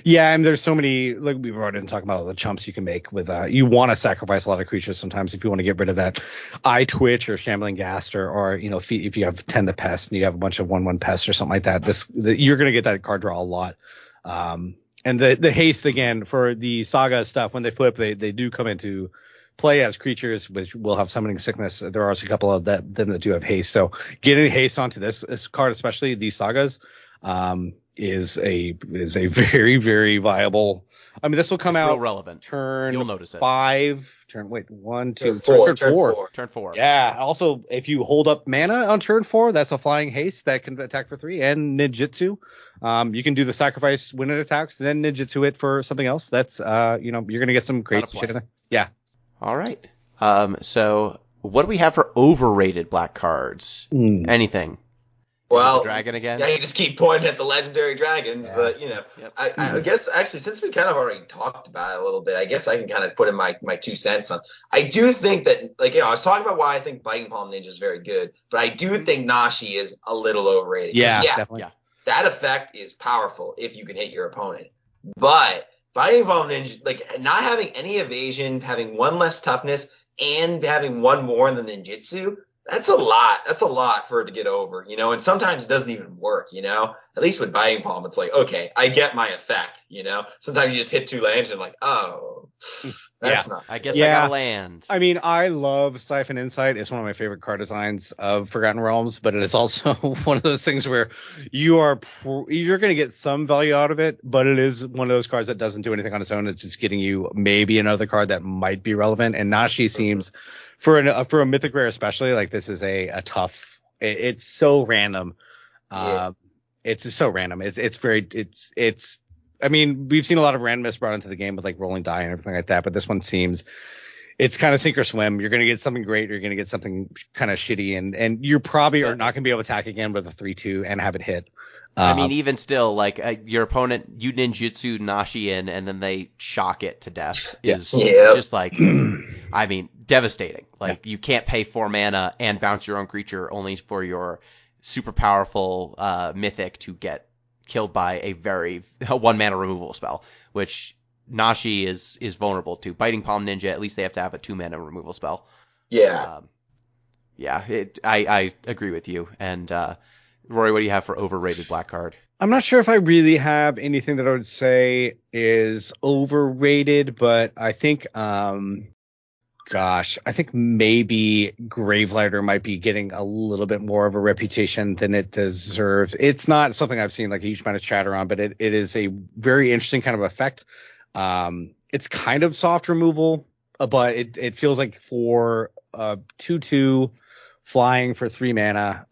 Yeah, and there's so many, like we were already talking about all the chumps you can make with you want to sacrifice a lot of creatures sometimes if you want to get rid of that Eye Twitch or Shambling Ghast or if you have 10 the Pest and you have a bunch of 1/1 pests or something like that, you're going to get that card draw a lot. And the haste, again, for the Saga stuff, when they flip, they do come into play as creatures, which will have Summoning Sickness. There are also a couple of them that do have haste. So getting haste onto this card, especially these Sagas, is a very, very viable. I mean, this will come out real relevant. Turn You'll notice it. 5. Turn 2. Turn Turn 4. Turn 4. Yeah. Also, if you hold up mana on turn 4, that's a flying haste that can attack for 3 and ninjutsu. You can do the sacrifice when it attacks, then ninjutsu it for something else. That's you're gonna get some crazy shit in there. Yeah. All right. So what do we have for overrated black cards? Anything? Well, the dragon again? Yeah, you just keep pointing at the legendary dragons, but Yep. I guess actually since we kind of already talked about it a little bit, I guess I can kind of put in my 2 cents on. I do think that, I was talking about why I think Biting Palm Ninja is very good, but I do think Nashi is a little overrated. Yeah, definitely. Yeah. That effect is powerful if you can hit your opponent, but Biting Palm Ninja, not having any evasion, having 1 less toughness, and having 1 more than ninjutsu. That's a lot. That's a lot for it to get over, and sometimes it doesn't even work, At least with Biting Palm, it's like, okay, I get my effect, Sometimes you just hit 2 lands and like, oh, that's not. I guess I gotta land. I mean, I love Siphon Insight. It's one of my favorite card designs of Forgotten Realms, but it is also one of those things where you're going to get some value out of it, but it is one of those cards that doesn't do anything on its own. It's just getting you maybe another card that might be relevant. And Nashi seems, for a mythic rare especially, like this is a tough. It's so random. It's just so random. It's. I mean, we've seen a lot of randomness brought into the game with like rolling die and everything like that, but this one seems it's kind of sink or swim. You're going to get something great, or you're going to get something kind of shitty, and you probably are not going to be able to attack again with a 3/2 and have it hit. I mean, even still, like your opponent, you ninjutsu Nashi in, and then they shock it to death is just like, I mean, devastating. Like you can't pay 4 mana and bounce your own creature only for your super powerful mythic to get killed by a 1 mana removal spell, which Nashi is vulnerable to. Biting Palm Ninja, at least they have to have a 2 mana removal spell. Yeah. I agree with you. And Rory, what do you have for overrated black card? I'm not sure if I really have anything that I would say is overrated, but I think I think maybe Gravelighter might be getting a little bit more of a reputation than it deserves. It's not something I've seen like a huge amount of chatter on, but it is a very interesting kind of effect. It's kind of soft removal, but it feels like for 2/2 flying for 3 mana,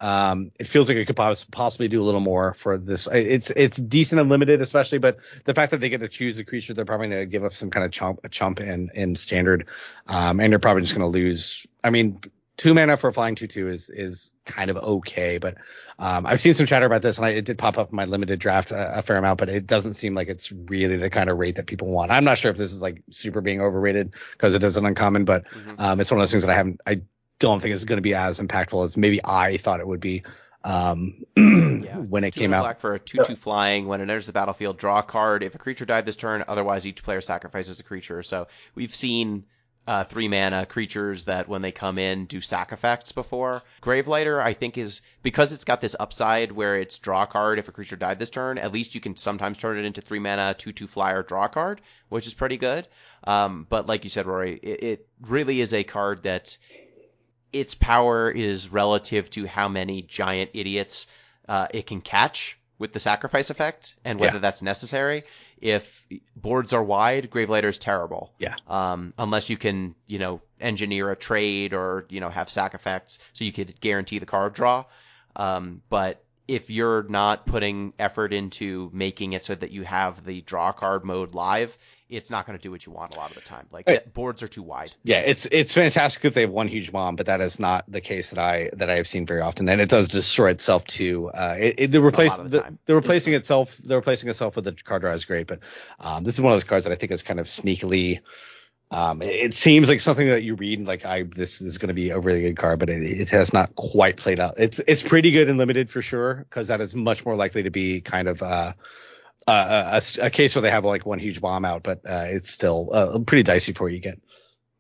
it feels like it could possibly do a little more for this. It's decent and limited, especially, but the fact that they get to choose a creature, they're probably going to give up some kind of chump in standard, and they're probably just going to lose. I mean, 2 mana for a flying 2/2 is kind of okay, but I've seen some chatter about this, and it did pop up in my limited draft a fair amount, but it doesn't seem like it's really the kind of rate that people want. I'm not sure if this is like super being overrated because it is an uncommon, but it's one of those things that I don't think it's going to be as impactful as maybe I thought it would be when it came out. Black for a 2/2 flying. When it enters the battlefield, draw a card. If a creature died this turn, otherwise each player sacrifices a creature. So we've seen 3 mana creatures that when they come in do sack effects before. Gravelighter, I think, is because it's got this upside where it's draw a card if a creature died this turn. At least you can sometimes turn it into 3 mana 2/2 flyer draw a card, which is pretty good. But like you said, Rory, it really is a card that its power is relative to how many giant idiots it can catch with the sacrifice effect and whether that's necessary. If boards are wide, Gravelighter is terrible. Yeah. Unless you can, engineer a trade or, have sack effects so you could guarantee the card draw. But if you're not putting effort into making it so that you have the draw card mode live, it's not going to do what you want a lot of the time. Like boards are too wide. Yeah, it's fantastic if they have one huge bomb, but that is not the case that I have seen very often, and it does destroy itself too. They're replacing itself with the card draw is great, but this is one of those cards that I think is kind of sneakily It seems like something that you read like this is going to be a really good card, but it has not quite played out. It's pretty good and limited for sure, because that is much more likely to be kind of a case where they have like one huge bomb out, but it's still pretty dicey for you get.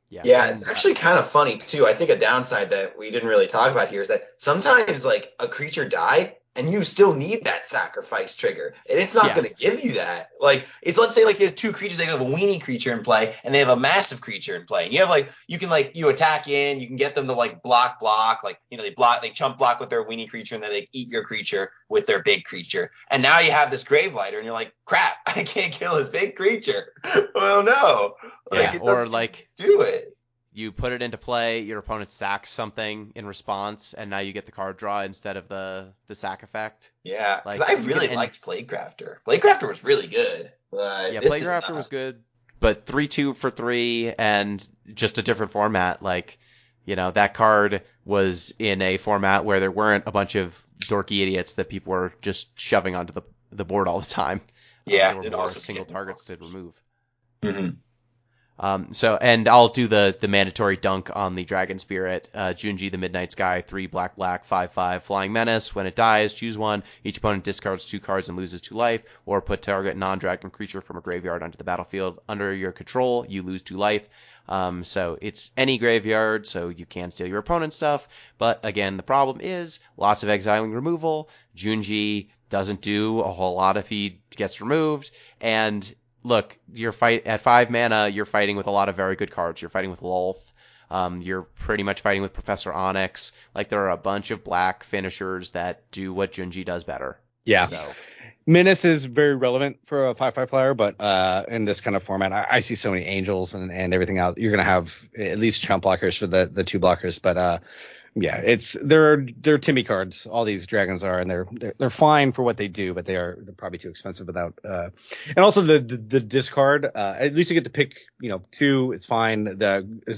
Yeah, it's actually kind of funny too. I think a downside that we didn't really talk about here is that sometimes like a creature died and you still need that sacrifice trigger, and it's not going to give you that. Like, it's, let's say like there's two creatures, they have a weenie creature in play and they have a massive creature in play, and you have like, you can like, you attack in, you can get them to like block, like, you know, they chump block with their weenie creature and then they eat your creature with their big creature, and now you have this grave lighter and you're like, crap, I can't kill his big creature. Well, no, like, it or like do it. You put it into play, your opponent sacks something in response, and now you get the card draw instead of the sack effect. Yeah, like, I really liked Plaguecrafter. Plaguecrafter was really good. Yeah, Plaguecrafter was good, but 3/2 for 3 and just a different format. Like, you know, that card was in a format where there weren't a bunch of dorky idiots that people were just shoving onto the board all the time. Yeah, there were more single targets to remove. Mm-hmm. And I'll do the mandatory dunk on the Dragon Spirit. Junji the Midnight Sky, 3 black, 5/5 Flying Menace. When it dies, choose one. Each opponent discards 2 cards and loses 2 life, or put target non-dragon creature from a graveyard onto the battlefield under your control. You lose 2 life. So it's any graveyard, so you can steal your opponent's stuff. But again, the problem is lots of exiling removal. Junji doesn't do a whole lot if he gets removed, and look, at 5 mana, you're fighting with a lot of very good cards. You're fighting with Lolth. You're pretty much fighting with Professor Onyx. Like, there are a bunch of black finishers that do what Junji does better. Yeah. So. Menace is very relevant for a 5/5 player, but in this kind of format, I see so many angels and everything out. You're going to have at least chump blockers for the 2 blockers, but yeah, they're Timmy cards. All these dragons are, and they're fine for what they do, but they're probably too expensive without. And also the discard. At least you get to pick, 2. It's fine.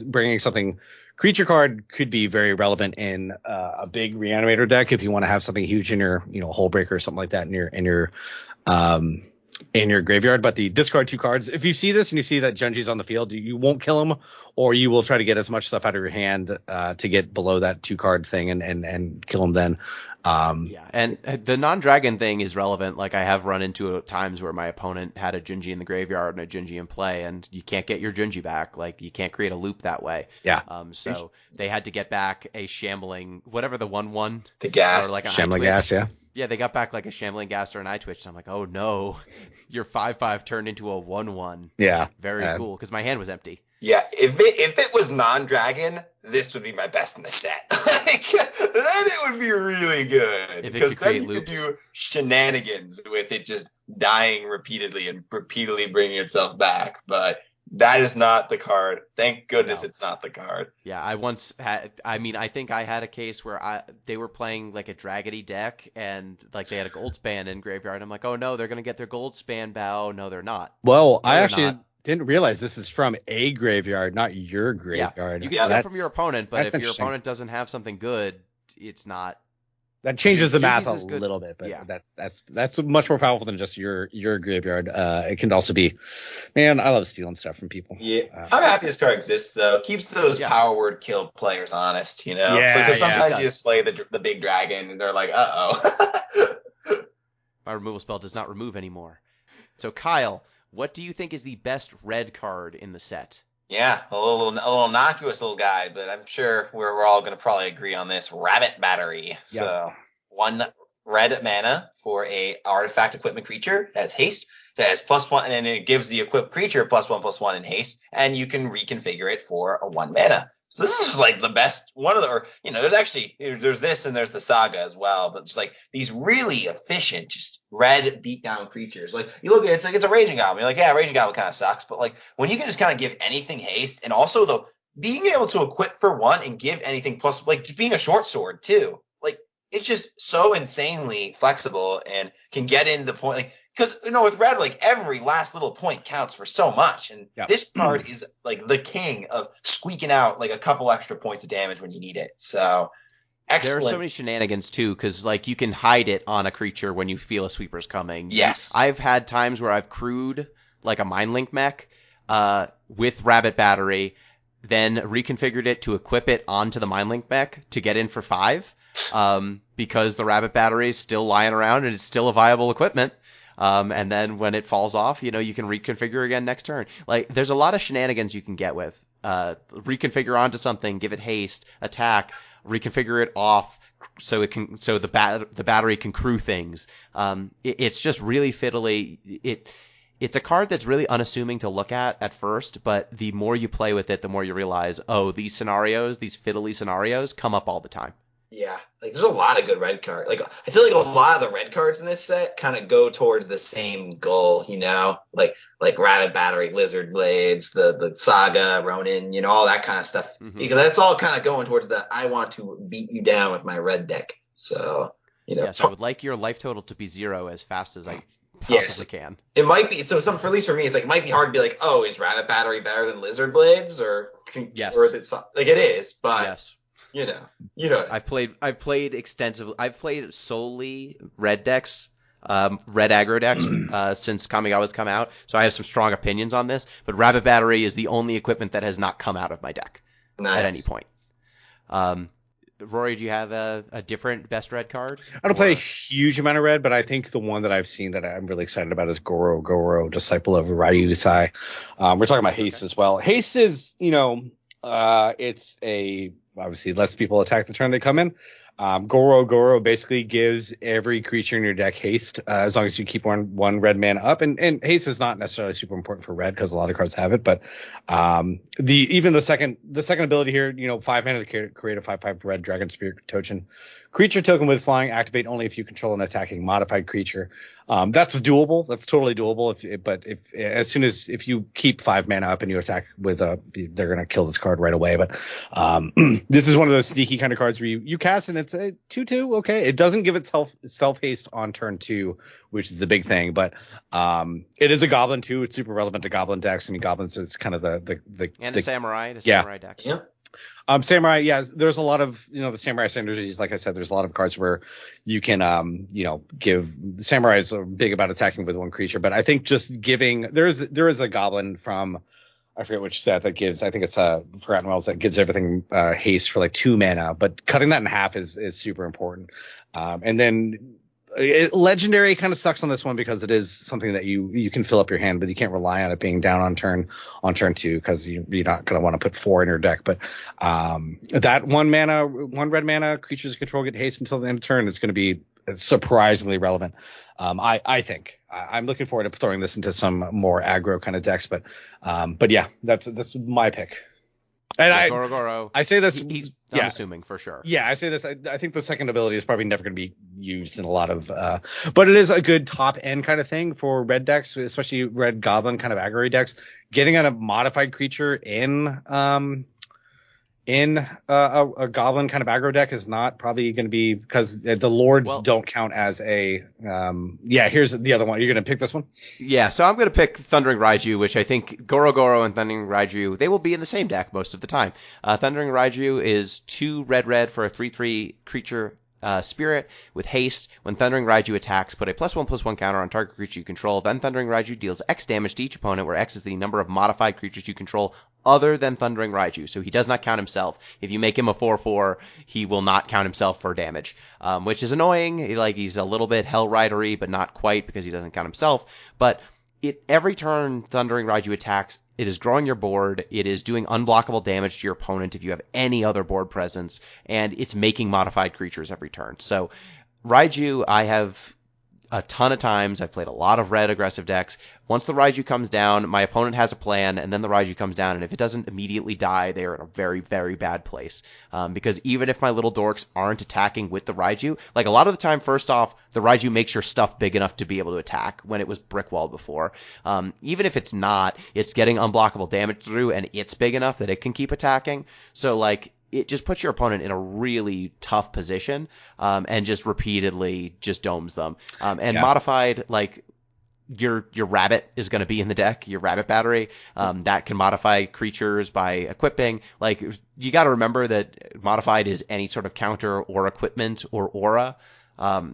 Bringing something creature card could be very relevant in a big reanimator deck if you want to have something huge in your Hull Breaker or something like that in your graveyard. But the discard 2 cards, if you see this and you see that Junji's on the field, you won't kill him, or you will try to get as much stuff out of your hand to get below that 2 card thing and kill him then. Yeah, and the non-dragon thing is relevant. Like, I have run into times where my opponent had a Junji in the graveyard and a Junji in play, and you can't get your Junji back. Like, you can't create a loop that way. Yeah. So they had to get back a shambling, whatever the 1/1. The gas. Or like a Shambling gas, yeah. Yeah, they got back like a Shambling Ghast or an Eye Twitch. And I'm like, oh no, your 5/5 turned into a 1/1. Yeah. Very cool, because my hand was empty. Yeah, if it was non-dragon, this would be my best in the set. Like, then it would be really good. If it because could create then you loops. could do shenanigans with it just dying repeatedly and repeatedly bringing itself back. But that is not the card. Thank goodness it's not the card. Yeah, I think I had a case where they were playing like a Dragony deck, and like they had a Goldspan in graveyard. I'm like, oh no, they're going to get their Goldspan bow. No, they're not. Well, I actually didn't realize this is from a graveyard, not your graveyard. Yeah, you can steal from your opponent, but if your opponent doesn't have something good, it's not. That changes the math a good. little bit, but that's much more powerful than just your graveyard. It can also be, man, I love stealing stuff from people. Yeah, I'm happy this card exists though. Keeps those power word kill players honest, Yeah, because sometimes you just play the big dragon and they're like, My removal spell does not remove anymore. So Kyle, what do you think is the best red card in the set? Yeah, a little innocuous little guy, but I'm sure we're all going to probably agree on this. Rabbit Battery. Yep. So 1 red mana for a artifact equipment creature that has haste, that has +1, and then it gives the equipped creature +1/+1 in haste, and you can reconfigure it for a 1 mana. So this is just like the best one of the, or there's this and there's the Saga as well, but just like these really efficient, just red beatdown creatures. Like, you look at it, it's like it's a Raging Goblin. You're like, yeah, Raging Goblin kind of sucks, but like when you can just kind of give anything haste, and also being able to equip for 1 and give anything plus, like just being a short sword too. Like, it's just so insanely flexible and can get into the point. Like, because, with red, like, every last little point counts for so much. And this card is, like, the king of squeaking out, like, a couple extra points of damage when you need it. So, excellent. There are so many shenanigans, too, because, like, you can hide it on a creature when you feel a sweeper's coming. Yes. I've had times where I've crewed, like, a Mind Link mech, with Rabbit Battery, then reconfigured it to equip it onto the Mindlink mech to get in for 5, because the Rabbit Battery is still lying around and it's still a viable equipment. And then when it falls off, you can reconfigure again next turn. Like, there's a lot of shenanigans you can get with reconfigure onto something, give it haste, attack, reconfigure it off so the battery can crew things. It's just really fiddly. It's a card that's really unassuming to look at first, but the more you play with it, the more you realize, these fiddly scenarios come up all the time. Yeah, like there's a lot of good red cards. Like I feel like a lot of the red cards in this set kind of go towards the same goal, like Rabbit Battery, Lizard Blades, the Saga, Ronin, all that kind of stuff. Mm-hmm. Because that's all kind of going towards the I want to beat you down with my red deck. So Yes, I would like your life total to be 0 as fast as I possibly can. It might be at least for me, it's like it might be hard to be like, is Rabbit Battery better than Lizard Blades or yes, or it's like it is, but yes. I've played extensively. I've played solely red decks, red aggro decks since Kamigawa's come out, so I have some strong opinions on this. But Rabbit Battery is the only equipment that has not come out of my deck at any point. Rorie, do you have a different best red card? I don't play a huge amount of red, but I think the one that I've seen that I'm really excited about is Goro, Disciple of Ryu Sai. We're talking about haste as well. Haste is, it's obviously lets people attack the turn they come in. Goro basically gives every creature in your deck haste, as long as you keep one red mana up. And haste is not necessarily super important for red because a lot of cards have it. But the second ability here, 5 mana to create a 5/5 red Dragon Spirit token. Creature token with flying, activate only if you control an attacking modified creature. That's doable. That's totally doable. If you keep 5 mana up and you attack with they're gonna kill this card right away. But this is one of those sneaky kind of cards where you cast and it's a 2/2. Okay, it doesn't give itself self haste on turn 2, which is the big thing. But it is a goblin too. It's super relevant to goblin decks. I mean, goblins is kind of the samurai decks. Yeah. Samurai, yes, there's a lot of, the samurai synergies. Like I said, there's a lot of cards where you can, give samurais are big about attacking with one creature. But I think just giving, there is a goblin from, I forget which set that gives, I think it's Forgotten Realms that gives everything haste for like 2 mana. But cutting that in half is super important. And then legendary kind of sucks on this one because it is something that you can fill up your hand, but you can't rely on it being down on turn 2 because you're not going to want to put 4 in your deck. But that 1 red mana creatures control get haste until the end of turn is going to be surprisingly relevant. I think I'm looking forward to throwing this into some more aggro kind of decks, but yeah, that's my pick. And Goro. I say this. He's unassuming for sure. Yeah, I say this. I think the second ability is probably never going to be used in a lot of. But it is a good top end kind of thing for red decks, especially red goblin kind of aggro decks. Getting a modified creature in a goblin kind of aggro deck is not probably going to be because the lords don't count as a. Here's the other one. You're going to pick this one? Yeah, so I'm going to pick Thundering Raiju, which I think Goro and Thundering Raiju, they will be in the same deck most of the time. Thundering Raiju is 2 red for a 3/3 creature spirit with haste. When Thundering Raiju attacks, put a +1/+1 counter on target creature you control. Then Thundering Raiju deals X damage to each opponent, where X is the number of modified creatures you control other than Thundering Raiju. So he does not count himself. If you make him a 4/4, he will not count himself for damage, which is annoying. Like, he's a little bit Hell Rider-y, but not quite because he doesn't count himself. But every turn Thundering Raiju attacks, it is drawing your board, it is doing unblockable damage to your opponent if you have any other board presence, and it's making modified creatures every turn. So Raiju, I have a ton of times. I've played a lot of red aggressive decks. Once the Raiju comes down, my opponent has a plan, and then the Raiju comes down, and if it doesn't immediately die, they are in a very, very bad place. Because even if my little dorks aren't attacking with the Raiju, like a lot of the time, first off, the Raiju makes your stuff big enough to be able to attack when it was brick walled before. Even if it's not, it's getting unblockable damage through, and it's big enough that it can keep attacking. So, like, it just puts your opponent in a really tough position, and just repeatedly just domes them. Modified, like, your rabbit is going to be in the deck, your Rabbit Battery, that can modify creatures by equipping. Like, you got to remember that modified is any sort of counter or equipment or aura.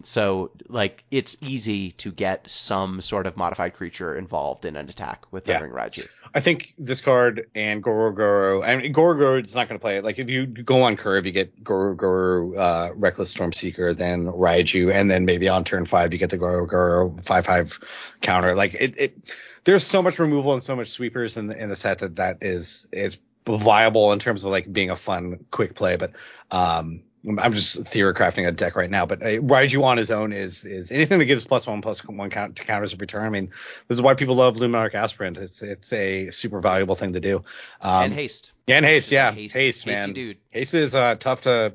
So like it's easy to get some sort of modified creature involved in an attack with Thundering Raiju. I think this card and Goro, I mean, Goro is not going to play it. Like if you go on curve, you get Goro, Reckless Stormseeker, then Raiju, and then maybe on turn 5 you get the Goro 5/5 counter. Like there's so much removal and so much sweepers in the set that is viable in terms of like being a fun quick play. But I'm just theory-crafting a deck right now, but Raiju on his own is anything that gives +1/+1 count to counters of return. I mean, this is why people love Luminarch Aspirant. It's a super valuable thing to do. And haste. Yeah, and haste, yeah. Haste, man. Dude. Haste is tough to...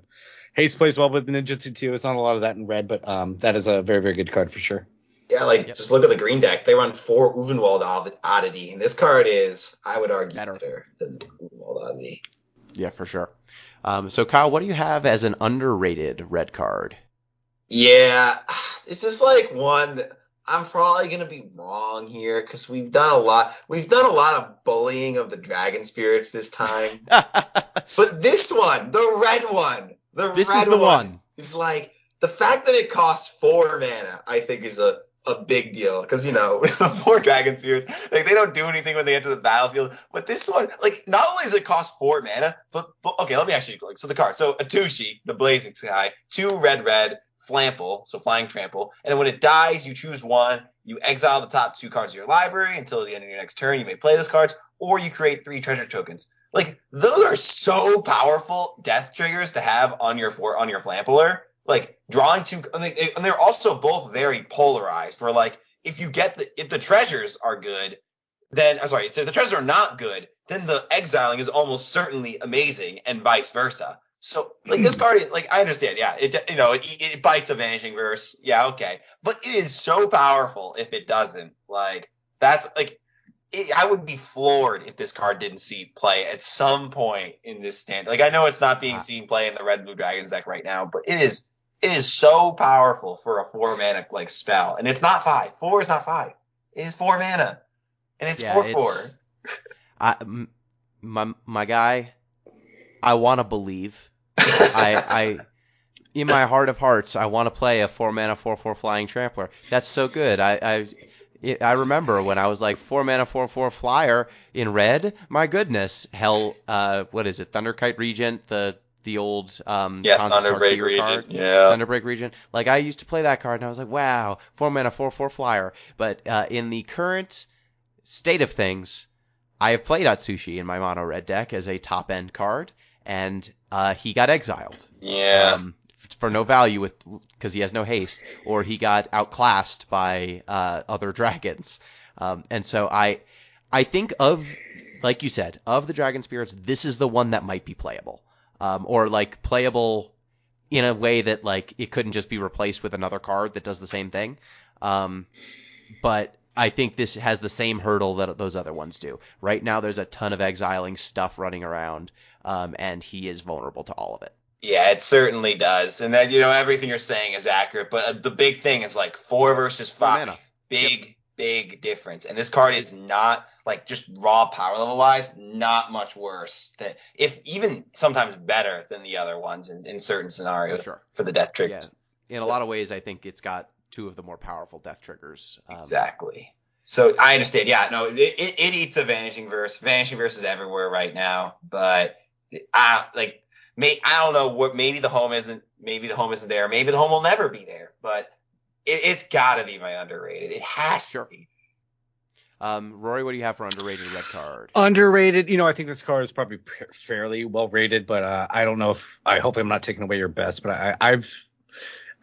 Haste plays well with Ninjutsu too. It's not a lot of that in red, but that is a very, very good card for sure. Yeah, just look at the green deck. They run 4 Uvenwald Oddity, and this card is, I would argue, better than Uvenwald Oddity. Yeah, for sure. So, Kyle, what do you have as an underrated red card? Yeah, this is like one that I'm probably going to be wrong here because we've done a lot. We've done a lot of bullying of the Dragon Spirits this time. But this one, the red one, this is the one. Is like the fact that it costs 4 mana, I think is a big deal because, the poor Dragon Spirits, like they don't do anything when they enter the battlefield. But this one, like, not only does it cost 4 mana, but okay, let me actually look. So the card, Atushi, the Blazing Sky, 2 red, Flample, so Flying Trample, and then when it dies, you choose 1. You exile the top 2 cards of your library until the end of your next turn. You may play those cards, or you create 3 treasure tokens. Like those are so powerful death triggers to have on your Flampler. Like drawing 2, and they're also both very polarized. Where like if the treasures are good, then if the treasures are not good, then the exiling is almost certainly amazing, and vice versa. So like this card, like I understand, yeah, it bites a Vanishing Verse, yeah, okay, but it is so powerful if it doesn't. Like that's like I would be floored if this card didn't see play at some point in this standard. Like I know it's not being seen play in the Red Blue Dragons deck right now, but it is so powerful for a 4 mana like spell, and it's not 5. 4 is not 5. It is 4 mana, and it's 4/4. My guy, I want to believe. I in my heart of hearts, I want to play a 4 mana 4/4 Flying Trampler. That's so good. I remember when I was like 4 mana 4/4 Flyer in red. My goodness, hell, what is it? Thunderkite Regent, the old Thunderbreak Regent card. Yeah, Thunderbreak Regent. Like I used to play that card, and I was like, wow, 4 mana 4/4 Flyer. But in the current state of things, I have played Atsushi in my mono red deck as a top end card, and he got exiled. Yeah. For no value because he has no haste, or he got outclassed by other dragons. And so I think of, like you said, of the Dragon Spirits, this is the one that might be playable. Or like playable in a way that like it couldn't just be replaced with another card that does the same thing. But I think this has the same hurdle that those other ones do. Right now there's a ton of exiling stuff running around, and he is vulnerable to all of it. Yeah, it certainly does. And then, everything you're saying is accurate. But the big thing is like 4 versus 5. Big difference. And this card is not, like, just raw power level wise, not much worse. If even sometimes better than the other ones in certain scenarios for the death triggers. Yeah. In a lot of ways, I think it's got 2 of the more powerful death triggers. Exactly. So I understand. Yeah, no, it eats a Vanishing Verse. Vanishing Verse is everywhere right now. But I don't know what. Maybe the home isn't there. Maybe the home will never be there. But it's got to be my underrated. It has to be. Rorie, what do you have for underrated red card? Underrated, I think this card is probably fairly well rated, but I don't know if I hope I'm not taking away your best, but I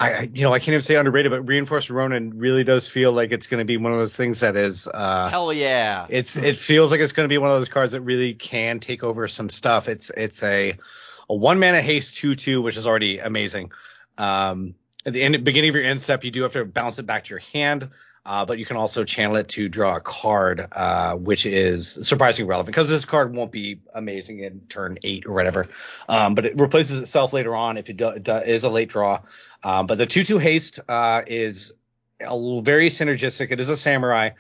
can't even say underrated, but Reinforced Ronin really does feel like it's going to be one of those things that is hell yeah. It feels like it's going to be one of those cards that really can take over some stuff. It's a 1 mana haste 2/2, which is already amazing. At the beginning of your end step, you do have to bounce it back to your hand, but you can also channel it to draw a card, which is surprisingly relevant because this card won't be amazing in turn 8 or whatever. But it replaces itself later on if it is a late draw. But the 2/2 haste is very synergistic. It is a samurai.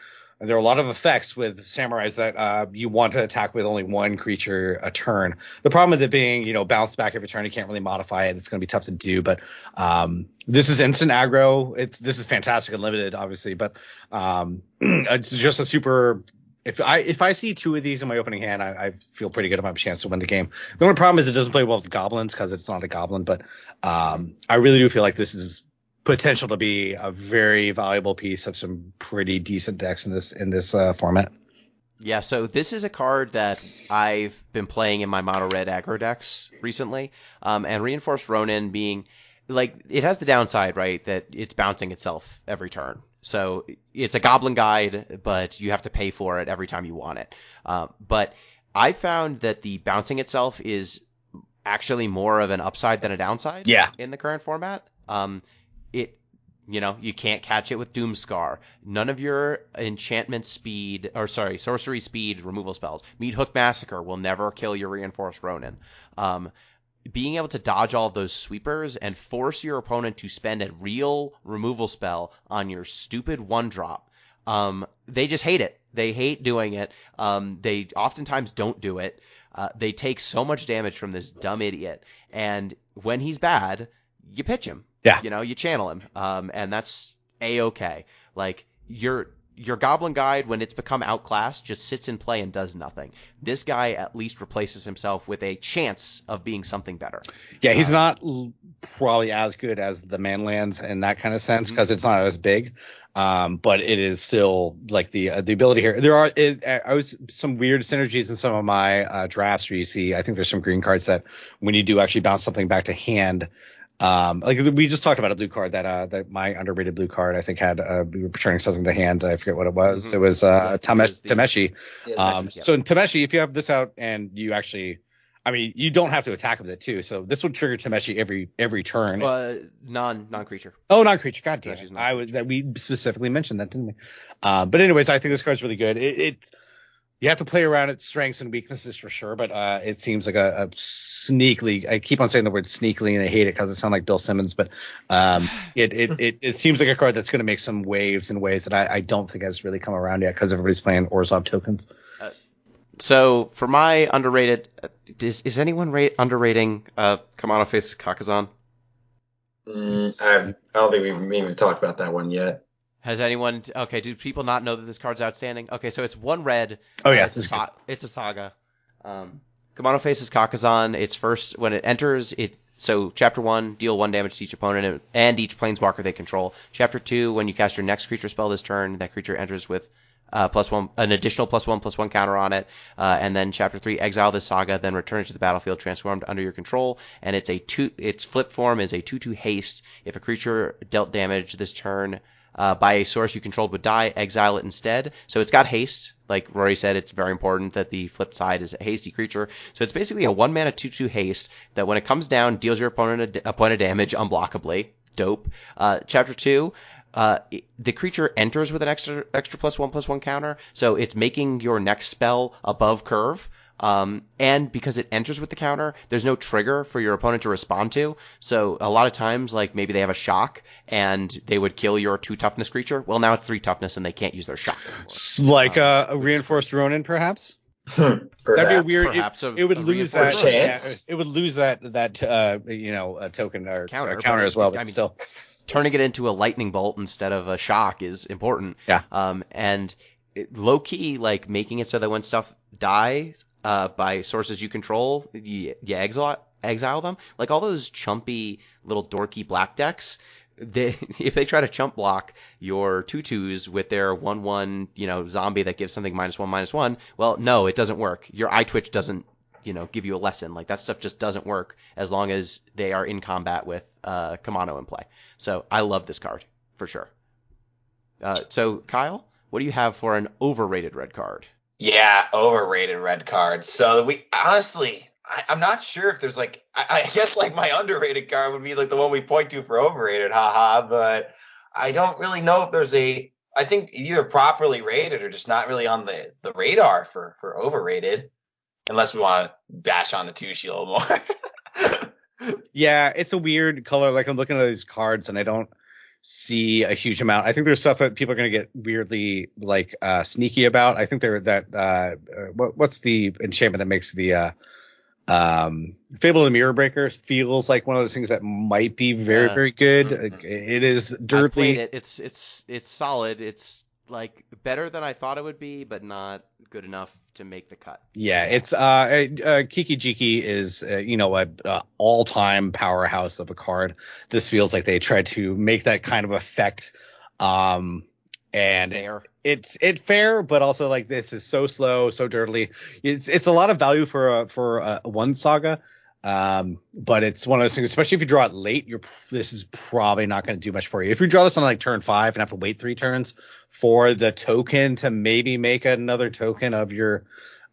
there are a lot of effects with samurais that you want to attack with only one creature a turn. The problem with it being, bounce back every turn, you can't really modify it. It's going to be tough to do, but this is instant aggro. This is fantastic and limited, obviously, but it's just a super. If I see 2 of these in my opening hand, I feel pretty good about my chance to win the game. The only problem is it doesn't play well with goblins because it's not a goblin, but I really do feel like this is potential to be a very valuable piece of some pretty decent decks in this format. Yeah, so this is a card that I've been playing in my mono red aggro decks recently, and Reinforced Ronin being it has the downside, right, that it's bouncing itself every turn. So it's a goblin guide, but you have to pay for it every time you want it. But I found that the bouncing itself is actually more of an upside than a downside in the current format. You can't catch it with Doomscar. None of your sorcery speed removal spells. Meat Hook Massacre will never kill your Reinforced Ronin. Being able to dodge all of those sweepers and force your opponent to spend a real removal spell on your stupid 1-drop. They just hate it. They hate doing it. They oftentimes don't do it. They take so much damage from this dumb idiot. And when he's bad, you pitch him. Yeah. You channel him. And that's A-okay. Your Goblin Guide, when it's become outclassed, just sits in play and does nothing. This guy at least replaces himself with a chance of being something better. Yeah, he's not probably as good as the Manlands in that kind of sense because it's not as big. But it is still the ability here. There are some weird synergies in some of my drafts where you see, I think there's some green cards that when you do actually bounce something back to hand, we just talked about a blue card that my underrated blue card I think had we were returning something to hand. I forget what it was. Mm-hmm. It was Tameshi. So in Tameshi, if you have this out and you actually, you don't have to attack with it too. So this would trigger Tameshi every turn. Non-creature. Oh, non-creature. God damn it! We specifically mentioned that, didn't we? But anyways, I think this card's really good. You have to play around its strengths and weaknesses for sure, but it seems like a sneakily. I keep on saying the word sneakily, and I hate it because it sounds like Bill Simmons, but it seems like a card that's going to make some waves in ways that I don't think has really come around yet because everybody's playing Orzhov tokens. So for my underrated, is anyone underrating Kamano Faces Kakazan? I don't think we've even talked about that one yet. Has anyone? Okay, do people not know that this card's outstanding? Okay, so it's 1 red. Oh yeah, it's a saga. Kamano Faces Kakazan. It's first when it enters. So chapter 1, deal 1 damage to each opponent and each planeswalker they control. Chapter 2, when you cast your next creature spell this turn, that creature enters with +1, an additional +1/+1 counter on it. And then chapter 3, exile this saga, then return it to the battlefield transformed under your control. And its flip form is a 2/2 haste. If a creature dealt damage this turn by a source you controlled would die, exile it instead. So it's got haste. Like Rorie said, it's very important that the flip side is a hasty creature. So it's basically a 1-mana 2/2 haste that when it comes down, deals your opponent a point of damage unblockably. Dope. Chapter 2, the creature enters with an extra +1/+1 counter. So it's making your next spell above curve. And because it enters with the counter, there's no trigger for your opponent to respond to. So a lot of times, maybe they have a shock and they would kill your 2 toughness creature. Well, now it's 3 toughness and they can't use their shock anymore. A Reinforced Ronin, perhaps? Perhaps. That'd be a weird. It would lose that chance. It would lose that token or counter as well. But still, turning it into a lightning bolt instead of a shock is important. Yeah. And low key, making it so that when stuff dies by sources you control, you exile them. All those chumpy little dorky black decks, if they try to chump block your 2/2s with their 1/1 zombie that gives something -1/-1, well, no, it doesn't work. Your eye twitch doesn't give you a lesson. That stuff just doesn't work as long as they are in combat with Kamano in play. So I love this card for sure. So Kyle, what do you have for an overrated red card? Yeah, overrated red card. So we honestly, I'm not sure if there's I guess my underrated card would be the one we point to for overrated, haha. But I don't really know if there's I think either properly rated or just not really on the radar for overrated, unless we want to bash on the 2 shield more. Yeah, it's a weird color. I'm looking at these cards and I don't see a huge amount. I think there's stuff that people are going to get weirdly like sneaky about. I think what's the enchantment that makes the Fable of the Mirror Breaker feels like one of those things that might be very, very good. It is dirtly. I played it. It's solid. It's like better than I thought it would be, but not good enough to make the cut. Yeah, it's Kiki Jiki is a all-time powerhouse of a card. This feels like they tried to make that kind of effect, and fair. It's fair, but also like this is so slow, so dirtily. It's a lot of value for one saga. But it's one of those things, especially if you draw it late, this is probably not going to do much for you. If you draw this on like turn 5 and have to wait 3 turns for the token to maybe make another token of your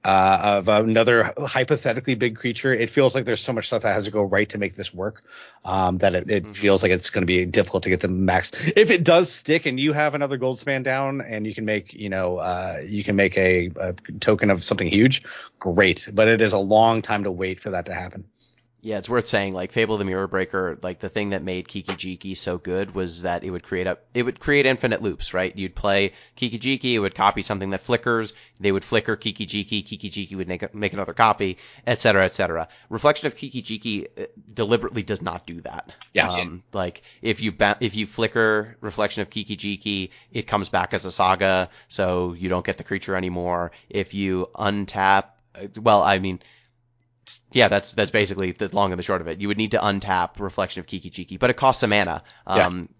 of another hypothetically big creature, it feels like there's so much stuff that has to go right to make this work, that it feels like it's going to be difficult to get the max. If it does stick and you have another gold span down and you can make a token of something huge, great. But it is a long time to wait for that to happen. Yeah, it's worth saying, like, Fable of the Mirror Breaker, like, the thing that made Kiki Jiki so good was that it would create infinite loops, right? You'd play Kiki Jiki, it would copy something that flickers, they would flicker Kiki Jiki would make another copy, et cetera, et cetera. Reflection of Kiki Jiki deliberately does not do that. Yeah. Like, if you flicker Reflection of Kiki Jiki, it comes back as a saga, so you don't get the creature anymore. If you untap, yeah, that's basically the long and the short of it. You would need to untap Reflection of Kiki Jiki, but it costs some mana.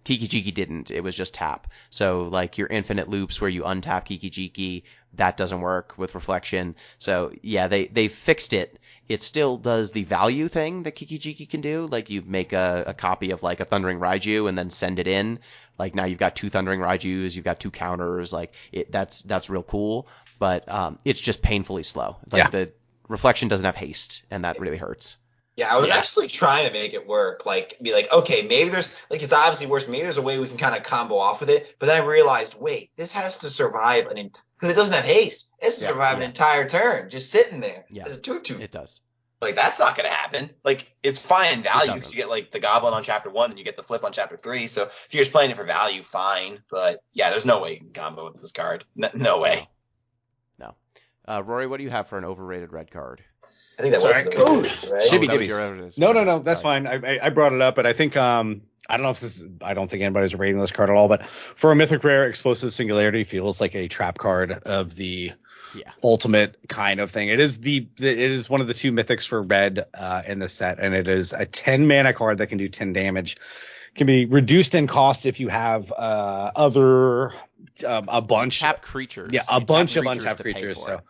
Kiki Jiki didn't. It was just tap. So, like, your infinite loops where you untap Kiki Jiki, that doesn't work with Reflection. So, yeah, they fixed it. It still does the value thing that Kiki Jiki can do. Like, you make a copy of, like, a Thundering Raiju and then send it in. Like, now you've got 2 Thundering Raijus, you've got 2 counters. Like, that's real cool. But it's just painfully slow. Like, the Reflection doesn't have haste, and that really hurts. Yeah, I was actually trying to make it work. Like, be like, okay, maybe there's, like, it's obviously worse. Maybe there's a way we can kind of combo off with it. But then I realized, wait, this has to survive because it doesn't have haste. It has to survive an entire turn just sitting there as a 2/2. It does. Like, that's not going to happen. Like, it's fine value because you get, like, the Goblin on Chapter 1 and you get the Flip on Chapter 3. So if you're just playing it for value, fine. But, yeah, there's no way you can combo with this card. No way. No. Rorie, what do you have for an overrated red card? I think that was right? Shibby No, that's fine. I brought it up, but I think I don't know if I don't think anybody's rating this card at all, but for a Mythic Rare, Explosive Singularity feels like a trap card of the ultimate kind of thing. It is one of the 2 mythics for red in the set, and it is a 10 mana card that can do 10 damage. Can be reduced in cost if you have a bunch untapped creatures. Yeah, a bunch of untapped creatures. So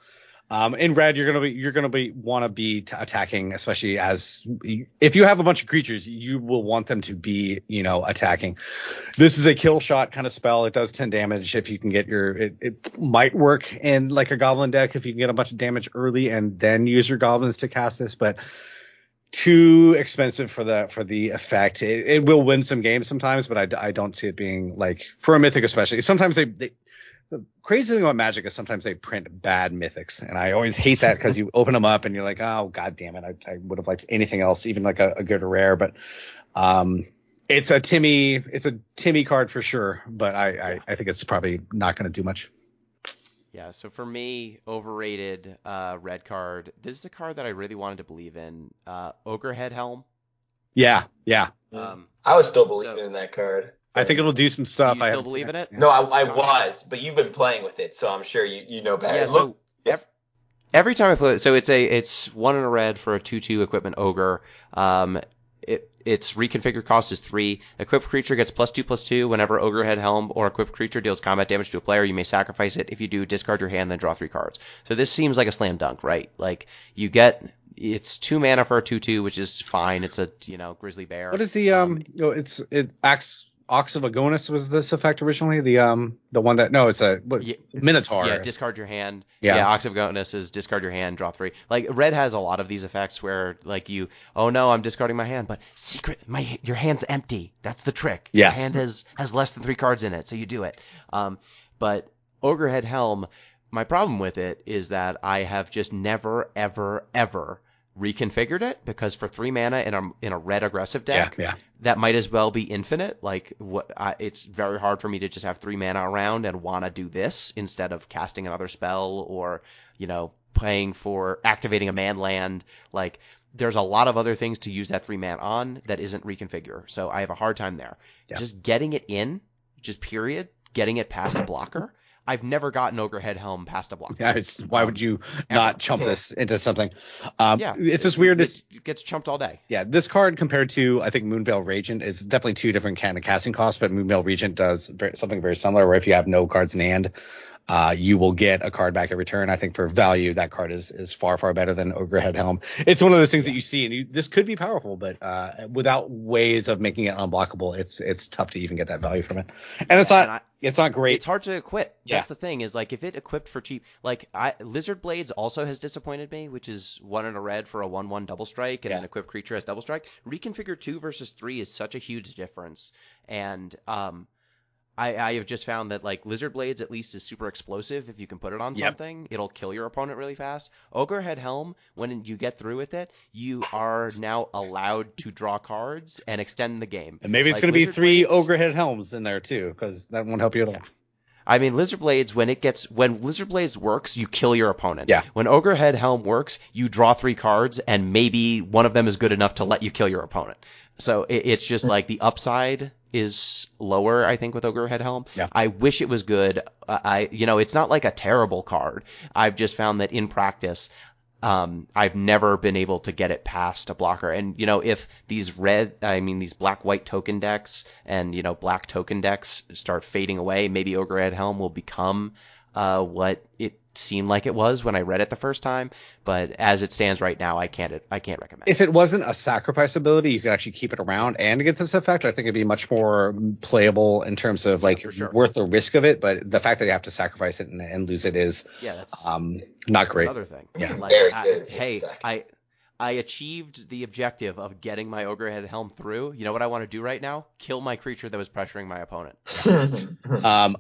in red, you're gonna want to be attacking, especially if you have a bunch of creatures, you will want them to be attacking. This is a kill shot kind of spell. It does 10 damage if you can get it might work in like a goblin deck if you can get a bunch of damage early and then use your goblins to cast this, but too expensive for the effect. It will win some games sometimes, but I don't see it being like for a mythic especially. Sometimes the crazy thing about Magic is sometimes they print bad mythics, and I always hate that because you open them up and you're like, oh god damn it, I would have liked anything else, even like a good rare. But it's a Timmy card for sure, but I think it's probably not going to do much. Yeah, so for me, overrated red card. This is a card that I really wanted to believe in. Ogrehead Helm. Yeah. I was still believing in that card. I think it'll do some stuff. Do you still believe in it? No, I was, but you've been playing with it, so I'm sure you know better. Yeah, so every time I play it, so it's 1 in a red for a 2/2 equipment ogre. Its reconfigure cost is 3. Equipped creature gets +2/+2 whenever Ogrehead Helm or equipped creature deals combat damage to a player. You may sacrifice it. If you do, discard your hand, then draw 3 cards. So this seems like a slam dunk, right? Like it's 2 mana for a 2/2, which is fine. It's a grizzly bear. What is the Ox of Agonis was this effect originally? The one that it's a Minotaur. Yeah, discard your hand. Yeah, Ox of Agonis is discard your hand, draw 3. Like red has a lot of these effects where like oh no, I'm discarding my hand, but your hand's empty. That's the trick. Yeah. Your hand has less than 3 cards in it, so you do it. But Ogrehead Helm, my problem with it is that I have just never ever ever reconfigured it, because for 3 mana in a red aggressive deck, that might as well be infinite. Like it's very hard for me to just have 3 mana around and want to do this instead of casting another spell or, playing for activating a man land. Like there's a lot of other things to use that 3 mana on that isn't reconfigure. So I have a hard time there. Yeah. Just getting it in, just period, getting it past a blocker. I've never gotten Ogrehead Helm past a blocker. Yeah, why would you not chump this into something? Yeah, it's just weird. It gets chumped all day. Yeah, this card compared to, I think, Moonveil Regent is definitely 2 different kind of casting costs, but Moonveil Regent does something very similar, where if you have no cards in hand, you will get a card back every turn. I think for value, that card is far, far better than Ogrehead Helm. It's one of those things that you see, and this could be powerful, but without ways of making it unblockable, it's tough to even get that value from it. And it's not great. It's hard to equip. That's the thing, is like if it equipped for cheap, like Lizard Blades also has disappointed me, which is 1 and a red for a 1/1 double strike, and an equipped creature has double strike. Reconfigure 2 versus 3 is such a huge difference, and I have just found that like Lizard Blades at least is super explosive. If you can put it on something, it'll kill your opponent really fast. Ogrehead Helm, when you get through with it, you are now allowed to draw cards and extend the game. And maybe it's going to be 3 Ogrehead Helms in there too, because that won't help you at all. I mean, Lizard Blades, when Lizard Blades works, you kill your opponent. Yeah. When Ogrehead Helm works, you draw 3 cards, and maybe one of them is good enough to let you kill your opponent. So it's just like the upside is lower, I think, with Ogrehead Helm. Yeah. I wish it was good. It's not like a terrible card. I've just found that in practice, I've never been able to get it past a blocker. And, if these black-white token decks and, black token decks start fading away, maybe Ogrehead Helm will become what it seemed like it was when I read it the first time. But as it stands right now, I can't recommend it. If it wasn't a sacrifice ability, you could actually keep it around and get this effect. I think it'd be much more playable in terms of worth the risk of it. But the fact that you have to sacrifice it and lose it is that's not great. Another thing. Yeah. Very good. I achieved the objective of getting my Ogrehead Helm through. You know what I want to do right now? Kill my creature that was pressuring my opponent.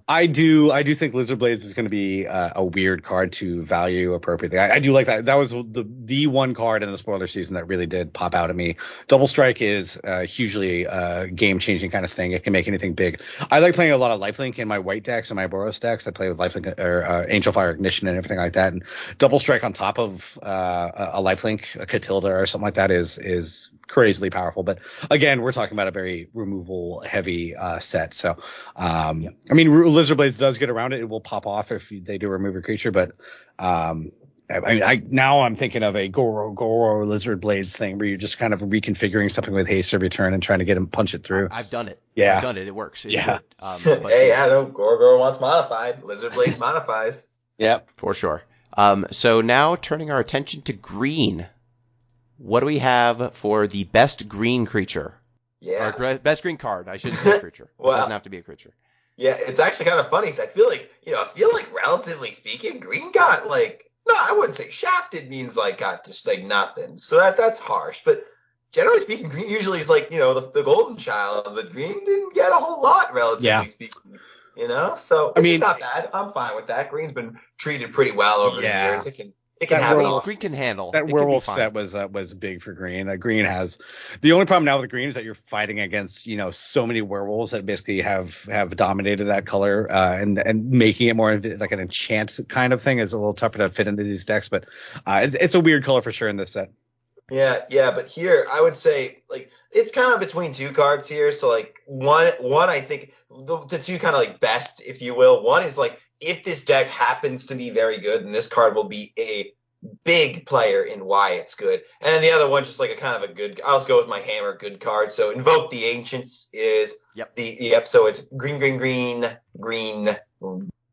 I do think Lizard Blades is going to be a weird card to value appropriately. I do like that. That was the one card in the spoiler season that really did pop out at me. Double Strike is hugely a game-changing kind of thing. It can make anything big. I like playing a lot of Lifelink in my white decks and my Boros decks. I play with Lifelink or Angel Fire Ignition and everything like that. And Double Strike on top of a Lifelink, a Tilda or something like that is crazily powerful. But again, we're talking about a very removal heavy set. So, I mean, Lizard Blades does get around it. It will pop off if they do remove a creature. But now I'm thinking of a Goro Lizard Blades thing where you're just kind of reconfiguring something with haste every turn and trying to get him punch it through. I've done it. Yeah. I've done it. It works. It's good. Goro wants modified. Lizard Blades modifies. Yeah, for sure. So now turning our attention to green. What do we have for the best green creature? Yeah. Or best green card. I shouldn't say creature. Well, it doesn't have to be a creature. Yeah, it's actually kind of funny because I feel like relatively speaking, green got I wouldn't say shafted means got just nothing. So that's harsh. But generally speaking, green usually is the golden child, but green didn't get a whole lot relatively speaking. So it's not bad. I'm fine with that. Green's been treated pretty well over the years. It can have it all. Green can handle. That werewolf set was big for green. Green has the only problem now with green is that you're fighting against so many werewolves that basically have dominated that color and making it more like an enchant kind of thing is a little tougher to fit into these decks. But it's a weird color for sure in this set. Yeah, but here I would say it's kind of between 2 cards here. So one I think the 2 kind of best, if you will. One is if this deck happens to be very good, then this card will be a big player in why it's good. And then the other one, just a kind of a good, I'll just go with my hammer, good card. So Invoke the Ancients is so it's green,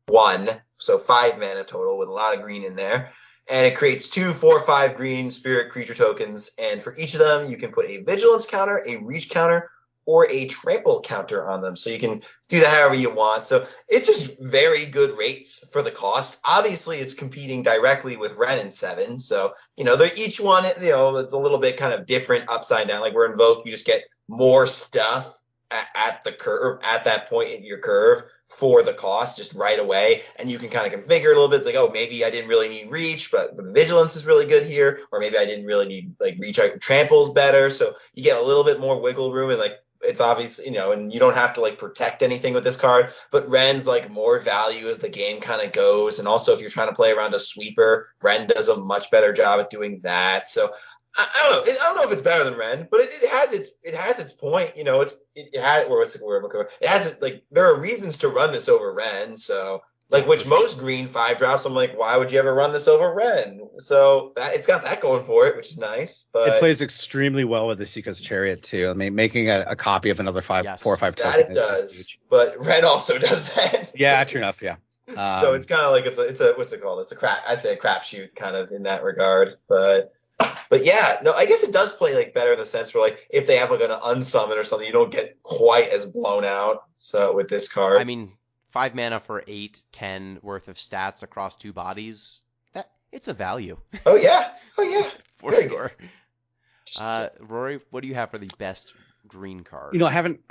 1. So 5 mana total with a lot of green in there. And it creates 2 4/5 green spirit creature tokens. And for each of them, you can put a vigilance counter, a reach counter, or a trample counter on them. So you can do that however you want. So it's just very good rates for the cost. Obviously, it's competing directly with Ren and 7. So, they're each one, it's a little bit kind of different upside down. Like where Invoke, you just get more stuff at the curve, at that point in your curve for the cost just right away, and you can kind of configure a little bit. It's like, oh, maybe I didn't really need reach, but vigilance is really good here, or maybe I didn't really need like reach. Trample's better, so you get a little bit more wiggle room, and like it's obvious, and you don't have to like protect anything with this card. But Ren's like more value as the game kind of goes, and also if you're trying to play around a sweeper, Ren does a much better job at doing that. So I don't know. I don't know if it's better than Ren, but it has its point. It has like there are reasons to run this over Ren. So like which most green 5-drops, I'm like, why would you ever run this over Ren? So it's got that going for it, which is nice. But it plays extremely well with the Seeker's Chariot too. I mean, making a copy of another 4 or 5 token. That it does, but Ren also does that. Yeah, true enough. Yeah. So it's kind of like it's a what's it called? It's a crap. I'd say a crapshoot kind of in that regard, But yeah, no, I guess it does play like better in the sense where like if they have like an unsummon or something, you don't get quite as blown out. So with this card, I mean, 5 mana for 8-10 worth of stats across 2 bodies, it's a value. Oh yeah, for Very sure. Rorie, what do you have for the best green card? I haven't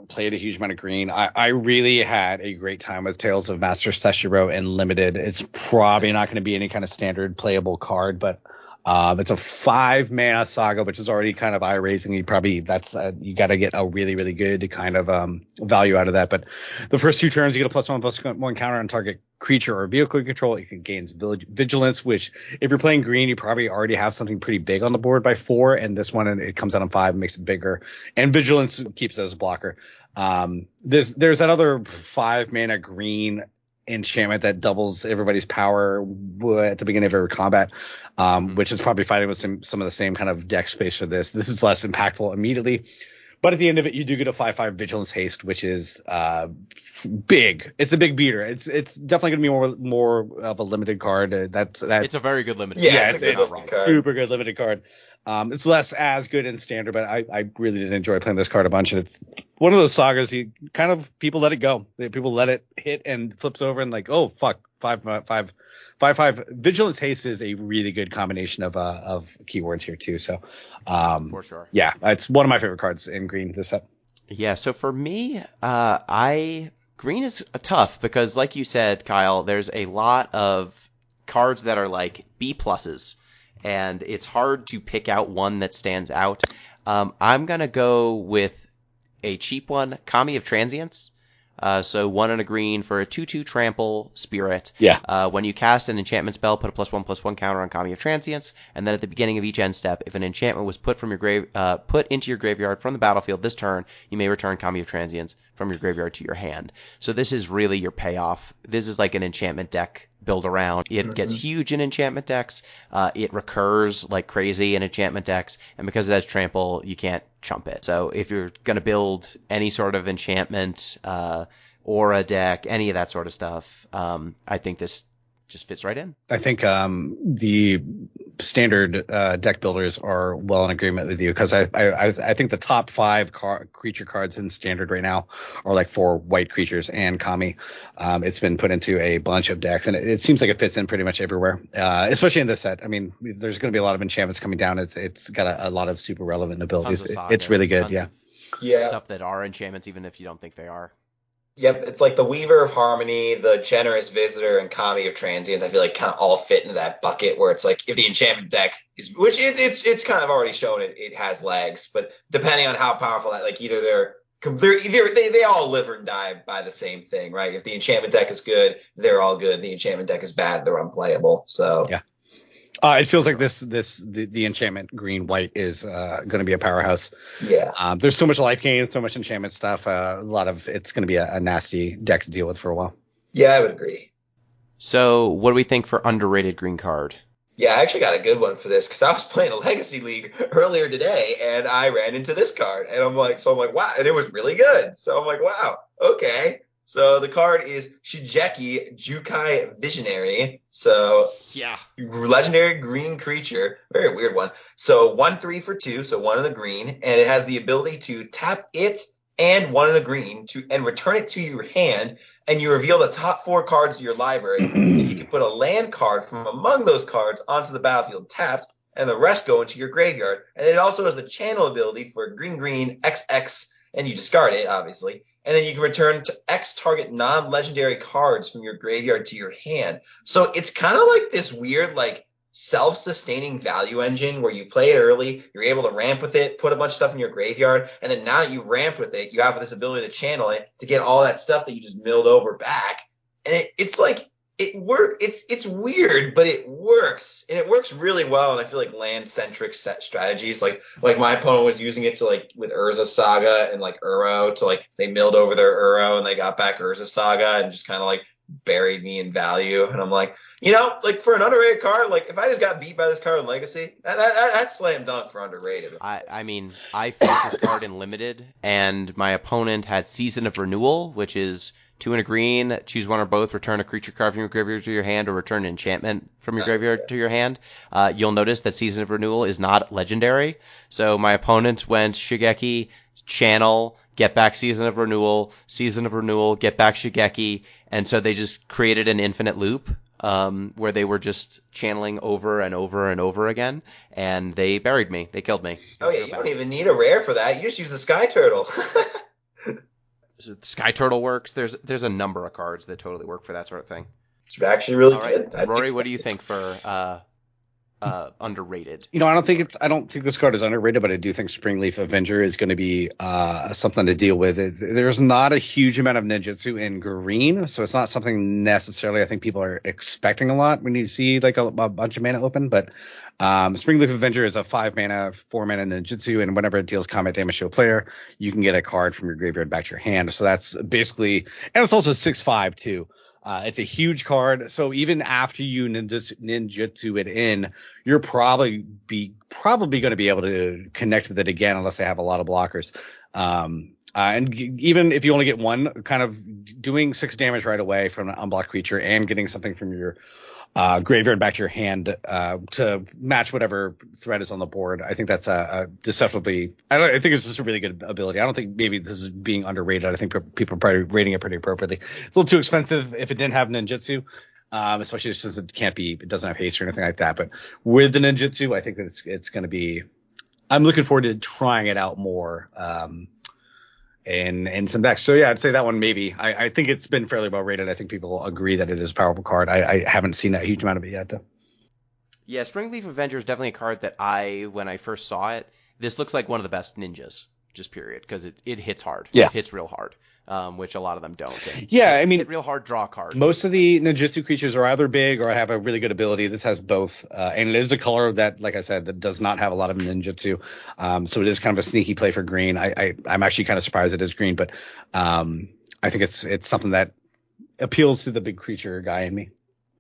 played a huge amount of green. I really had a great time with Tales of Master Seshiro and Limited. It's probably not going to be any kind of standard playable card, but it's a 5 mana saga, which is already kind of eye raising. You got to get a really, really good kind of value out of that. But the first 2 turns, you get a +1/+1 counter on target creature or vehicle control. It gains vigilance, which if you're playing green, you probably already have something pretty big on the board by 4. And this one, it comes out on 5 and makes it bigger. And vigilance keeps it as a blocker. There's that other 5 mana green enchantment that doubles everybody's power at the beginning of every combat, which is probably fighting with some of the same kind of deck space for this. This is less impactful immediately, but at the end of it, you do get a 5/5 Vigilance Haste, which is big. It's a big beater. It's definitely going to be more of a limited card. That's it's a very good limited card. Yeah, it's super good limited card. It's less as good in standard, but I really did enjoy playing this card a bunch. And it's one of those sagas people let it go. People let it hit and flips over and like, oh fuck, 5/5 Vigilance Haste is a really good combination of keywords here too. So for sure, yeah, it's one of my favorite cards in green this set. Yeah, so for me, green is tough because, like you said, Kyle, there's a lot of cards that are like B pluses. And it's hard to pick out one that stands out. I'm going to go with a cheap one, Kami of Transience. So 1 and a green for a 2/2 trample spirit. Yeah. When you cast an enchantment spell, put a +1/+1 counter on Kami of Transience, and then at the beginning of each end step, if an enchantment was put into your graveyard from the battlefield this turn, you may return Kami of Transience from your graveyard to your hand. So this is really your payoff. This is like an enchantment deck build around. It gets huge in enchantment decks. It recurs like crazy in enchantment decks, and because it has trample, you can't chump it. So if you're going to build any sort of enchantment aura deck, any of that sort of stuff, I think this just fits right in. I think the standard deck builders are well in agreement with you, because I think the top 5 creature cards in standard right now are like 4 white creatures and Kami. It's been put into a bunch of decks, and it seems like it fits in pretty much everywhere, especially in this set. I mean, there's going to be a lot of enchantments coming down. It's got a lot of super relevant abilities. Sagas, it's really good. Yeah. Stuff that are enchantments, even if you don't think they are. Yep, it's like the Weaver of Harmony, the Generous Visitor, and Kami of Transience. I feel like kind of all fit into that bucket where it's like if the enchantment deck is, which it's kind of already shown it has legs, but depending on how powerful that, like either they all live and die by the same thing, right? If the enchantment deck is good, they're all good. The enchantment deck is bad, they're unplayable. So yeah. It feels like the enchantment green white is going to be a powerhouse. Yeah. There's so much life gain, so much enchantment stuff. A lot of it's going to be a nasty deck to deal with for a while. Yeah, I would agree. So what do we think for underrated green card? Yeah, I actually got a good one for this because I was playing a Legacy League earlier today and I ran into this card and I'm like, wow, and it was really good. So I'm like, wow, okay. So the card is Shigeki Jukai Visionary. So yeah, legendary green creature, very weird one. So 1/3 for 2, so 1 in the green, and it has the ability to tap it and 1 in the green and return it to your hand, and you reveal the top 4 cards of your library. And you can put a land card from among those cards onto the battlefield tapped, and the rest go into your graveyard. And it also has a channel ability for green XX, and you discard it, obviously. and then you can return to X target non-legendary cards from your graveyard to your hand. So it's kind of like this weird, like, self-sustaining value engine where you play it early, you're able to ramp with it, put a bunch of stuff in your graveyard, and then now that you've ramped with it, you have this ability to channel it to get all that stuff that you just milled over back. And it's like, it's weird, but it works, and it works really well. And I feel like land-centric set strategies, like my opponent was using it to, like, with Urza Saga and like Uro to, like, they milled over their Uro and they got back Urza Saga and just kind of like buried me in value. And I'm like, like, for an underrated card, like, if I just got beat by this card in Legacy, that's slam dunk for underrated. I mean, I faced this card in Limited, and my opponent had Season of Renewal, which is 2 and a green, choose one or both, return a creature card from your graveyard to your hand, or return an enchantment from your graveyard to your hand. You'll notice that Season of Renewal is not legendary. So my opponent went Shigeki, channel, get back Season of Renewal, get back Shigeki, and so they just created an infinite loop where they were just channeling over and over and over again, and they buried me. They killed me. Oh yeah, you don't even need a rare for that. You just use the Sky Turtle. So Sky Turtle works. There's a number of cards that totally work for that sort of thing. It's actually really All right. good. Rorie, what do you think for underrated? I don't think this card is underrated, but I do think Springleaf Avenger is going to be something to deal with. There's not a huge amount of ninjutsu in green, so it's not something necessarily I think people are expecting a lot when you see like a bunch of mana open. But Springleaf Avenger is a 4 mana ninjutsu, and whenever it deals combat damage to a player, you can get a card from your graveyard back to your hand. So that's basically, and it's also 6/5 too. It's a huge card, so even after you ninjutsu it in, you're probably going to be able to connect with it again unless they have a lot of blockers. And even if you only get one, kind of doing 6 damage right away from an unblocked creature and getting something from your graveyard back to your hand to match whatever threat is on the board, I think that's a deceptively. I think it's just a really good ability. I don't think maybe this is being underrated. I think people are probably rating it pretty appropriately. It's a little too expensive if it didn't have ninjutsu, especially since it doesn't have haste or anything like that. But with the ninjutsu, I think that it's going to be. I'm looking forward to trying it out more. And some decks. So yeah, I'd say that one maybe. I think it's been fairly well rated. I think people agree that it is a powerful card. I haven't seen a huge amount of it yet though. Yeah, Springleaf Avenger is definitely a card that when I first saw it, this looks like one of the best ninjas, just period, because it hits hard. Yeah. It hits real hard, which a lot of them don't. And yeah, I mean, hit real hard draw card. Most of the ninjutsu creatures are either big or have a really good ability. This has both, and it is a color that, like I said, that does not have a lot of ninjutsu. So it is kind of a sneaky play for green. I'm actually kind of surprised it is green, but I think it's something that appeals to the big creature guy in me.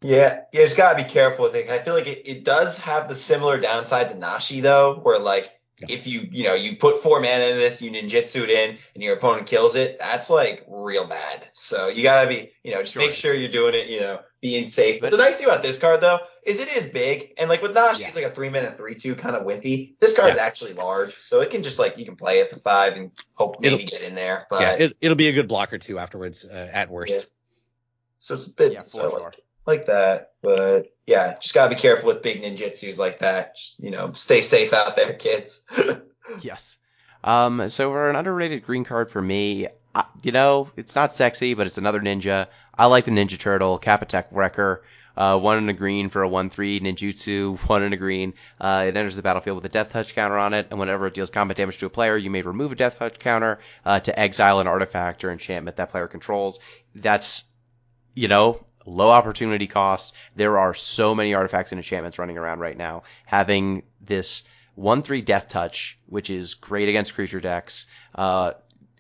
Yeah, you just gotta be careful with it. I feel like it does have the similar downside to Nashi though, where like if you put 4 mana into this, you ninjutsu it in, and your opponent kills it, that's like real bad. So you gotta be, just make sure you're doing it, being safe. But the nice thing about this card though is it is big, and like with Nashi, it's like a 3-mana 3/2 kind of wimpy. This card's actually large, so it can just you can play it for 5 and hope maybe get in there. But it'll be a good blocker too afterwards, at worst. Yeah. So it's a bit like that, but yeah, just gotta be careful with big ninjutsus like that. Just, stay safe out there, kids. Yes. So for an underrated green card for me, it's not sexy, but it's another ninja. I like the Ninja Turtle, Kappa Wrecker. 1 and a green for a 1/3 ninjutsu, 1 and a green. It enters the battlefield with a death touch counter on it, and whenever it deals combat damage to a player, you may remove a death touch counter to exile an artifact or enchantment that player controls. That's, low opportunity cost. There are so many artifacts and enchantments running around right now. Having this 1/3 death touch, which is great against creature decks,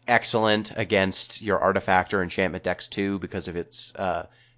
excellent against your artifact or enchantment decks too because of its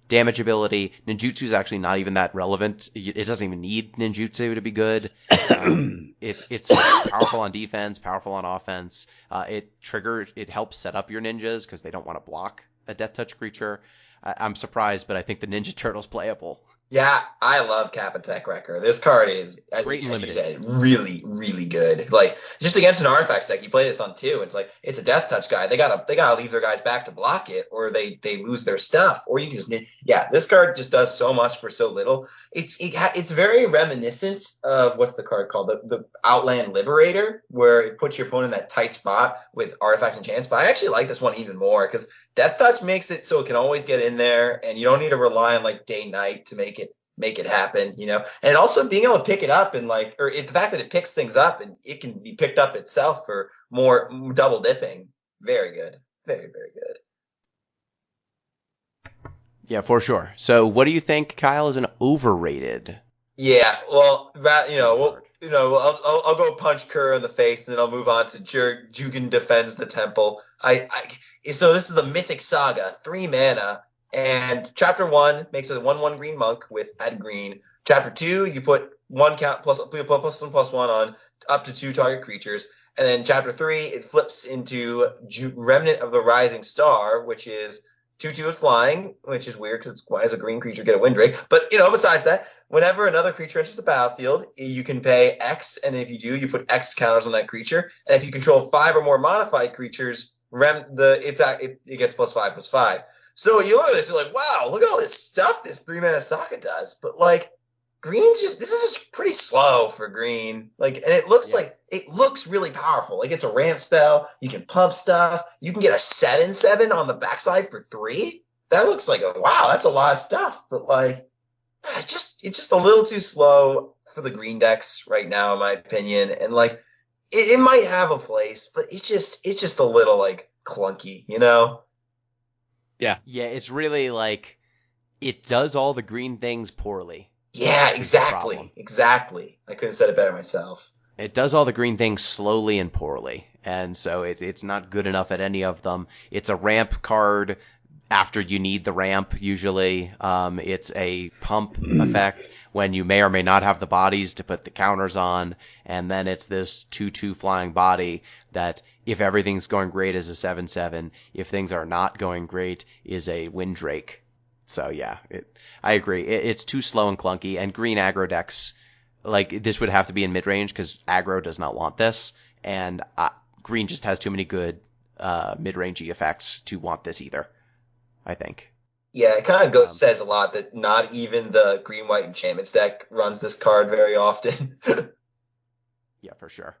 damage ability. Ninjutsu is actually not even that relevant. It doesn't even need ninjutsu to be good. It's powerful on defense, powerful on offense. It helps set up your ninjas because they don't want to block a death touch creature. I'm surprised, but I think the Ninja Turtle's playable. Yeah, I love Kappa Wrecker. This card is, as Great and you limited. said, really, really good. Like, just against an artifacts deck, you play this on 2. It's like, it's a death touch guy. They gotta leave their guys back to block it, or they lose their stuff. Or you can just, yeah, this card just does so much for so little. It's very reminiscent of, what's the card called? The Outland Liberator, where it puts your opponent in that tight spot with artifacts and chance. But I actually like this one even more, because Death Touch makes it so it can always get in there, and you don't need to rely on like day-night to make it happen, And also being able to pick it up and the fact that it picks things up and it can be picked up itself for more double dipping. Very good. Very, very good. Yeah, for sure. So what do you think, Kyle, is an overrated? Yeah, well, I'll go punch Kerr in the face, and then I'll move on to Jugen defends the temple. So this is the Mythic Saga, 3 mana, and Chapter 1 makes it a 1/1 green monk with add green. Chapter 2, you put 1 count +1/+1 on up to 2 target creatures, and then Chapter 3, it flips into Remnant of the Rising Star, which is 2/2 with flying, which is weird because why does a green creature get a Windrake? But, besides that, whenever another creature enters the battlefield, you can pay X, and if you do, you put X counters on that creature. And if you control 5 or more modified creatures, it gets +5/+5. So you look at this, you're like, wow, look at all this stuff this 3-mana Saga does. But, green's this is just pretty slow for green. And it looks really powerful. It's a ramp spell. You can pump stuff. You can get a 7/7 on the backside for 3. That looks like wow, that's a lot of stuff. But it's just a little too slow for the green decks right now, in my opinion. And it might have a place, but it's just a little clunky, Yeah. Yeah, it's really it does all the green things poorly. Yeah, exactly. I couldn't have said it better myself. It does all the green things slowly and poorly, and so it's not good enough at any of them. It's a ramp card after you need the ramp, usually. It's a pump effect when you may or may not have the bodies to put the counters on, and then it's this 2/2 flying body that, if everything's going great, is a 7/7. If things are not going great, is a Windrake. So yeah, I agree. It's too slow and clunky, and green aggro decks, this would have to be in mid-range because aggro does not want this, and green just has too many good mid-rangey effects to want this either, I think. Yeah, it kind of says a lot that not even the green-white enchantments deck runs this card very often. Yeah, for sure.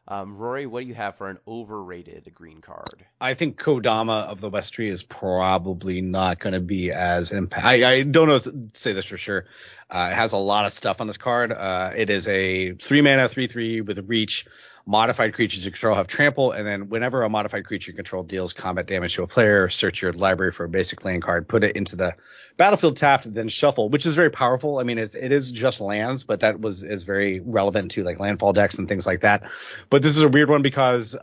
Rorie, what do you have for an overrated green card? I think Kodama of the West Tree is probably not going to be as impact. I don't know to say this for sure. It has a lot of stuff on this card. It is a 3-mana 3/3 with reach. Modified creatures you control have trample, and then whenever a modified creature you control deals combat damage to a player, search your library for a basic land card, put it into the battlefield tapped, then shuffle, which is very powerful. I mean, it is just lands, but that is very relevant to landfall decks and things like that. But this is a weird one because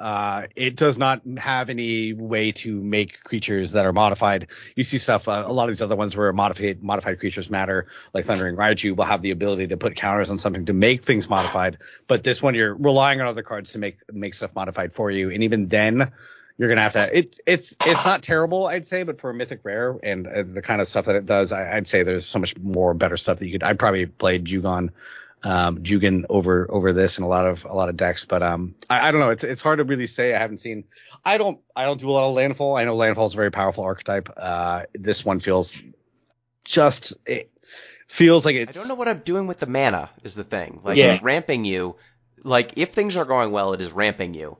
it does not have any way to make creatures that are modified. You see stuff, a lot of these other ones where modified creatures matter, like Thundering Raiju will have the ability to put counters on something to make things modified. But this one, you're relying on other cards to make stuff modified for you, and even then you're gonna have to it's not terrible, I'd say, but for a mythic rare and the kind of stuff that it does, I'd say there's so much more better stuff that I'd probably play Jugen over this in a lot of decks, but I don't know, it's hard to really say. I don't do a lot of landfall. I know landfall is a very powerful archetype. This one feels like it's, I don't know what I'm doing with the mana is the thing. Yeah. It's ramping you. If things are going well, it is ramping you.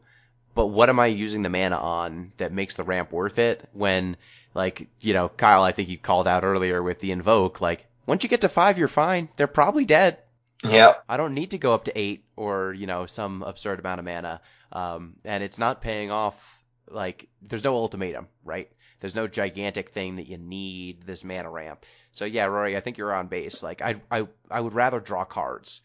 But what am I using the mana on that makes the ramp worth it when, Kyle, I think you called out earlier with the Invoke, once you get to 5, you're fine. They're probably dead. Yeah. I don't need to go up to 8 or, some absurd amount of mana. And it's not paying off. There's no ultimatum, right? There's no gigantic thing that you need this mana ramp. So yeah, Rorie, I think you're on base. I would rather draw cards.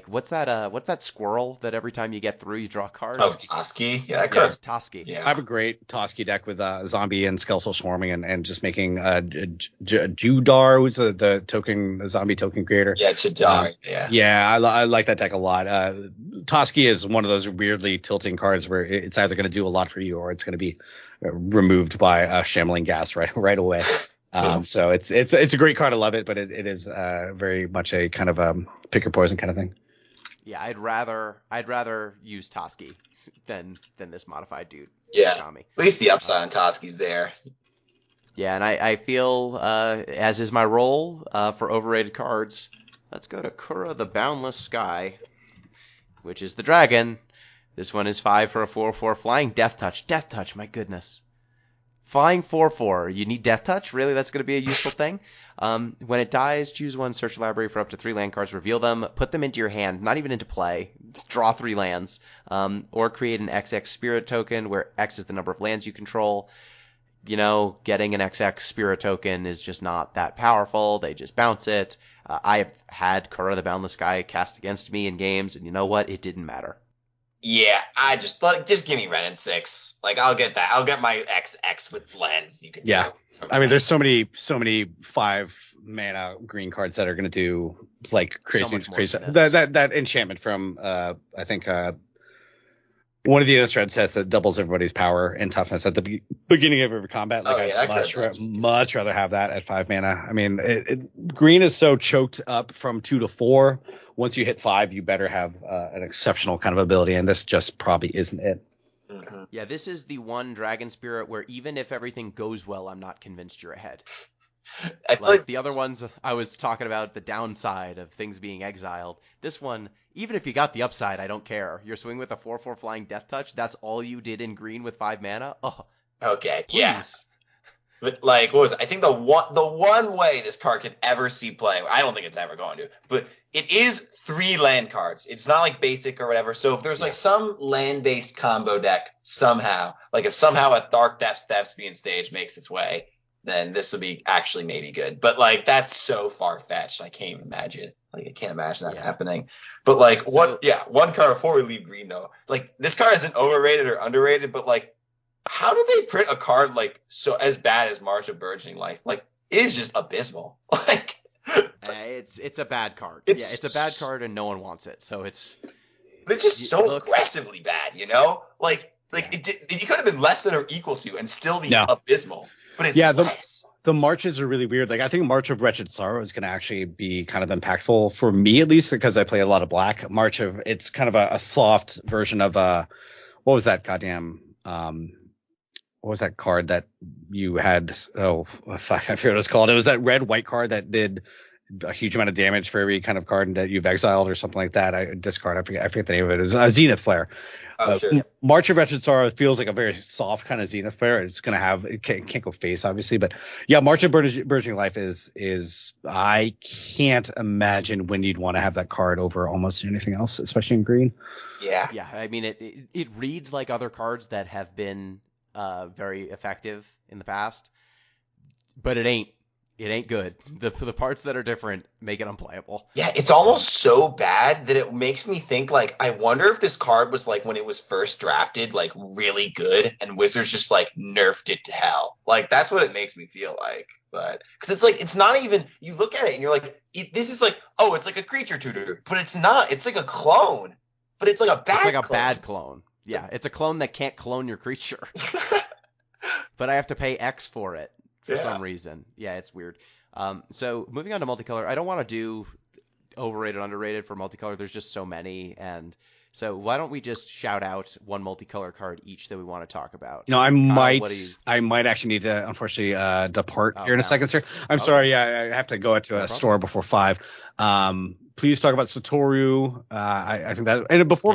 What's that squirrel that every time you get through you draw cards? Oh, Toski. Yeah, Toski. Yeah. I have a great Toski deck with zombie and skeletal swarming and just making Judar, who's the zombie token creator. Yeah, Judar. Yeah, I like that deck a lot. Toski is one of those weirdly tilting cards where it's either going to do a lot for you or it's going to be removed by shambling gas right away. So it's a great card. I love it, but it is very much a kind of pick your poison kind of thing. Yeah, I'd rather use Toski than this modified dude. Yeah, Kami. at least the upside on Toski's there. Yeah, and I feel, as is my role for overrated cards, let's go to Kura the Boundless Sky, which is the dragon. This one is 5 for a 4/4 flying Death Touch. Death Touch, my goodness. Flying 4/4. You need Death Touch? Really? That's going to be a useful thing? When it dies, choose one, search the library for up to 3 land cards, reveal them, put them into your hand, not even into play, just draw 3 lands, or create an XX Spirit token where X is the number of lands you control. You know, getting an XX Spirit token is just not that powerful. They just bounce it. I have had Kura the Boundless Sky cast against me in games, and you know what? It didn't matter. Yeah, just give me Ren and 6. Like, I'll get that. I'll get my XX with lens. You can. Yeah, I mean, there's so many 5 mana green cards that are going to do like crazy. That enchantment from I think one of the Innistrad sets that doubles everybody's power and toughness at the beginning of every combat. Like, I'd much rather have that at 5 mana. I mean, green is so choked up from 2 to 4. Once you hit 5, you better have an exceptional kind of ability, and this just probably isn't it. Mm-hmm. Yeah, this is the one Dragon Spirit where even if everything goes well, I'm not convinced you're ahead. Like the other ones, I was talking about the downside of things being exiled. This one, even if you got the upside, I don't care. You're swinging with a 4/4 flying Death Touch. That's all you did in green with 5 mana. Oh, okay, please. yes. But like, what was it? I think the one way this card can ever see play, I don't think it's ever going to, but it is 3 land cards. It's not like basic or whatever. So if there's like some land-based combo deck somehow, like if somehow a Dark Depths Thespian stage makes its way, then this would be actually maybe good. But like, that's so far-fetched. I can't even imagine. Like, I can't imagine that happening. But like, one card before we leave green though. Like, this card isn't overrated or underrated, but like, how did they print a card like so as bad as March of Burgeoning Life? Like, it is just abysmal. Like, it's a bad card. It's a bad card and no one wants it. So it's just so aggressively bad, you know? Like you could have been less than or equal to and still be abysmal. But it's less. The marches are really weird. Like, I think March of Wretched Sorrow is going to actually be kind of impactful for me, at least, because I play a lot of black. It's kind of a soft version of what was that goddamn what was that card that you had? Oh, fuck, I forget what it was called. It was that red-white card that did a huge amount of damage for every kind of card that you've exiled or something like that. I forget the name of it. It was Zenith Flare. Oh, sure. March of Wretched Sorrow feels like a very soft kind of Zenith Flare. It's going to have, it can't go face, obviously. But yeah, March of Burgeoning Life is I can't imagine when you'd want to have that card over almost anything else, especially in green. Yeah. Yeah, I mean, it reads like other cards that have been very effective in the past, but it ain't good. The parts that are different make it unplayable. Yeah, it's almost so bad that it makes me think, like, I wonder if this card was, like, when it was first drafted, like, really good, and Wizards just, like, nerfed it to hell. Like, that's what it makes me feel like. But, because it's, like, it's not even, you look at it and you're like, this is, like, oh, it's like a creature tutor. But it's not. It's like a clone. But it's like a bad clone. It's like a bad clone. Yeah, it's a clone that can't clone your creature. But I have to pay X for it. For some reason. Yeah, it's weird. So moving on to multicolor, I don't want to do overrated, underrated for multicolor. There's just so many. And so why don't we just shout out one multicolor card each that we want to talk about? You know, I might actually need to, unfortunately, depart here in a second, sir. I'm sorry. I have to go out to a store before 5. Please talk about Satoru. I think that, and before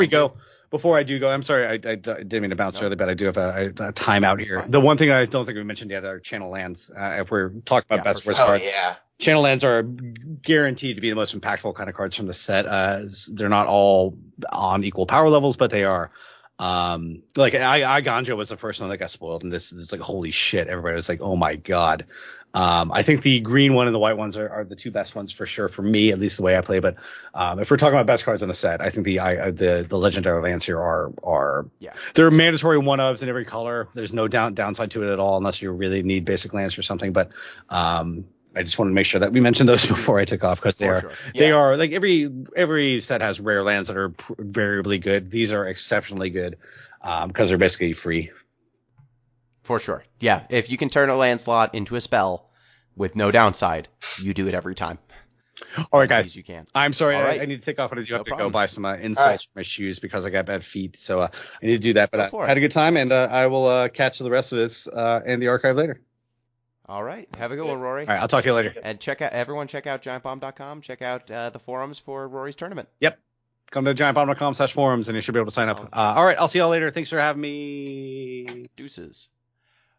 I do go, I'm sorry, I didn't mean to bounce early, but I do have a timeout here. The one thing I don't think we mentioned yet are channel lands. If we're talking about best worst cards, channel lands are guaranteed to be the most impactful kind of cards from the set. They're not all on equal power levels, but they are. Like I Ganja was the first one that got spoiled, and this is like, holy shit, everybody was like, oh my god. I think the green one and the white ones are the two best ones for sure for me, at least the way I play. But if we're talking about best cards in the set, I think the legendary lands here are they're mandatory one-ofs in every color. There's no downside to it at all unless you really need basic lands or something. But I just wanted to make sure that we mentioned those before I took off, because they are like every set has rare lands that are variably good. These are exceptionally good because they're basically free. For sure. Yeah, if you can turn a land slot into a spell, with no downside. You do it every time. All right, guys. You can. I'm sorry. All right. I need to take off. I do have to problem. go buy some insoles right. for my shoes because I got bad feet. So I need to do that. But Go for I it. had a good time, and I will catch the rest of this in the archive later. All right. Have a good one, Rorie. All right, I'll talk to you later. And check out Giantbomb.com. Check out the forums for Rorie's tournament. Yep. Come to giantbomb.com/forums, and you should be able to sign up. All right, I'll see y'all later. Thanks for having me. Deuces.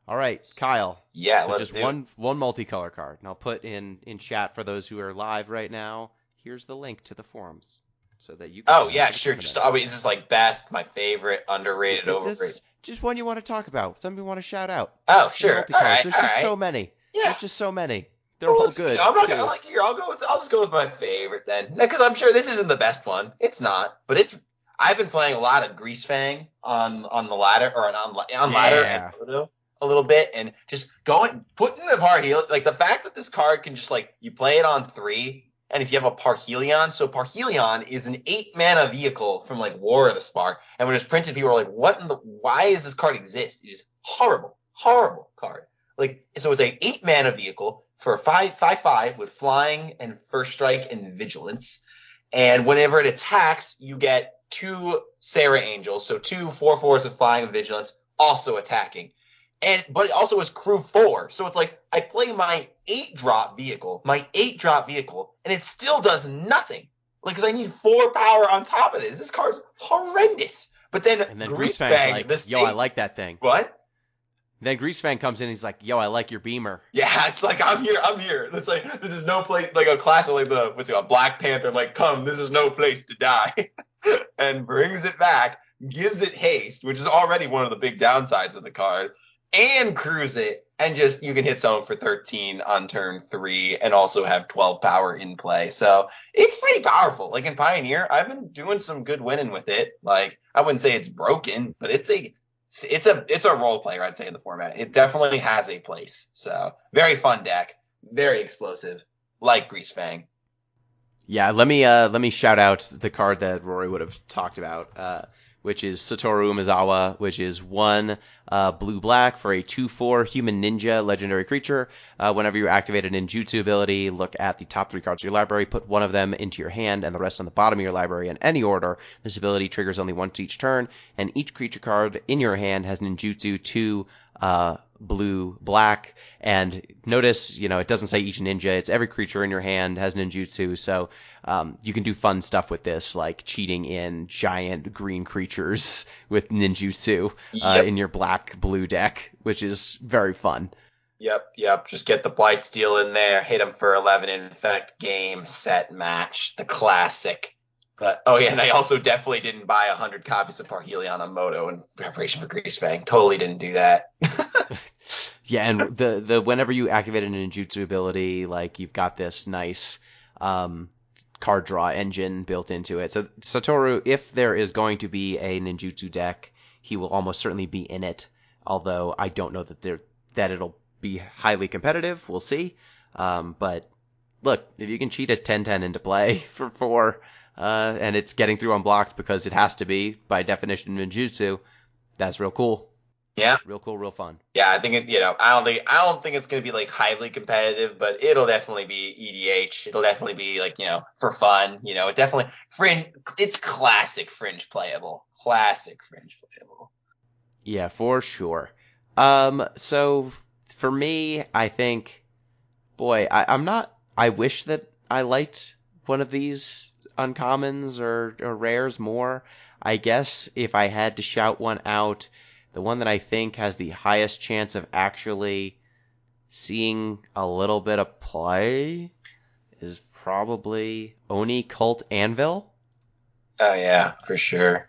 All right, Kyle. Yeah, So let's just do one multicolor card, and I'll put in chat for those who are live right now. Here's the link to the forums, so that you can. Oh sign yeah, up for the sure. tournament. Just is this like best, my favorite, underrated, It's overrated? just one you want to talk about. Something you want to shout out. Oh sure. Multicolors. All right. There's all just right. so many. Yeah. There's just so many. They're Well, all let's- good. I'm not too. gonna like here. I'll just go with my favorite then, because I'm sure this isn't the best one. It's not, but it's. I've been playing a lot of Grease Fang on the ladder or on ladder and Photo a little bit, and just putting the Parhelion, like the fact that this card can just like you play it on 3, and if you have a Parhelion, so Parhelion is an 8 mana vehicle from like War of the Spark, and when it's printed, people are like, why does this card exist? It is horrible card. Like, so it's a 8 mana vehicle for 5/5 with flying and first strike and vigilance. And whenever it attacks, you get 2 Sarah Angels, so 2 4/4s with flying and vigilance, also attacking. But it also is crew 4. So it's like I play my 8-drop vehicle, and it still does nothing. Like, because I need 4 power on top of this. This card's horrendous. But then Greasefang's like, yo, I like that thing. What? Then Greasefang comes in, and he's like, yo, I like your beamer. Yeah, it's like I'm here. It's like this is no place, like a classic, like a Black Panther, like come, this is no place to die, and brings it back, gives it haste, which is already one of the big downsides of the card, and crews it, and just you can hit someone for 13 on turn 3, and also have 12 power in play. So it's pretty powerful. Like in Pioneer, I've been doing some good winning with it. Like I wouldn't say it's broken, but it's a role player, I'd say, in the format. It definitely has a place. So very fun deck, very explosive, like Greasefang. Yeah, let me shout out the card that Rorie would have talked about, which is Satoru Umezawa, which is 1 blue-black for a 2/4 human ninja legendary creature. Whenever you activate a ninjutsu ability, look at the top 3 cards of your library, put 1 of them into your hand and the rest on the bottom of your library in any order. This ability triggers only once each turn, and each creature card in your hand has ninjutsu 2 blue-black. And notice, it doesn't say each ninja. It's every creature in your hand has ninjutsu, so you can do fun stuff with this, like cheating in giant green creatures with ninjutsu in your black-blue deck, which is very fun. Yep. Just get the Blightsteel in there, hit him for 11 in effect, game, set, match, the classic. But, oh yeah, and I also definitely didn't buy 100 copies of Parhelion on Moto in preparation for Greasefang. Totally didn't do that. Yeah, and the whenever you activate a ninjutsu ability, like you've got this nice card draw engine built into it. So Satoru, if there is going to be a ninjutsu deck, he will almost certainly be in it. Although I don't know that it'll be highly competitive. We'll see. But look, if you can cheat a 10/10 into play for 4, and it's getting through unblocked because it has to be by definition ninjutsu, that's real cool. Yeah. Real cool, real fun. Yeah, I think I don't think it's going to be like highly competitive, but it'll definitely be EDH. It'll definitely be like, for fun, it definitely it's classic fringe playable. Yeah, for sure. So for me, I think, I wish that I liked one of these uncommons or rares more. I guess if I had to shout one out, the one that I think has the highest chance of actually seeing a little bit of play is probably Oni Cult Anvil. Oh yeah, for sure.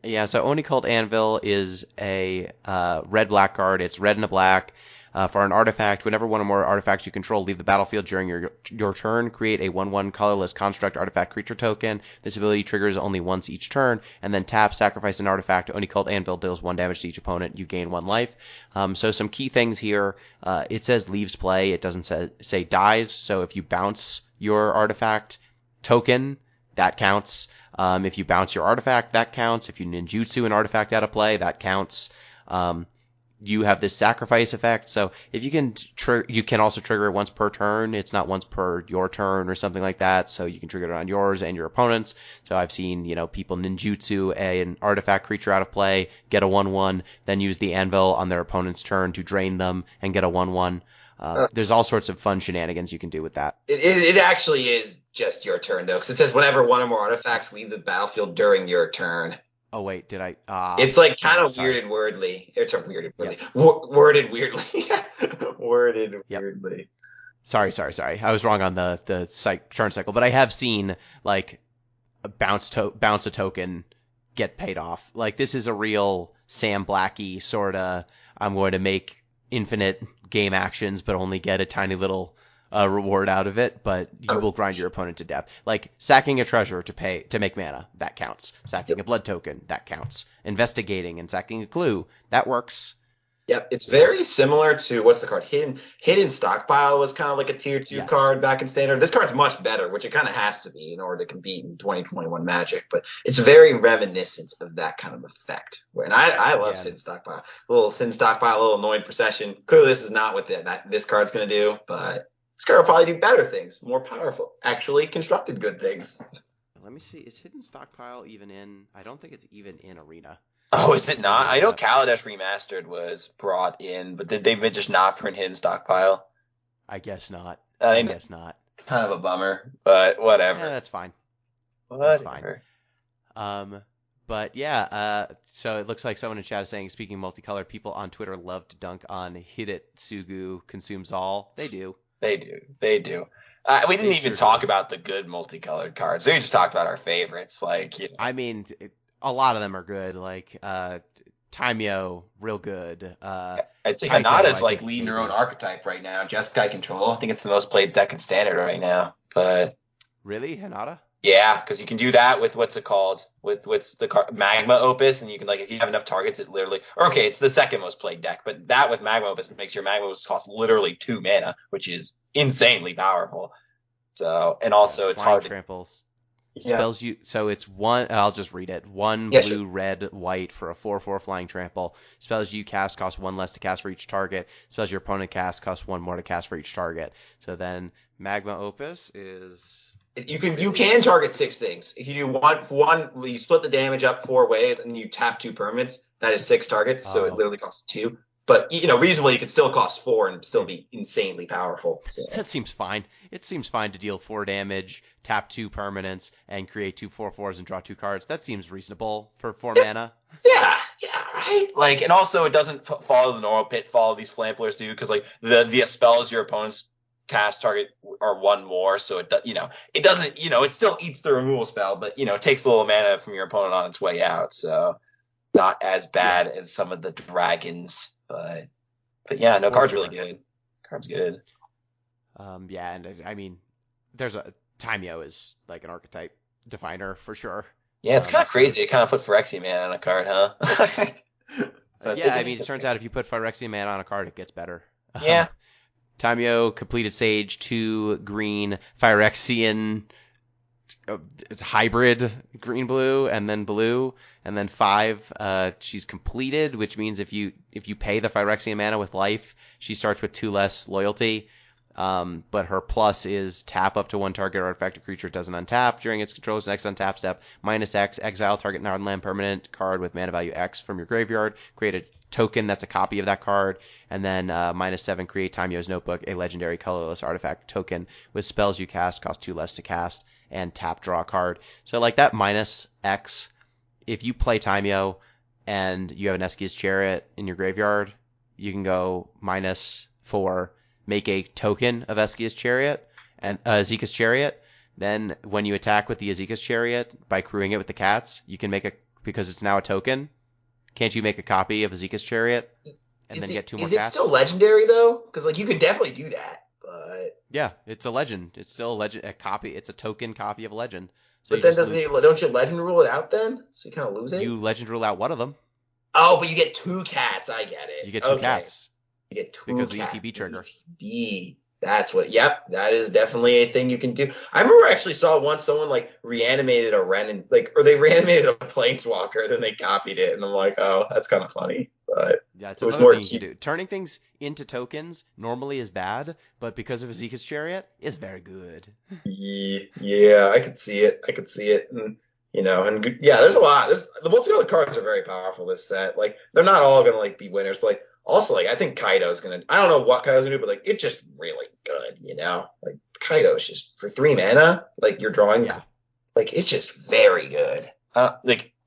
Yeah, so Oni Cult Anvil is a red-black card. It's red and a black. For an artifact, whenever one or more artifacts you control leave the battlefield during your turn, create a 1/1 colorless construct artifact creature token. This ability triggers only once each turn, and then tap, sacrifice an artifact. Oni Cult Anvil deals 1 damage to each opponent. You gain 1 life. So some key things here. It says leaves play. It doesn't say dies. So if you bounce your artifact token, that counts. If you bounce your artifact, that counts. If you ninjutsu an artifact out of play, that counts. you have this sacrifice effect. So if you can you can also trigger it once per turn. It's not once per your turn or something like that. So you can trigger it on yours and your opponents. So I've seen, people ninjutsu an artifact creature out of play, get a 1/1, then use the anvil on their opponent's turn to drain them and get a 1/1. There's all sorts of fun shenanigans you can do with that. It actually is just your turn, though, because it says whenever one or more artifacts leave the battlefield during your turn. Oh, wait, did I? It's like kind of weirded wordly. It's a weirded wordly. Worded weirdly. Worded weirdly. Sorry. I was wrong on the turn cycle, but I have seen like bounce a token get paid off. Like this is a real Sam Blackie sorta. I'm going to make infinite game actions, but only get a tiny little reward out of it. But you will grind your opponent to death. Like sacking a treasure to make mana, that counts. Sacking a blood token, that counts. Investigating and sacking a clue, that works. Yep, it's very similar to what's the card? Hidden Stockpile was kind of like a tier 2 card back in Standard. This card's much better, which it kind of has to be in order to compete in 2021 Magic. But it's very reminiscent of that kind of effect. And I love Hidden Stockpile. A little Hidden Stockpile, a little annoyed procession. Clearly, this is not what this card's going to do, but this card will probably do better things, more powerful, actually constructed good things. Let me see. Is Hidden Stockpile even in? I don't think it's even in Arena. Oh, is it not? I know Kaladesh Remastered was brought in, but did they just not print Hidden Stockpile? I guess not. I guess not. Kind of a bummer, but whatever. Yeah, that's fine. Whatever. That's fine. But yeah, so it looks like someone in chat is saying, speaking multicolored, people on Twitter love to dunk on Hidetsugu consumes all. They do. They do. We didn't even talk about the good multicolored cards. We just talked about our favorites. I mean, a lot of them are good. Like Timeo, real good. I'd say Hanada's like leading her own archetype right now. Jeskai Control. I think it's the most played deck in Standard right now. But really, Hanada? Yeah, because you can do that with what's it called? With what's the card? Magma Opus, and you can if you have enough targets, it literally. Or okay, it's the second most played deck, but that with Magma Opus makes your Magma Opus cost literally 2 mana, which is insanely powerful. So, and also it's hard tramples. Spells you, so it's one. I'll just read it. One blue, red, white for a 4/4 flying trample. Spells you cast cost 1 less to cast for each target. Spells your opponent cast cost 1 more to cast for each target. So then Magma Opus is. You can target 6 things. If you do one, you split the damage up 4 ways, and you tap 2 permanents. That is 6 targets, so it literally costs 2. But reasonably, it could still cost 4 and still be insanely powerful. So. That seems fine. It seems fine to deal 4 damage, tap 2 permanents, and create 2 4/4s and draw 2 cards. That seems reasonable for 4 mana. Yeah, right. And also it doesn't follow the normal pitfall these flamplers do, because the spells your opponent's cast target are 1 more, so it doesn't, it still eats the removal spell, but it takes a little mana from your opponent on its way out, so not as bad as some of the dragons, but yeah, no, card's really good. Card's good. Yeah, and I mean, there's a Timeo is like an archetype definer for sure. Yeah, it's kind of crazy. It kind of put Phyrexian mana on a card, huh? Yeah, I mean, it turns out if you put Phyrexian mana on a card, it gets better. Yeah. Timeo, completed sage, 2 green, Phyrexian, it's hybrid green-blue, and then 5. She's completed, which means if you pay the Phyrexian mana with life, she starts with 2 less loyalty. But her plus is tap up to 1 target artifact or creature doesn't untap during its control's next untap step. -X, exile target non-land permanent card with mana value X from your graveyard. Create a token that's a copy of that card. And then -7, create Timeo's Notebook, a legendary colorless artifact token with spells you cast cost 2 less to cast, and tap draw a card. So like that -X, if you play Timeo and you have an Eskia's Chariot in your graveyard, you can go -4, make a token of Eskia's Chariot and Azeka's Chariot. Then when you attack with the Azeka's Chariot by crewing it with the cats, you can because it's now a token. Can't you make a copy of Azeka's Chariot and then get 2 more cats? Is it still legendary though? Because you could definitely do that. But yeah, it's a legend. It's still a copy. It's a token copy of a legend. So but then don't you legend rule it out then? So you kind of lose it. You legend rule out one of them. Oh, but you get 2 cats. I get it. You get 2 cats. You get 2 because cats. of the ETB trigger. ETB. That's what. Yep, that is definitely a thing you can do. I remember I actually saw once someone reanimated a Ren or they reanimated a Planeswalker, then they copied it, and I'm like, oh, that's kind of funny. But Yeah, it's It was another more thing you cute. can do. Turning things into tokens normally is bad, but because of Azeka's Chariot, is very good. Yeah, I could see it. And there's a lot. The multicolored cards are very powerful this set. Like they're not all gonna like be winners, but like also like I think Kaido's gonna. I don't know what Kaido's gonna do, but like it's just really good. Like Kaido's just for 3 mana. Like you're drawing. Yeah. Like it's just very good.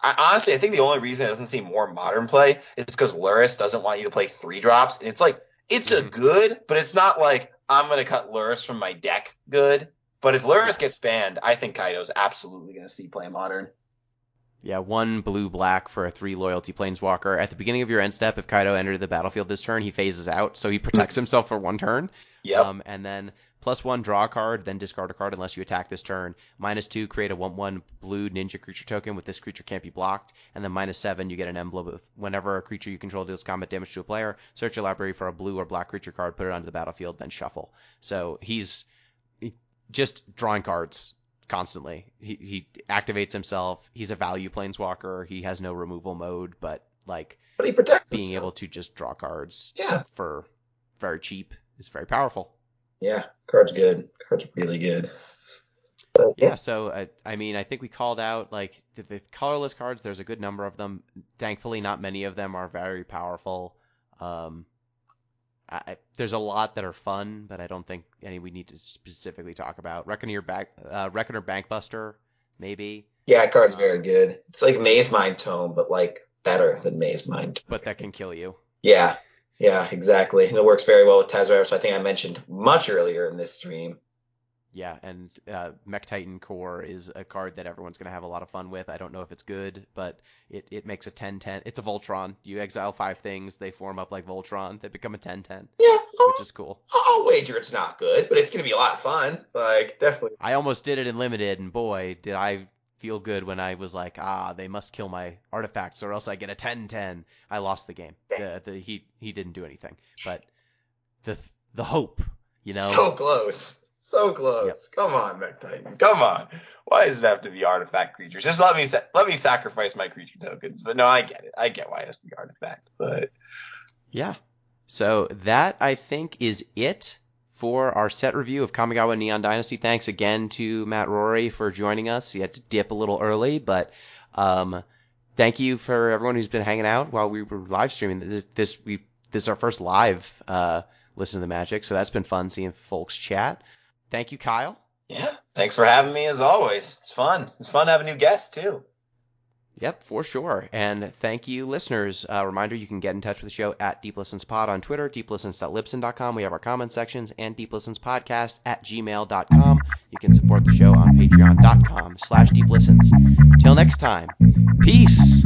Honestly, I think the only reason it doesn't see more modern play is because Luris doesn't want you to play 3-drops, and it's like it's a good, but it's not like I'm gonna cut Luris from my deck good. But if Luris gets banned, I think Kaido's absolutely gonna see play modern. Yeah, 1 blue-black for a 3 loyalty planeswalker. At the beginning of your end step, if Kaido entered the battlefield this turn, he phases out, so he protects himself for 1 turn. Yep. And then +1, draw a card, then discard a card unless you attack this turn. -2, create a 1/1 blue ninja creature token with this creature can't be blocked. And then -7, you get an emblem with whenever a creature you control deals combat damage to a player, search your library for a blue or black creature card, put it onto the battlefield, then shuffle. So he's just drawing cards constantly. He activates himself. He's a value planeswalker. He has no removal mode, but he protects being himself. able to just draw cards Yeah. for very cheap is very powerful. Yeah, card's good. Card's really good. But, Yeah, so I mean, I think we called out the colorless cards. There's a good number of them. Thankfully, not many of them are very powerful. There's a lot that are fun, but I don't think any we need to specifically talk about. Reckoner Bankbuster, maybe. Yeah, card's very good. It's like Maze Mind Tome, but like better than Maze Mind Tome. But that can kill you. Yeah, exactly. And it works very well with Tezrao, so I think I mentioned much earlier in this stream. Yeah, and Mech Titan Core is a card that everyone's going to have a lot of fun with. I don't know if it's good, but it makes a 10/10. It's a Voltron. You exile 5 things, they form up like Voltron. They become a 10/10. Yeah. Which is cool. I'll wager it's not good, but it's going to be a lot of fun. Like, definitely. I almost did it in Limited, and boy, did I feel good when I was like, they must kill my artifacts or else I get a 10/10. I lost the game. He didn't do anything. But the hope, So close. So close. Yep. Come on, Mech Titan. Come on. Why does it have to be artifact creatures? Just let me sacrifice my creature tokens. But no, I get it. I get why it has to be artifact. But yeah. So that, I think, is it for our set review of Kamigawa Neon Dynasty. Thanks again to Matt Rorie for joining us. He had to dip a little early, but thank you for everyone who's been hanging out while we were live streaming. This is our first live listen to the Magic, so that's been fun seeing folks chat. Thank you, Kyle. Yeah, thanks for having me as always. It's fun. It's fun to have a new guest too. Yep, for sure. And thank you, listeners. Reminder, you can get in touch with the show at DeepListensPod on Twitter, deeplistens.libsyn.com. We have our comment sections, and deeplistenspodcast@gmail.com. You can support the show on patreon.com/deeplistens. Till next time, peace.